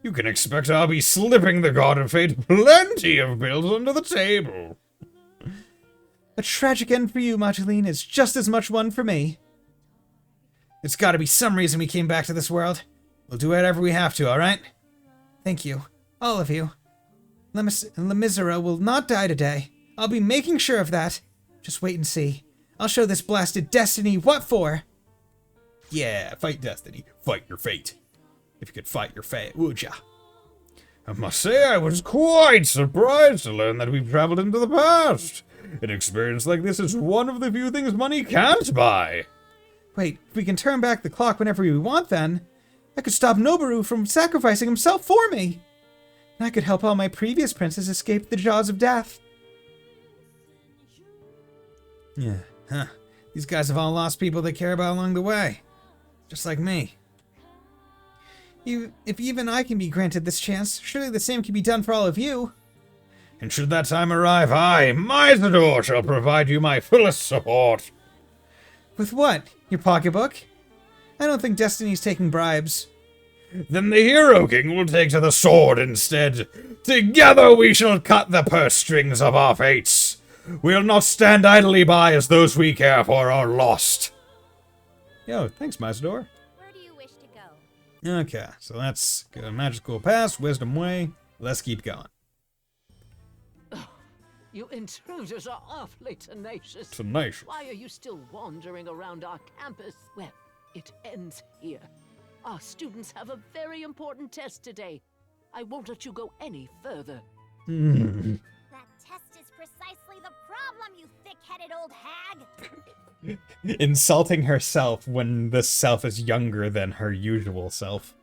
You can expect I'll be slipping the God of Fate plenty of bills under the table. A tragic end for you, Mageline, is just as much one for me. There's gotta be some reason we came back to this world. We'll do whatever we have to, alright? Thank you. All of you. Lemisera will not die today. I'll be making sure of that. Just wait and see. I'll show this blasted Destiny what for. Yeah, fight Destiny. Fight your fate. If you could fight your fate, would ya? I must say I was quite surprised to learn that we've traveled into the past. An experience like this is one of the few things money can't buy. Wait, if we can turn back the clock whenever we want then, I could stop Noboru from sacrificing himself for me. And I could help all my previous princes escape the jaws of death. Yeah, huh. These guys have all lost people they care about along the way. Just like me. If even I can be granted this chance, surely the same can be done for all of you. And should that time arrive, I, Mysador, shall provide you my fullest support. With what? Your pocketbook? I don't think Destiny's taking bribes. Then the Hero King will take to the sword instead. Together we shall cut the purse strings of our fates. We'll not stand idly by as those we care for are lost. Yo, thanks, Mysador. Where do you wish to go? Okay, so let's go Magic School Pass, Wisdom Way. Let's keep going. You intruders are awfully tenacious. Tenacious. Why are you still wandering around our campus? Well, it ends here. Our students have a very important test today. I won't let you go any further. That test is precisely the problem, you thick-headed old hag! Insulting herself when the self is younger than her usual self.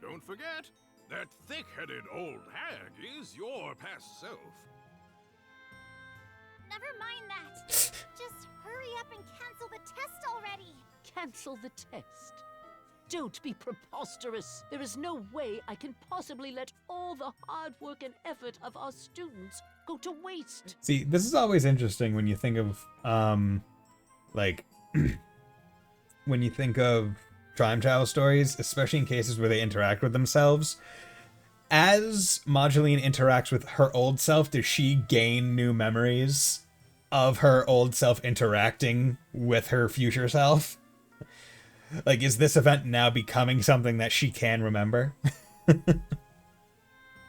Don't forget, that thick-headed old hag is your past self. Never mind that. Just hurry up and cancel the test already. Cancel the test. Don't be preposterous. There is no way I can possibly let all the hard work and effort of our students go to waste. See, this is always interesting when you think of, like, when you think of time travel stories, especially in cases where they interact with themselves. As Mageline interacts with her old self, does she gain new memories of her old self interacting with her future self? Like, is this event now becoming something that she can remember? While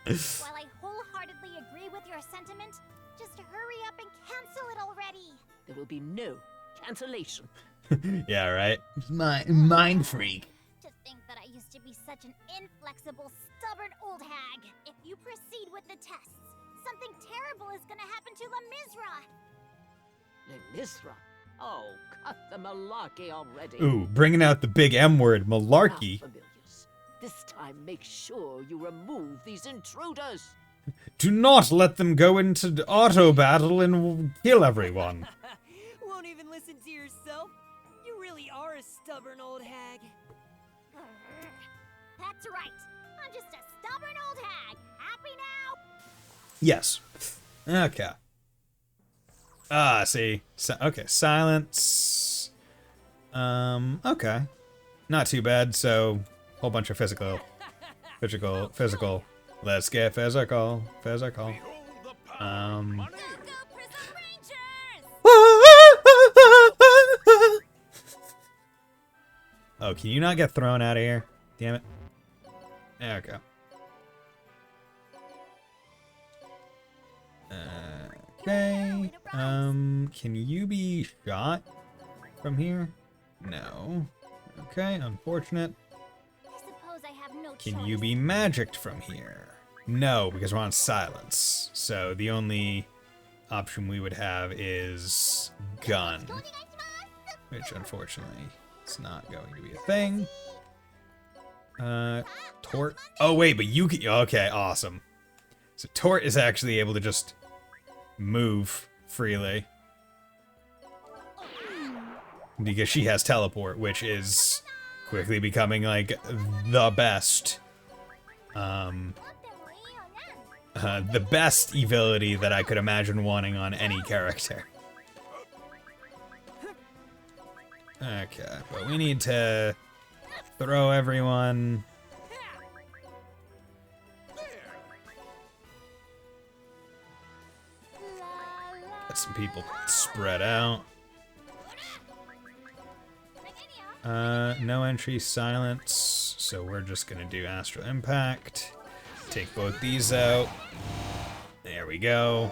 I wholeheartely agree with your sentiment, just hurry up and cancel it already. There will be no cancellation. Yeah, right? Mind freak. To think that I used to be such an inflexible, stubborn old hag. If you proceed with the tests, something terrible is gonna happen to Lemisra. Lemisra? Oh, cut the malarkey already. Ooh, bringing out the big M word, malarkey. Now, familiars, this time make sure you remove these intruders. Do not let them go into auto battle and kill everyone. Won't even listen to yourself? You really are a stubborn old hag. That's right. I'm just a stubborn old hag. Happy now? Yes. Okay. Ah, see. Okay, silence. Okay. Not too bad, so whole bunch of physical. Let's get physical. Behold the power of money. Go, Prism Rangers! Oh, can you not get thrown out of here? Damn it. There we go. Okay. Can you be shot from here? No. Okay, unfortunate. I suppose I have no Can choice. you be magicked from here? No, because we're on silence. So the only option we would have is gun, which unfortunately is not going to be a thing. Tort. Oh wait, but you can. Okay, awesome. So Tort is actually able to just move freely because she has teleport, which is quickly becoming like the best. The best ability that I could imagine wanting on any character. Okay, but we need to throw everyone. Let some people spread out. No entry, silence. So we're just gonna do Astral Impact. Take both these out. There we go.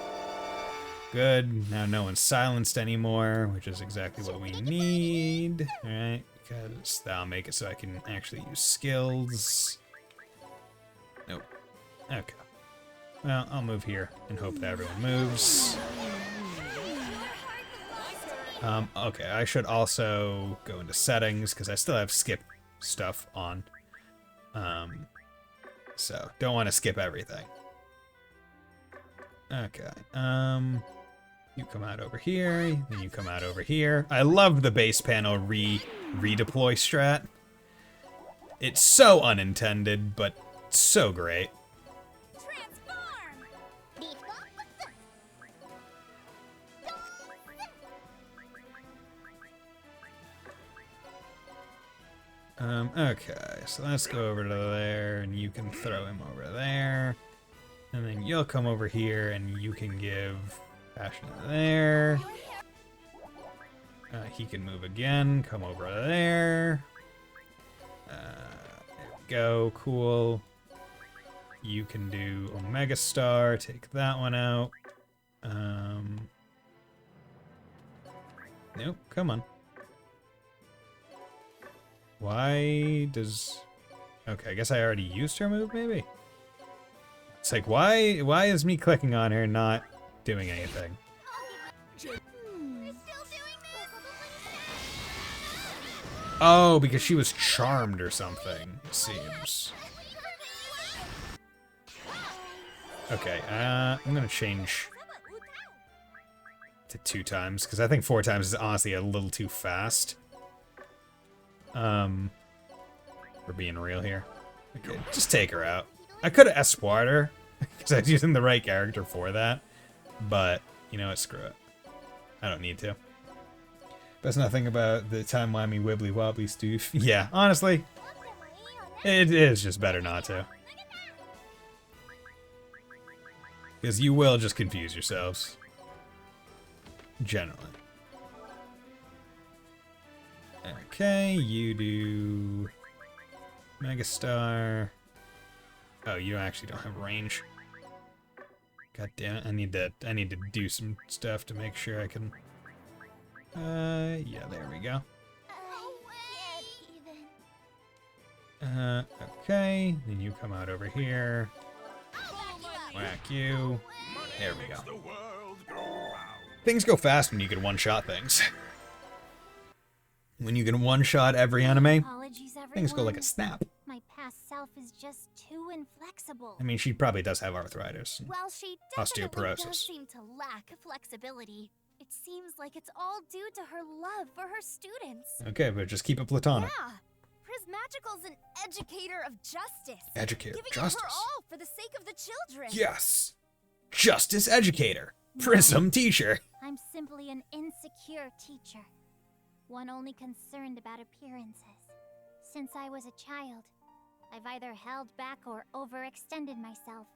Good. Now no one's silenced anymore, which is exactly what we need. Alright, because that'll make it so I can actually use skills. Nope. Okay. Well, I'll move here and hope that everyone moves. Okay, I should also go into settings because I still have skip stuff on. So don't want to skip everything. Okay. You come out over here, then you come out over here. I love the base panel redeploy strat. It's so unintended, but so great. Okay, so let's go over to there, and you can throw him over there. And then you'll come over here, and you can give Passion there. He can move again, come over there. There we go, cool. You can do Omega Star, take that one out. Nope, come on. Why does... Okay, I guess I already used her move, maybe? It's like, why is me clicking on her not doing anything? Oh, because she was charmed or something, it seems. Okay, I'm gonna change to 2 times, because I think 4 times is honestly a little too fast. We're being real here. Okay, just take her out. I could have espoired her, because I was using the right character for that. But, you know what, screw it. I don't need to. Best nothing about the timey-wimey wibbly-wobbly stoof. Yeah, honestly, it is just better not to. Because you will just confuse yourselves. Generally. Okay, you do Megastar. Oh, you actually don't have range. God damn it! I need to do some stuff to make sure I can. Yeah, there we go. Okay, then you come out over here. Whack you. There we go. Things go fast when you can one-shot things. When you can one-shot every anime, things go like a snap. My past self is just too inflexible. I mean, she probably does have arthritis. Well, she definitely Osteoporosis. does seem to lack flexibility. It seems like it's all due to her love for her students. Okay, but just keep it platonic. Yeah. Prismagical's an educator of justice. Educator of giving justice. it her all for the sake of the children. Yes. Justice educator. Prism teacher. I'm simply an insecure teacher. One only concerned about appearances. Since I was a child, I've either held back or overextended myself,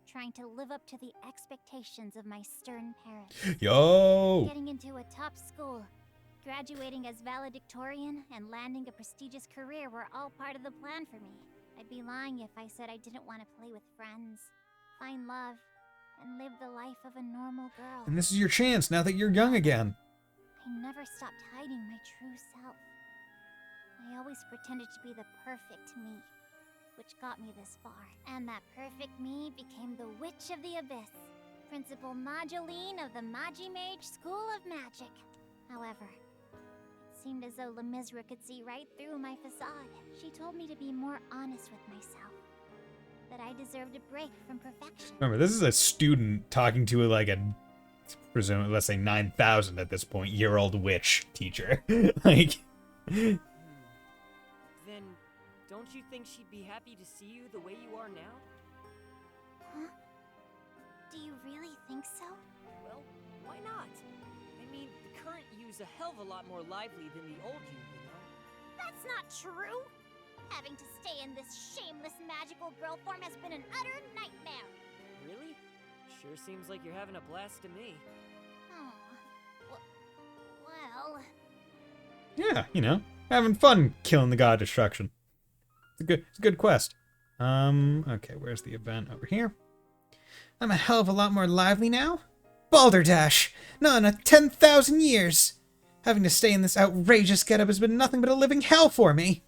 trying to live up to the expectations of my stern parents. Yo. Getting into a top school, graduating as valedictorian, and landing a prestigious career were all part of the plan for me. I'd be lying if I said I didn't want to play with friends, find love, and live the life of a normal girl. And this is your chance now that you're young again. I never stopped hiding my true self. I always pretended to be the perfect me, which got me this far. And that perfect me became the Witch of the Abyss, Principal Mageline of the Magimage School of Magic. However, it seemed as though Lemizra could see right through my facade. She told me to be more honest with myself, that I deserved a break from perfection. Remember, this is a student talking to like a, presumably, let's say 9,000 at this point, year-old witch teacher. Like, Then, don't you think she'd be happy to see you the way you are now? Huh? Do you really think so? Well, why not? I mean, the current you's a hell of a lot more lively than the old you know? That's not true! Having to stay in this shameless magical girl form has been an utter nightmare! Really? Sure seems like you're having a blast to me. Oh. Well... yeah, you know, having fun killing the god destruction. It's a good quest. Okay, where's the event? Over here. I'm a hell of a lot more lively now. Balderdash! Not in 10,000 years! Having to stay in this outrageous getup has been nothing but a living hell for me.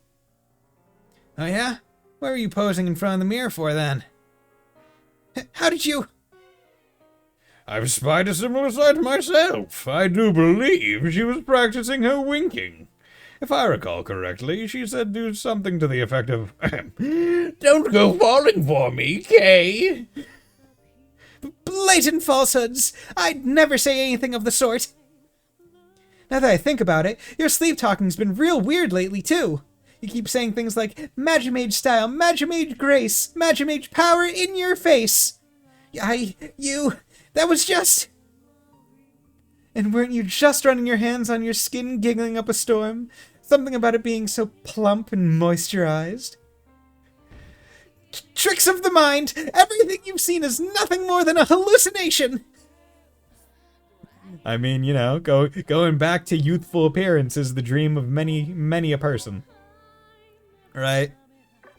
Oh yeah? What were you posing in front of the mirror for then? How did you... I've spied a similar sight myself. I do believe she was practicing her winking. If I recall correctly, she said do something to the effect of, "Don't go falling for me, Kay." Blatant falsehoods! I'd never say anything of the sort. Now that I think about it, your sleep talking's been real weird lately, too. You keep saying things like, Magimage style, Magimage grace, Magimage power in your face. That was just... And weren't you just running your hands on your skin, giggling up a storm? Something about it being so plump and moisturized? Tricks of the mind! Everything you've seen is nothing more than a hallucination! I mean, you know, going back to youthful appearance is the dream of many a person. Right?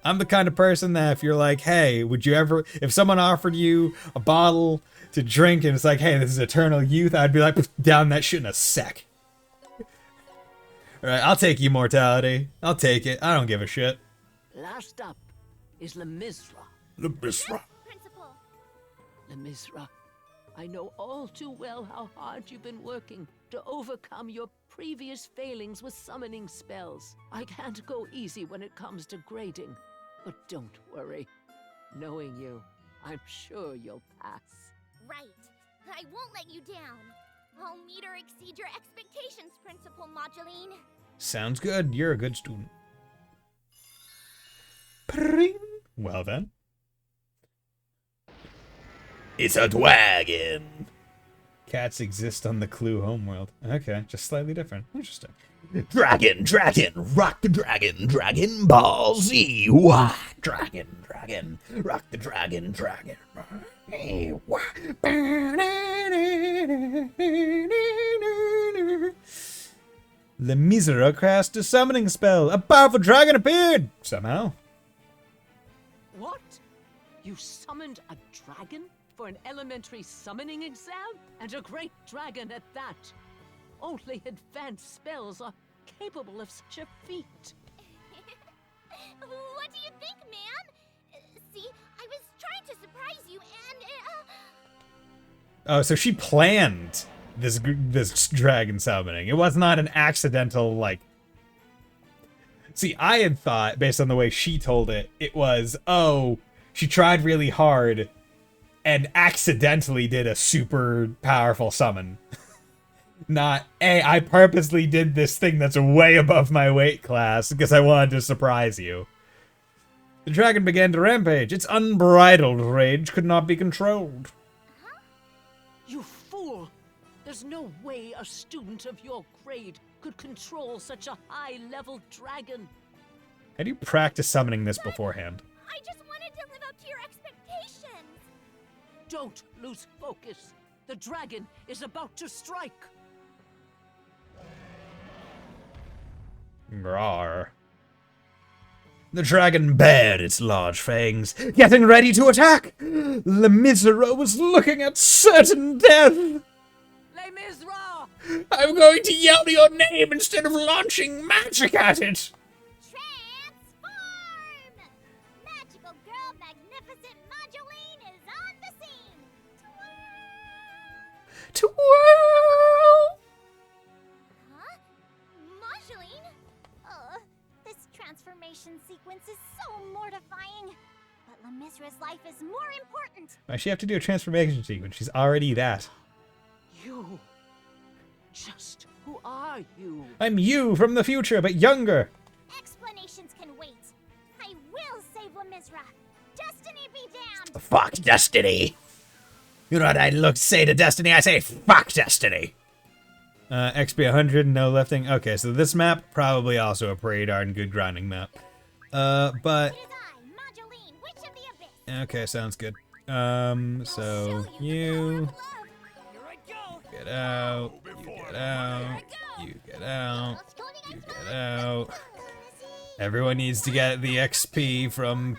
I'm the kind of person that if you're like, hey, would you ever... If someone offered you a bottle to drink and it's like, hey, this is eternal youth, I'd be like, down that shit in a sec. Alright, I'll take immortality. I'll take it. I don't give a shit. Last up is Lemizra. Lemizra. Principal! Lemizra, I know all too well how hard you've been working to overcome your previous failings with summoning spells. I can't go easy when it comes to grading, but don't worry. Knowing you, I'm sure you'll pass. Right. I won't let you down. I'll meet or exceed your expectations, Principal Mageline. Sounds good. You're a good student. Pring. Well then. It's a dragon. Cats exist on the Clue homeworld. Okay, just slightly different. Interesting. Dragon, rock the dragon, ball Z. Wah, dragon, rock the dragon. Lemizra cast a summoning spell. A powerful dragon appeared! Somehow. What? You summoned a dragon for an elementary summoning exam? And a great dragon at that. Only advanced spells are capable of such a feat. What do you think, man? See, I was trying to surprise you and, Oh, so she planned this dragon summoning. It was not an accidental, like... See, I had thought, based on the way she told it, it was, oh, she tried really hard and accidentally did a super powerful summon. I purposely did this thing that's way above my weight class because I wanted to surprise you. The dragon began to rampage. Its unbridled rage could not be controlled. You fool! There's no way a student of your grade could control such a high-level dragon. How do you practice summoning this beforehand? I just wanted to live up to your expectations. Don't lose focus. The dragon is about to strike. Rawr. The dragon bared its large fangs, getting ready to attack. Le Misera was looking at certain death. Les Misera! I'm going to yell your name instead of launching magic at it. Transform! Magical girl Magnificent Moduline is on the scene. Twirl! Huh? Moduline? This transformation sequence is so mortifying. But Lamisra's life is more important. Why does she have to do a transformation sequence? She's already that. You. Just who are you? I'm you from the future, but younger. Explanations can wait. I will save Lamisra. Destiny be damned. Fuck Destiny. You know what I say to Destiny? I say fuck Destiny. XP 100, no lifting. Okay, so this map, probably also a pretty darn good grinding map. But... It is I, Moduline, Witch of the Abyss. Okay, sounds good. So, you... Get out. You get out. You get out. You get out. Everyone needs to get the XP from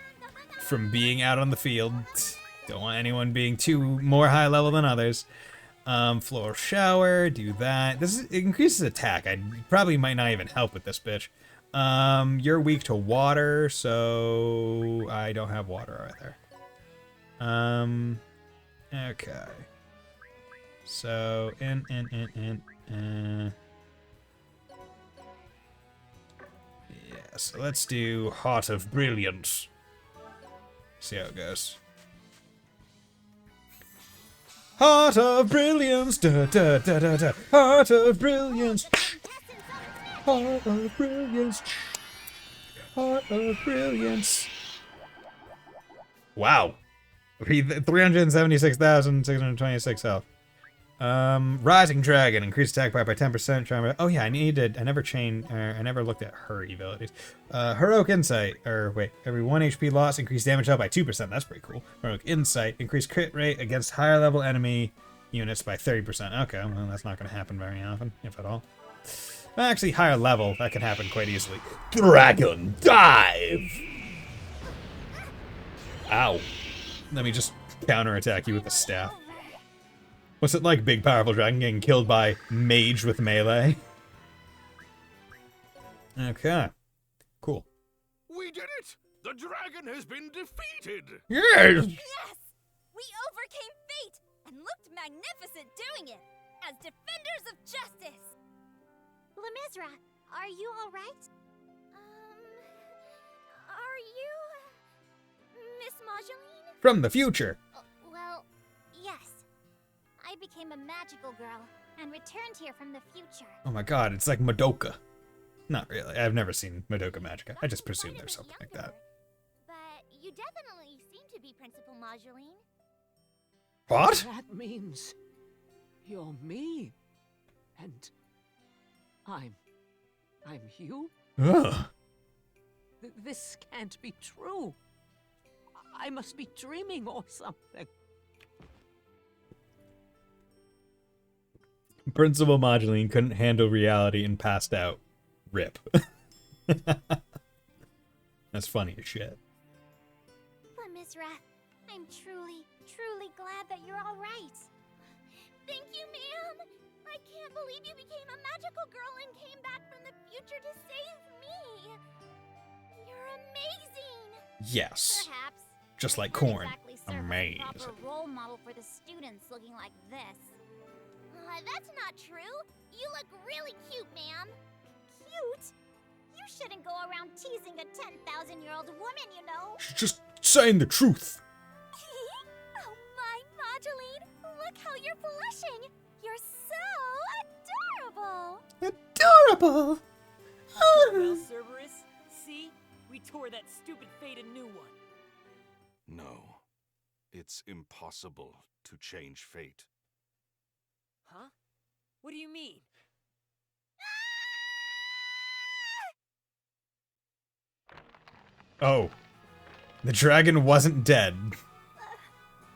being out on the field. Don't want anyone being more high level than others. Floor shower, do that. It increases attack. I probably might not even help with this bitch. You're weak to water, so I don't have water either. Okay. So, yeah, so let's do Heart of Brilliance. See how it goes. Heart of Brilliance, da da da da da. Heart of Brilliance. Heart of Brilliance. Heart of Brilliance. Wow. 376,626 health. Rising Dragon, increased attack by 10%. Oh yeah, I never looked at her abilities. Heroic Insight, every 1 HP loss, increased damage out by 2%. That's pretty cool. Heroic Insight, increased crit rate against higher level enemy units by 30%. Okay, well that's not going to happen very often, if at all. Actually, higher level, that can happen quite easily. Dragon Dive! Ow. Let me just counterattack you with the staff. What's it like, big powerful dragon getting killed by mage with melee? Okay. Cool. We did it! The dragon has been defeated! Yes! Yes! We overcame fate and looked magnificent doing it as defenders of justice! Lamisra, are you alright? Are you... Miss Moduline? From the future. Well, yes. I became a magical girl and returned here from the future. Oh my god, it's like Madoka. Not really. I've never seen Madoka Magica. I just presume there's something like that. But you definitely seem to be Principal Moduline. What? That means you're me. And I'm you? Ugh. This can't be true. I must be dreaming or something. Principal Moduline couldn't handle reality and passed out. Rip. That's funny as shit. Lamisra, I'm truly glad that you're alright. Thank you, ma'am! I can't believe you became a magical girl and came back from the future to save me! You're amazing! Yes. Perhaps. Just like Not corn. exactly serve as a Amazing. proper role model for the students looking like this. That's not true! You look really cute, ma'am! Cute? You shouldn't go around teasing a 10,000-year-old woman, you know! She's just saying the truth. Oh my, Moduline! Look how you're blushing! You're so trouble. Well, Cerberus, see? We tore that stupid fate a new one. No. It's impossible to change fate. Huh? What do you mean? Oh. The dragon wasn't dead.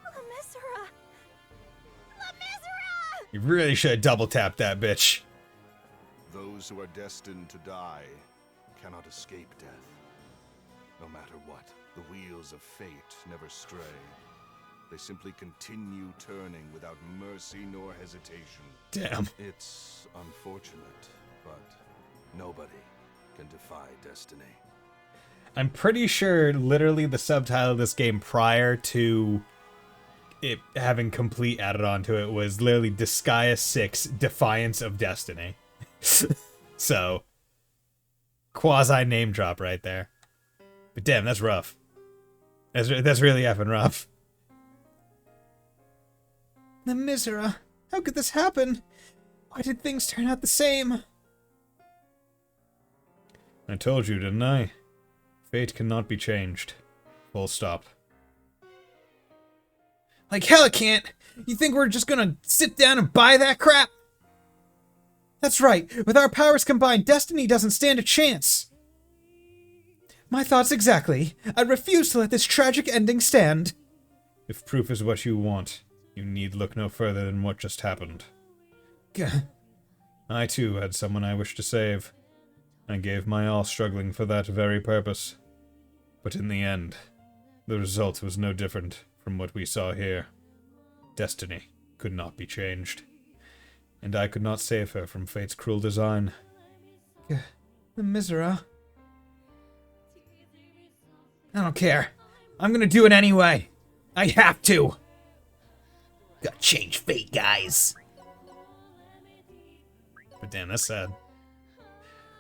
Lemissera! You really should have double tapped that bitch. Those who are destined to die cannot escape death. No matter what, the wheels of fate never stray. They simply continue turning without mercy nor hesitation. Damn. It's unfortunate, but nobody can defy destiny. I'm pretty sure literally the subtitle of this game prior to it having complete added onto it was literally Disgaea 6 Defiance of Destiny. So, quasi name drop right there. But damn, that's rough. That's really effing rough. Lemissera, how could this happen? Why did things turn out the same? I told you, didn't I? Fate cannot be changed. Full stop. Like hell it can't! You think we're just gonna sit down and buy that crap? That's right, with our powers combined, destiny doesn't stand a chance. My thoughts exactly. I refuse to let this tragic ending stand. If proof is what you want, you need look no further than what just happened. I too had someone I wished to save. I gave my all struggling for that very purpose. But in the end, the result was no different from what we saw here. Destiny could not be changed. And I could not save her from fate's cruel design. Lemissera. I don't care. I'm gonna do it anyway. I have to. Gotta change fate, guys. But damn, that's sad.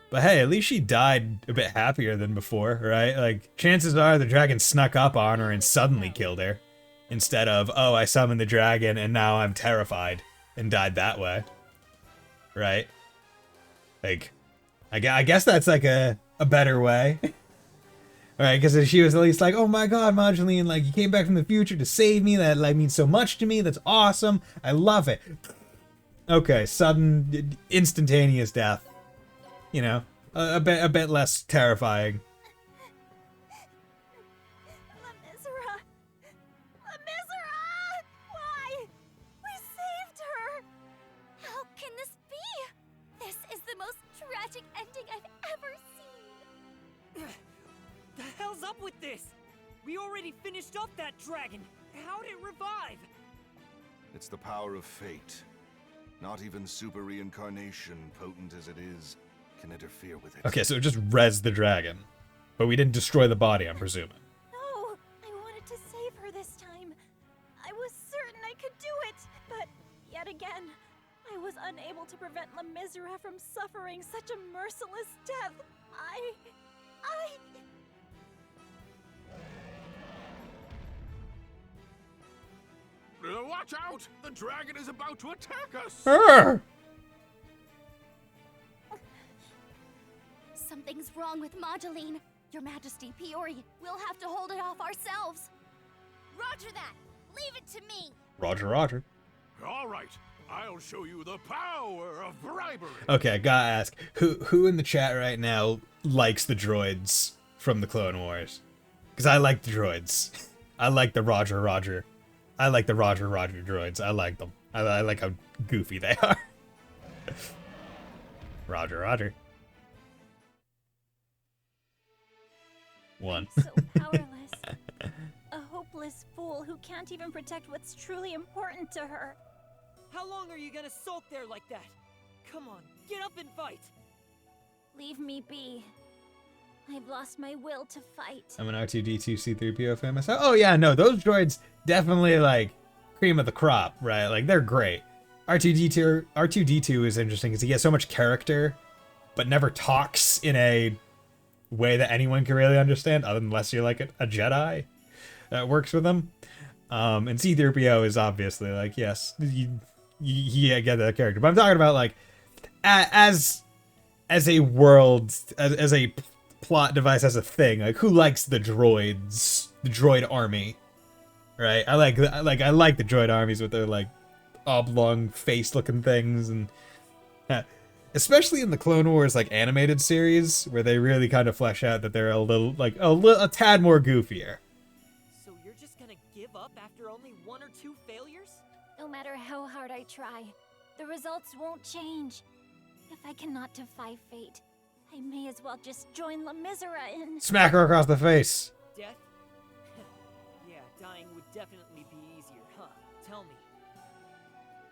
But hey, at least she died a bit happier than before, right? Like, chances are the dragon snuck up on her and suddenly killed her. Instead of, oh, I summoned the dragon and now I'm terrified and died that way. Right? Like, I guess that's like a better way. Right? Because she was at least like, oh my god, Marjorie, like, you came back from the future to save me. That like means so much to me. That's awesome. I love it. Okay, sudden, instantaneous death. You know, a bit less terrifying. Lemissera! Lemissera! Why? We saved her! How can this be? This is the most tragic ending I've ever seen. The hell's up with this? We already finished off that dragon. How'd it revive? It's the power of fate. Not even super reincarnation, potent as it is, can interfere with it. Okay, so it just res the dragon. But we didn't destroy the body, I'm presuming. No, I wanted to save her this time. I was certain I could do it, but yet again, I was unable to prevent Lemissera from suffering such a merciless death. Watch out! The dragon is about to attack us! Arr! Something's wrong with Moduline. Your Majesty, Piori, we'll have to hold it off ourselves. Roger that! Leave it to me! Roger, roger. All right, I'll show you the power of bribery. Okay, gotta ask, who in the chat right now likes the droids from the Clone Wars? Because I like the droids. I like the Roger, roger. I like the Roger, roger droids. I like them. I like how goofy they are. Roger, roger. One. So powerless. A hopeless fool who can't even protect what's truly important to her. How long are you gonna sulk there like that? Come on, get up and fight! Leave me be. I've lost my will to fight. I'm an R2-D2 C-3PO fan myself. Oh yeah, no, those droids definitely like cream of the crop, right? Like they're great. R2-D2 is interesting because he has so much character, but never talks in a way that anyone can really understand, unless you're like a Jedi that works with him. And C-3PO is obviously like, yes, you get that character. But I'm talking about like as as a world, as a plot device, as a thing, like, who likes the droids, the droid army, right? I like the droid armies with their like oblong face looking things, and especially in the Clone Wars like animated series, where they really kind of flesh out that they're a little like a tad more goofier. So you're just gonna give up after only 1 or 2 failures? No matter how hard I try, the results won't change. If I cannot defy fate, I may as well just join La Misera in... Smack her across the face. Death? Yeah, dying would definitely be easier, huh? Tell me.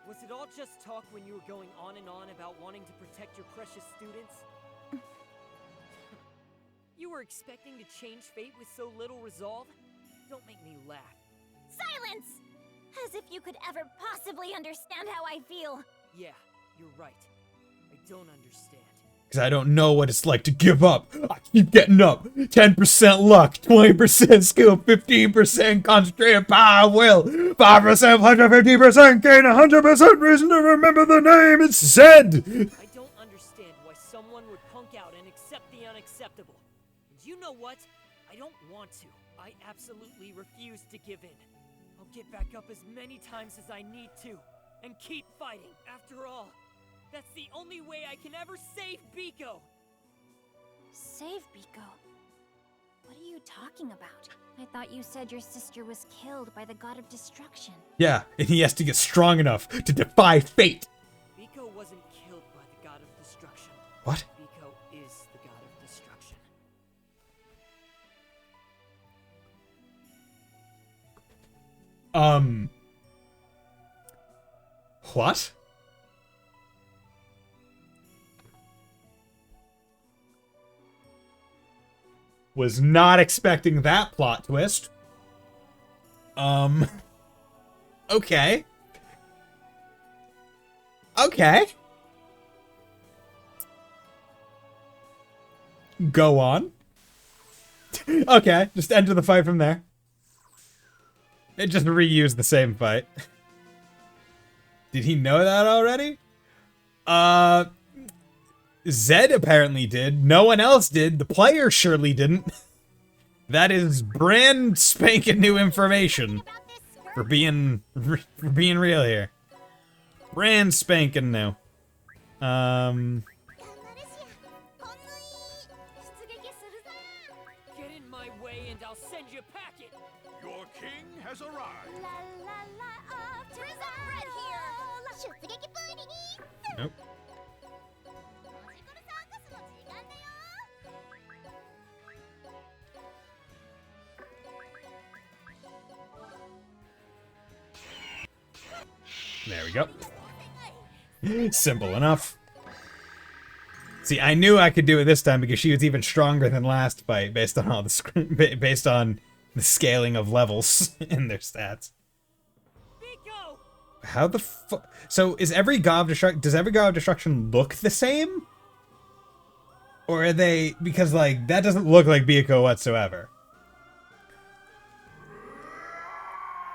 Was it all just talk when you were going on and on about wanting to protect your precious students? You were expecting to change fate with so little resolve? Don't make me laugh. Silence! As if you could ever possibly understand how I feel. Yeah, you're right. I don't understand. Because I don't know what it's like to give up. I keep getting up. 10% luck, 20% skill, 15% concentrated power will, 5%, 150% gain, 100% reason to remember the name. It's Zed. I don't understand why someone would punk out and accept the unacceptable. And you know what? I don't want to. I absolutely refuse to give in. I'll get back up as many times as I need to, and keep fighting. After all, that's the only way I can ever save Biko! Save Biko? What are you talking about? I thought you said your sister was killed by the god of destruction. Yeah, and he has to get strong enough to defy fate. Biko wasn't killed by the god of destruction. What? Biko is the god of destruction. What? Was not expecting that plot twist. Okay. Okay. Go on. Okay, just enter the fight from there. It just reused the same fight. Did he know that already? Zed apparently did. No one else did. The player surely didn't. That is brand spanking new information for being real here. Brand spanking new. Get in my way and I'll send you packing! Your king has arrived. Nope. There we go. Simple enough. See, I knew I could do it this time because she was even stronger than last fight based on all the based on the scaling of levels in their stats. Biko! How the fuck? So is every God of Destruction? Does every God of Destruction look the same? Or are they, because like that doesn't look like Biko whatsoever?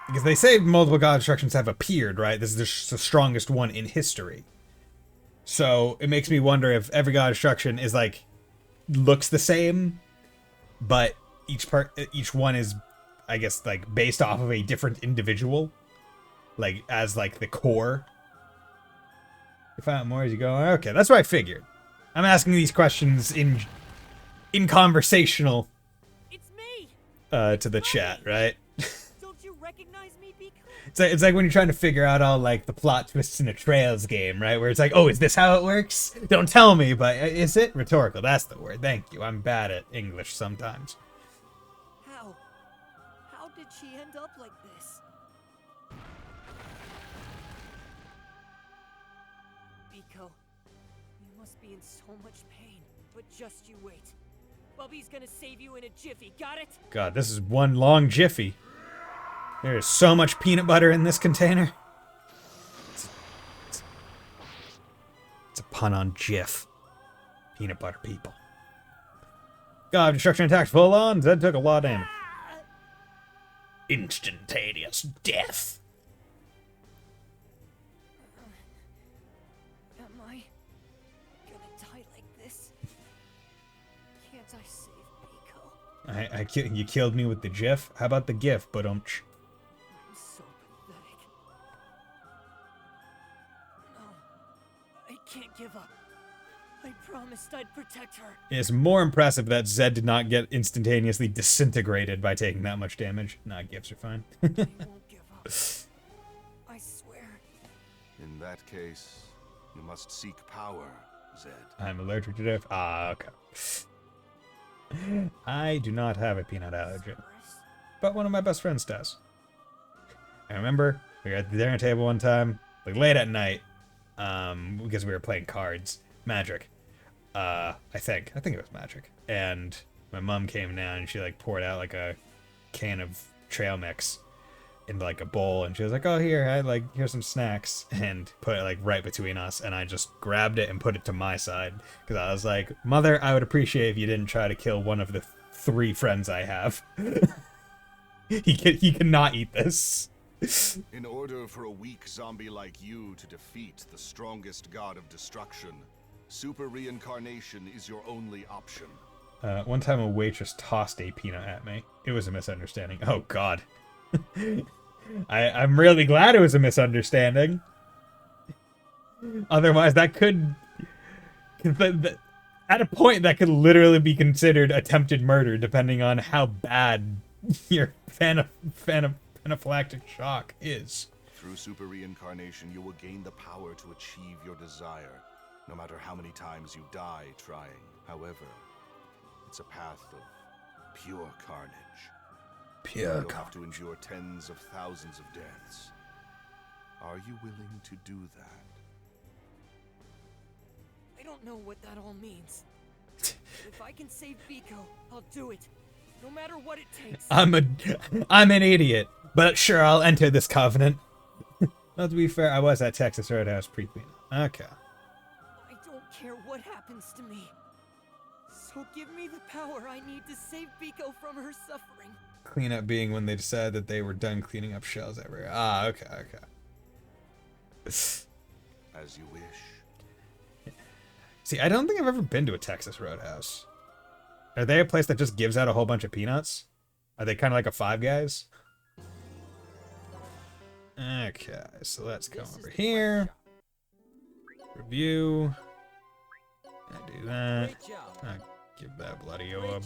Because they say multiple God of Destructions have appeared, right? This is the strongest one in history. So it makes me wonder if every God of Destruction is like looks the same, but each one is, I guess, like based off of a different individual, like as like the core. You find out more as you go. Okay, that's what I figured. I'm asking these questions in conversational. It's me! To the chat, right? Don't you recognize me, Biko? It's like when you're trying to figure out all like the plot twists in a Trails game, right? Where it's like, oh, is this how it works? Don't tell me, but is it? Rhetorical, that's the word. Thank you. I'm bad at English sometimes. How? How did she end up like this? Biko, you must be in so much pain, but just you wait. Bubby's gonna save you in a jiffy, got it? God, this is one long jiffy. There is so much peanut butter in this container. It's a pun on Jif. Peanut butter people. God of Destruction attacked full on. Zed took a lot of damage. Instantaneous death. Am I gonna die like this? can't I save Pico? You killed me with the GIF. How about the GIF? But I'm so pathetic. No, I can't give up. I promised I'd protect her. it's more impressive that Zed did not get instantaneously disintegrated by taking that much damage. Nah, GIFs are fine. I won't give up. I swear. In that case, you must seek power, Zed. I'm allergic to GIF. Ah, okay. I do not have a peanut allergy, but one of my best friends does. I remember we were at the dinner table one time, like late at night, because we were playing cards, Magic. I think it was Magic, and my mom came down and she like poured out like a can of trail mix into like a bowl, and she was like, "Oh, here's some snacks," and put it like right between us, and I just grabbed it and put it to my side because I was like, "Mother, I would appreciate if you didn't try to kill one of the 3 friends I have." he cannot eat this. In order for a weak zombie like you to defeat the strongest god of destruction, super reincarnation is your only option. One time a waitress tossed a peanut at me. It was a misunderstanding. Oh god. I'm really glad it was a misunderstanding. Otherwise that could... At a point that could literally be considered attempted murder depending on how bad your anaphylactic shock is. Through super reincarnation, you will gain the power to achieve your desire, no matter how many times you die trying. However, it's a path of pure carnage. You'll have to endure tens of thousands of deaths. Are you willing to do that? I don't know what that all means. But if I can save Pico, I'll do it. No matter what it takes. I'm an idiot, but sure, I'll enter this covenant. Well, to be fair, I was at Texas Roadhouse pre-clean. Okay. I don't care what happens to me. So give me the power I need to save Pico from her suffering. Cleanup being when they decided that they were done cleaning up shells everywhere. Ah, okay. As you wish. See, I don't think I've ever been to a Texas Roadhouse. Are they a place that just gives out a whole bunch of peanuts? Are they kind of like a Five Guys? Okay, so let's come over here. Review. I do that. I give that bloody orb.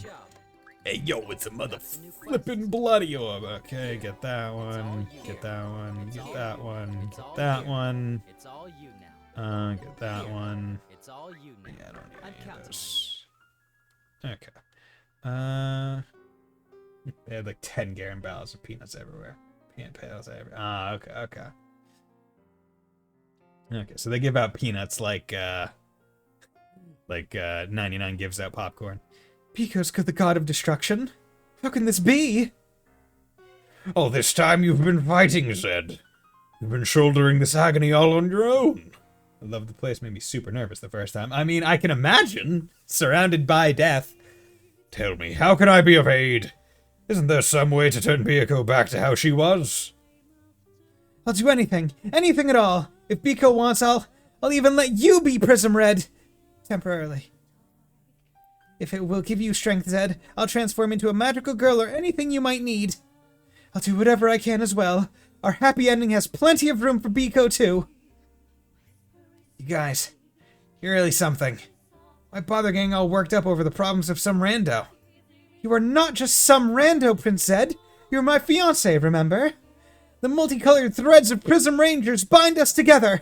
Hey, yo, it's a mother flippin' bloody orb. Okay, get that one. Get that one. Get that one. Get that one. It's all you now. Get that one. It's all you now. Yeah, I don't need any of those. Okay. They had like 10 gallon barrels of peanuts everywhere. Peanut pails everywhere. Ah, okay. Okay, so they give out peanuts like 99 gives out popcorn. Pico's the god of destruction? How can this be? All this time you've been fighting, Zed. You've been shouldering this agony all on your own. I love the place, made me super nervous the first time. I mean, I can imagine, surrounded by death. Tell me, how can I be of aid? Isn't there some way to turn Pico back to how she was? I'll do anything. Anything at all. If Pico wants, I'll even let you be Prism Red. Temporarily. If it will give you strength, Zed, I'll transform into a magical girl or anything you might need. I'll do whatever I can as well. Our happy ending has plenty of room for Pico, too. You guys, you're really something. Why bother getting all worked up over the problems of some rando? You are not just some rando, Prince Zed. You're my fiancé, remember? The multicolored threads of Prism Rangers bind us together.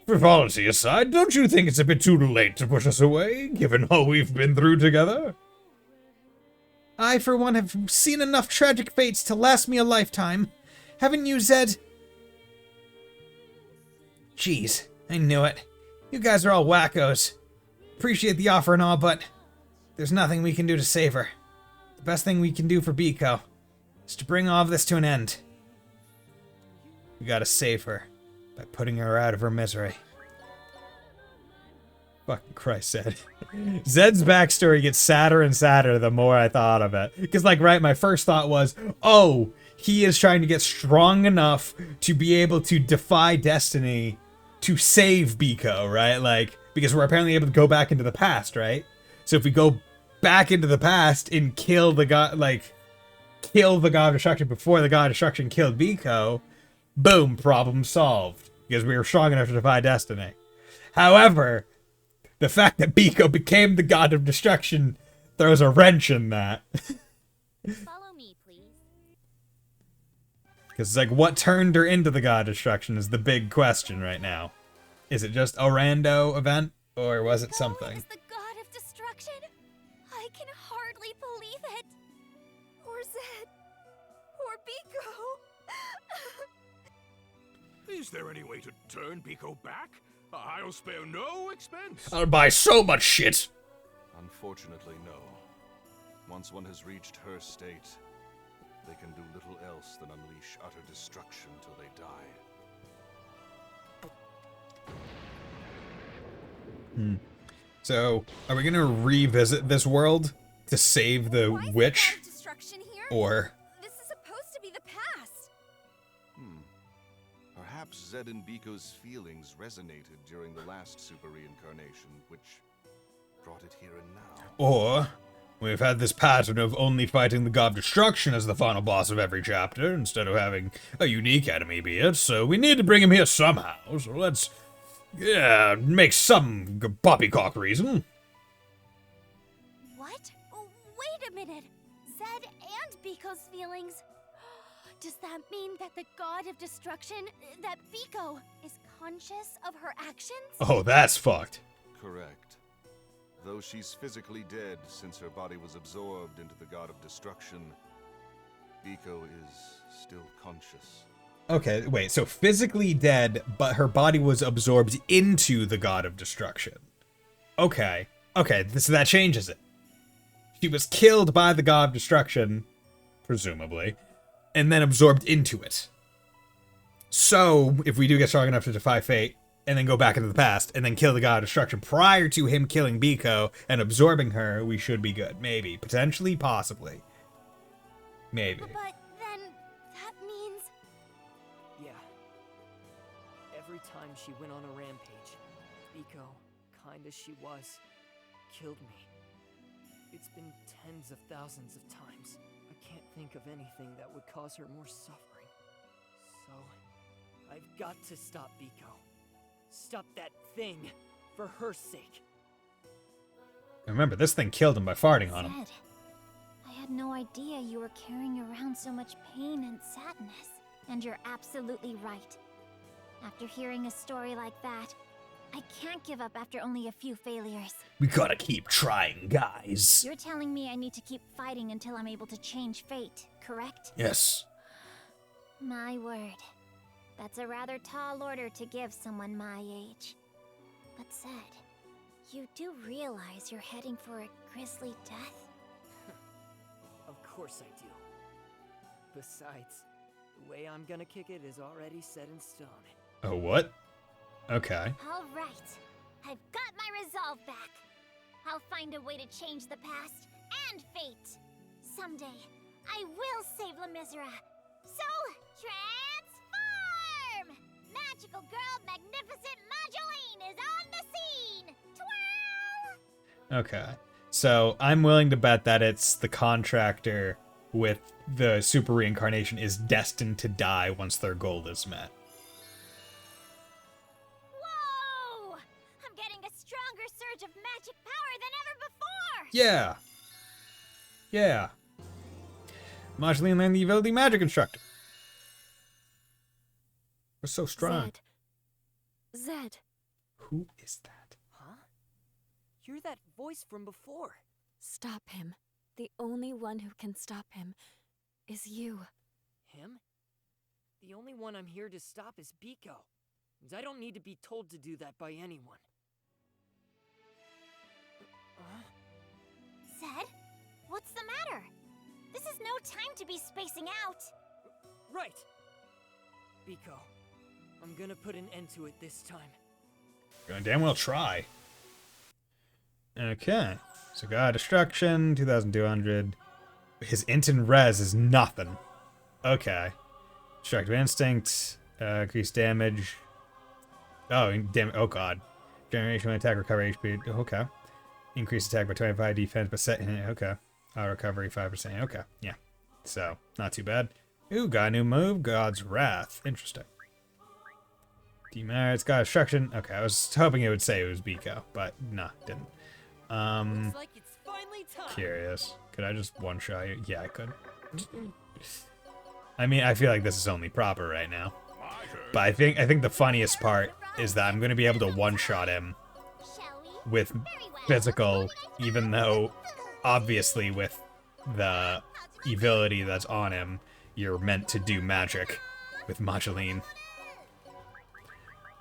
Frivolity aside, don't you think it's a bit too late to push us away, given all we've been through together? I, for one, have seen enough tragic fates to last me a lifetime. Haven't you, Zed? Jeez, I knew it. You guys are all wackos. Appreciate the offer and all, but there's nothing we can do to save her. The best thing we can do for Pico is to bring all of this to an end. We gotta save her by putting her out of her misery. Fucking Christ, Zed. Zed's backstory gets sadder and sadder the more I thought of it. Because, like, right, my first thought was, oh, he is trying to get strong enough to be able to defy destiny to save Pico, right? Like, because we're apparently able to go back into the past, right? So if we go back into the past and kill the god, kill the god of destruction before the god of destruction killed Biko, boom, problem solved. Because we were strong enough to defy destiny. However, the fact that Biko became the god of destruction throws a wrench in that. Follow me, please. Because it's like, what turned her into the god of destruction is the big question right now. Is it just a rando event, or was it something? Is the god of destruction? I can hardly believe it. Or Zed. Or Biko. Is there any way to turn Biko back? I'll spare no expense. I'll buy so much shit. Unfortunately, no. Once one has reached her state, they can do little else than unleash utter destruction till they die. So, are we gonna revisit this world to save the Why is the witch? god of destruction here? Or... This is supposed to be the past. Perhaps Zed and Biko's feelings resonated during the last super reincarnation, which brought it here and now. Or, we've had this pattern of only fighting the god of destruction as the final boss of every chapter, instead of having a unique enemy be it, so we need to bring him here somehow, so let's, make some poppycock reason. What? Oh, wait a minute. Zed and Biko's feelings. Does that mean that the god of destruction, that Biko, is conscious of her actions? Oh, that's fucked. Correct. Though she's physically dead since her body was absorbed into the god of destruction, Biko is still conscious. Okay, wait, so physically dead, but her body was absorbed into the god of destruction. Okay, so that changes it. She was killed by the god of destruction, presumably, and then absorbed into it. So, if we do get strong enough to defy fate, and then go back into the past, and then kill the god of destruction prior to him killing Biko and absorbing her, we should be good. Maybe. Potentially, possibly. Maybe. But then, that means... Yeah. Every time she went on a rampage, Biko, kind as she was, killed me. It's been tens of thousands of times. I can't think of anything that would cause her more suffering. So, I've got to stop Biko. Stop that thing, for her sake. Remember, this thing killed him by farting on him. Zed, I had no idea you were carrying around so much pain and sadness. And you're absolutely right. After hearing a story like that, I can't give up after only a few failures. We gotta keep trying, guys. You're telling me I need to keep fighting until I'm able to change fate, correct? Yes. My word. That's a rather tall order to give someone my age. But Zed, you do realize you're heading for a grisly death? Of course I do. Besides, the way I'm gonna kick it is already set in stone. Oh, what? Okay. All right. I've got my resolve back. I'll find a way to change the past and fate. Someday, I will save La Misera. So, transform! Magical Girl Magnificent Mageline is on the scene! Twirl! Okay. So, I'm willing to bet that it's the contractor with the super reincarnation is destined to die once their goal is met. Whoa! I'm getting a stronger surge of magic power than ever before! Yeah. Yeah. Mageline learned the ability Magic Instructor. We're so strong. Zed. Who is that? Huh? You're that voice from before. Stop him. The only one who can stop him is you. Him? The only one I'm here to stop is Biko. And I don't need to be told to do that by anyone. Zed? What's the matter? This is no time to be spacing out. Right! Biko, I'm gonna put an end to it this time. Gonna damn well try. Okay. So God Destruction, 2200. His int and res is nothing. Okay. Destructive Instinct, increased damage. Oh, damn! Oh god. Generation attack recover HP. Okay. Increase attack by 25, defense, but set. Okay. Auto recovery 5%. Okay. Yeah. So, not too bad. Ooh, got a new move. God's Wrath. Interesting. Demerits, got destruction. Okay, I was hoping it would say it was Biko, but nah, didn't. Looks like it's finally time. Curious. Could I just one-shot you? Yeah, I could. I mean, I feel like this is only proper right now. But I think the funniest part is that I'm going to be able to one-shot him with physical, even though, obviously, with the ability that's on him, you're meant to do magic with Mageline.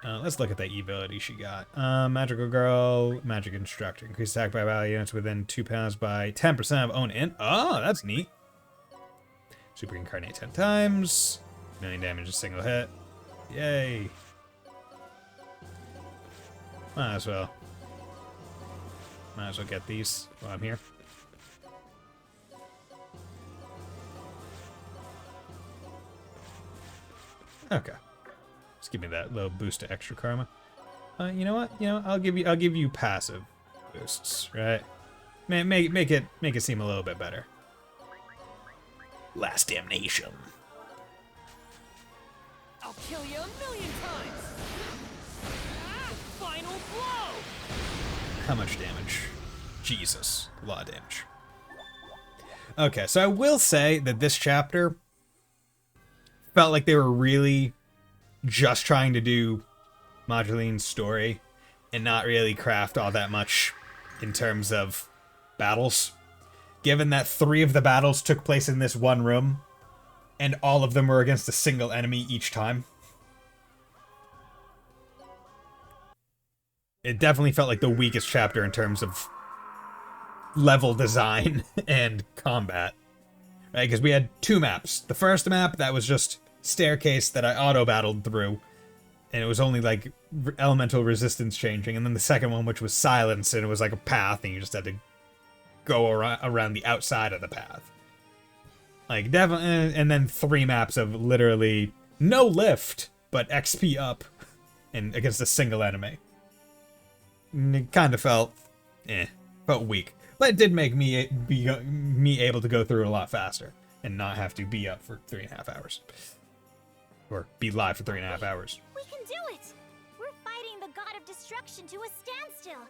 Let's look at the ability she got. Magical Girl, Magic Instructor. Increase attack by value units within 2 pounds by 10% of own int. Oh, that's neat. Super Incarnate 10 times. 1,000,000 damage a single hit. Yay. Might as well get these while I'm here. Okay. Just give me that little boost to extra karma. You know what? I'll give you passive boosts, right? Make it seem a little bit better. Last damnation. I'll kill you 1,000,000 times. The final blow. How much damage? Jesus, a lot of damage. Okay, so I will say that this chapter felt like they were really just trying to do Mageline's story and not really craft all that much in terms of battles. Given that 3 of the battles took place in this one room, and all of them were against a single enemy each time. It definitely felt like the weakest chapter in terms of level design and combat. Right, because we had 2 maps. The first map, that was just staircase that I auto-battled through, and it was only like elemental resistance changing, and then the second one, which was silence, and it was like a path, and you just had to go around the outside of the path. Like, definitely, and then 3 maps of literally no lift, but XP up, and against a single enemy. And it kind of felt weak. But it did make me able to go through it a lot faster, and not have to be up for 3.5 hours. Or be live for 3.5 hours. We can do it! We're fighting the god of destruction to a standstill.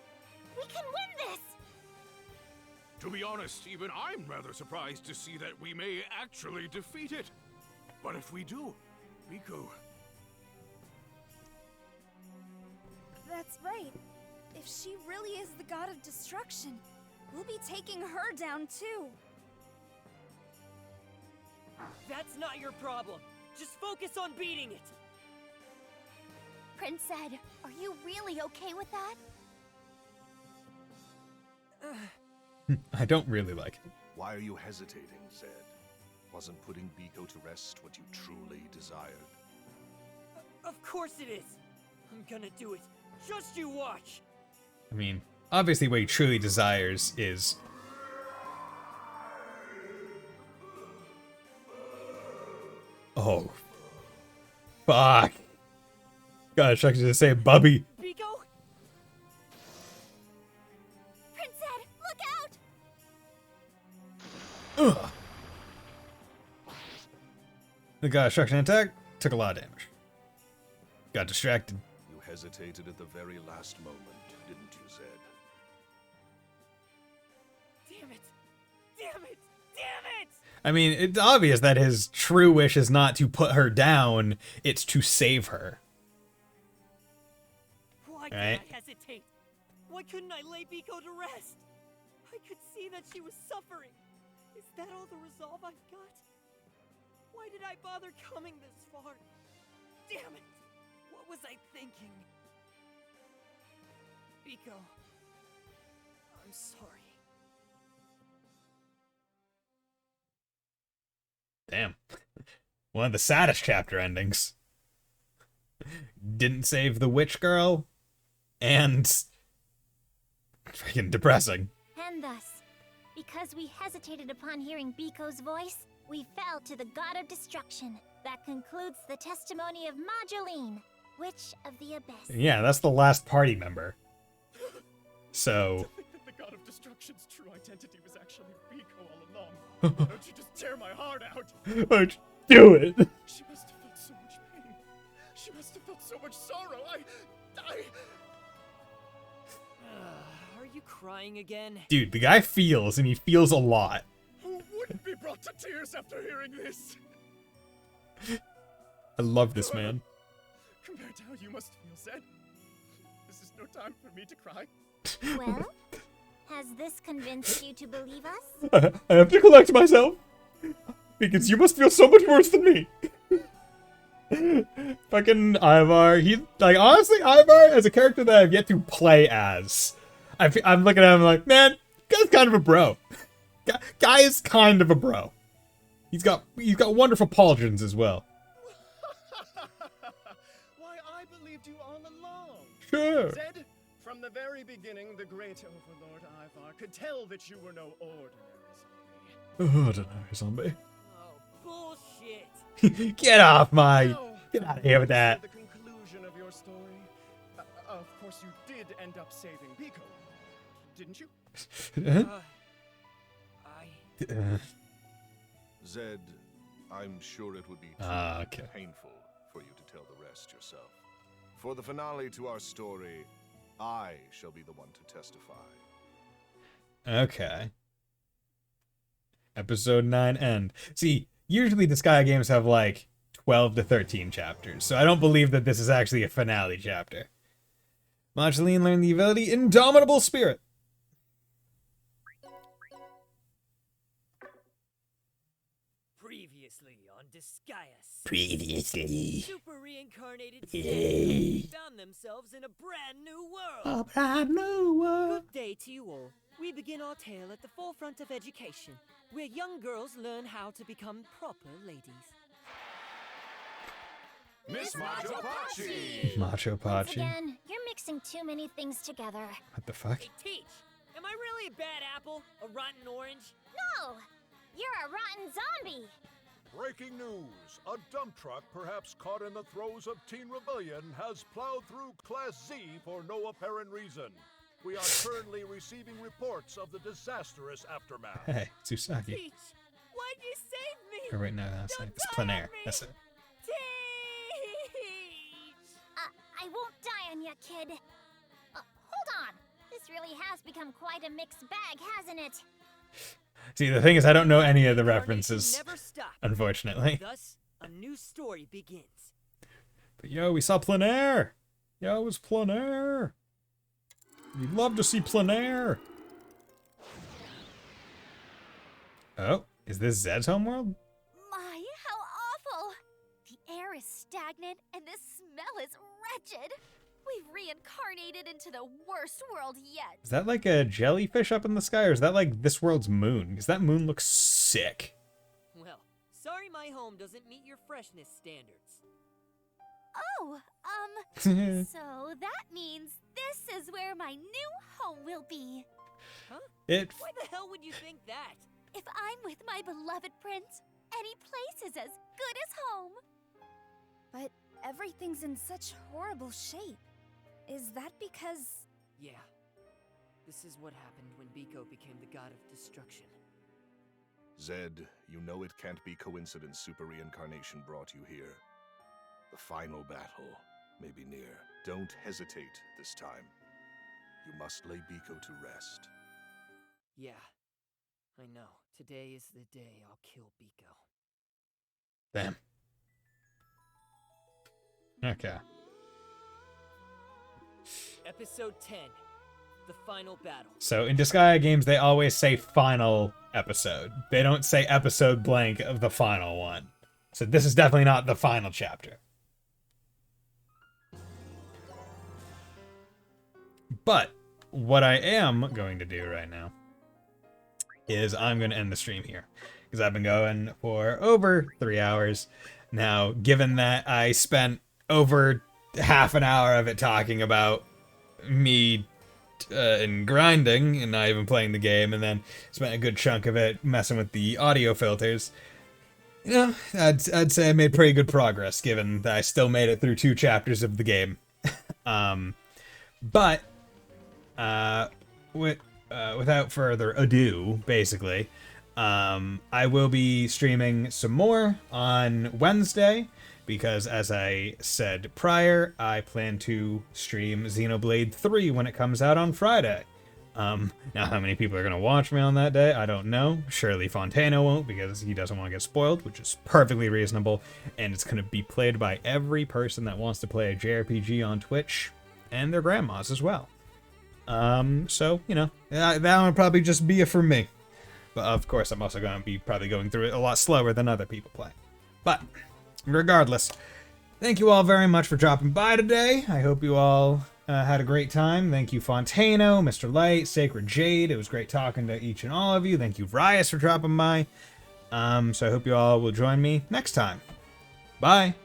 We can win this! To be honest, even I'm rather surprised to see that we may actually defeat it. But if we do, Biko... That's right. If she really is the god of destruction, we'll be taking her down too. That's not your problem. Just focus on beating it. Prince said, are you really okay with that? I don't really like it. Why are you hesitating, Zed? Wasn't putting Biko to rest what you truly desired? Of course it is. I'm gonna do it. Just you watch. I mean, obviously what he truly desires is... Oh. Fuck. Gosh, I could just say Bubby. Biko? Prince said, look out! Ugh. The got destruction attack, took a lot of damage. Got distracted. You hesitated at the very last moment, didn't you, Zed? Damn it! Damn it! Damn it! I mean, it's obvious that his true wish is not to put her down, it's to save her. Why Right? did I hesitate? Why couldn't I lay Biko to rest? I could see that she was suffering. Is that all the resolve I've got? Why did I bother coming this far? Damn it! What was I thinking? Biko, I'm sorry. Damn. One of the saddest chapter endings. Didn't save the witch girl, and freaking depressing. And thus, because we hesitated upon hearing Biko's voice, we fell to the god of destruction. That concludes the testimony of Mageline, Witch of the Abyss. Yeah, that's the last party member. So, The god of Destruction's true identity was actually Biko all along. Why don't you just tear my heart out? Why don't you do it? She must have felt so much pain. She must have felt so much sorrow. Are you crying again? Dude, the guy feels, and he feels a lot. Who wouldn't be brought to tears after hearing this? I love this man. Compared to how you must feel, Zed, this is no time for me to cry. Well, has this convinced you to believe us? I have to collect myself. Because you must feel so much worse than me. Fucking Ivar. Honestly, Ivar, as a character that I've yet to play as, I'm looking at him like, man, guy's kind of a bro. Guy is kind of a bro. He's got wonderful pauldrons as well. Why, I believed you all along. Sure. Zed, from the very beginning, the great overlord Ivar could tell that you were no ordinary zombie. Ordinary zombie. Oh, bullshit. Get off my... Now, Get out of here with that. The conclusion of your story. Of course, you did end up saving Biko, didn't you? Zed, I'm sure it would be Okay. painful for you to tell the rest yourself. For the finale to our story, I shall be the one to testify. Okay. Episode 9 end. See, usually Disgaea games have like 12 to 13 chapters, so I don't believe that this is actually a finale chapter. Marceline learned the ability Indomitable Spirit. Previously on Disgaea. Previously. Super reincarnated Yay. found themselves in a brand new world. A brand new world. Good day to you all. We begin our tale at the forefront of education, where young girls learn how to become proper ladies. Miss Macho Pachi! Macho Once Pachi. again, you're mixing too many things together. What the fuck? Hey, Teach, am I really a bad apple? A rotten orange? No! You're a rotten zombie! Breaking news. A dump truck, perhaps caught in the throes of teen rebellion, has plowed through Class Z for no apparent reason. We are currently receiving reports of the disastrous aftermath. Hey, Tsusaki. Teach, why'd you save me? Or wait, no, that's Don't it. It's die plein on air. me. That's it. Teach! I won't die on ya, kid. Hold on! This really has become quite a mixed bag, hasn't it? See, the thing is, I don't know any of the Reincarnation references, never stops. unfortunately. Thus, a new story begins. But yo, we saw plein air. Yo, it was plein air. We'd love to see plein air. Oh, is this Zed's homeworld? My, how awful! The air is stagnant and the smell is wretched. We've reincarnated into the worst world yet. Is that like a jellyfish up in the sky, or is that like this world's moon? Because that moon looks sick. Well, sorry my home doesn't meet your freshness standards. Oh, so that means this is where my new home will be. Huh? It. Why the hell would you think that? If I'm with my beloved prince, any place is as good as home. But everything's in such horrible shape. Is that because... Yeah. This is what happened when Biko became the god of destruction. Zed, you know it can't be coincidence super reincarnation brought you here. The final battle may be near. Don't hesitate this time. You must lay Biko to rest. Yeah. I know. Today is the day I'll kill Biko. Damn. Okay. Episode 10. The final battle. So in Disgaea games, they always say final episode. They don't say episode blank of the final one. So this is definitely not the final chapter. But what I am going to do right now is I'm going to end the stream here. Because I've been going for over 3 hours. Now, given that I spent over half an hour of it talking about me and grinding and not even playing the game, and then spent a good chunk of it messing with the audio filters, you know, I'd say I made pretty good progress, given that I still made it through 2 chapters of the game. But without further ado, basically, I will be streaming some more on Wednesday, because as I said prior, I plan to stream Xenoblade 3 when it comes out on Friday. Now how many people are going to watch me on that day, I don't know. Surely Fontano won't, because he doesn't want to get spoiled, which is perfectly reasonable, and it's going to be played by every person that wants to play a JRPG on Twitch, and their grandmas as well. So, you know, that one would probably just be it for me. But of course, I'm also going to be probably going through it a lot slower than other people play. But regardless, thank you all very much for dropping by today. I hope you all had a great time. Thank you, Fontano, Mr. Light, Sacred Jade. It was great talking to each and all of you. Thank you, Rias, for dropping by. So I hope you all will join me next time. Bye.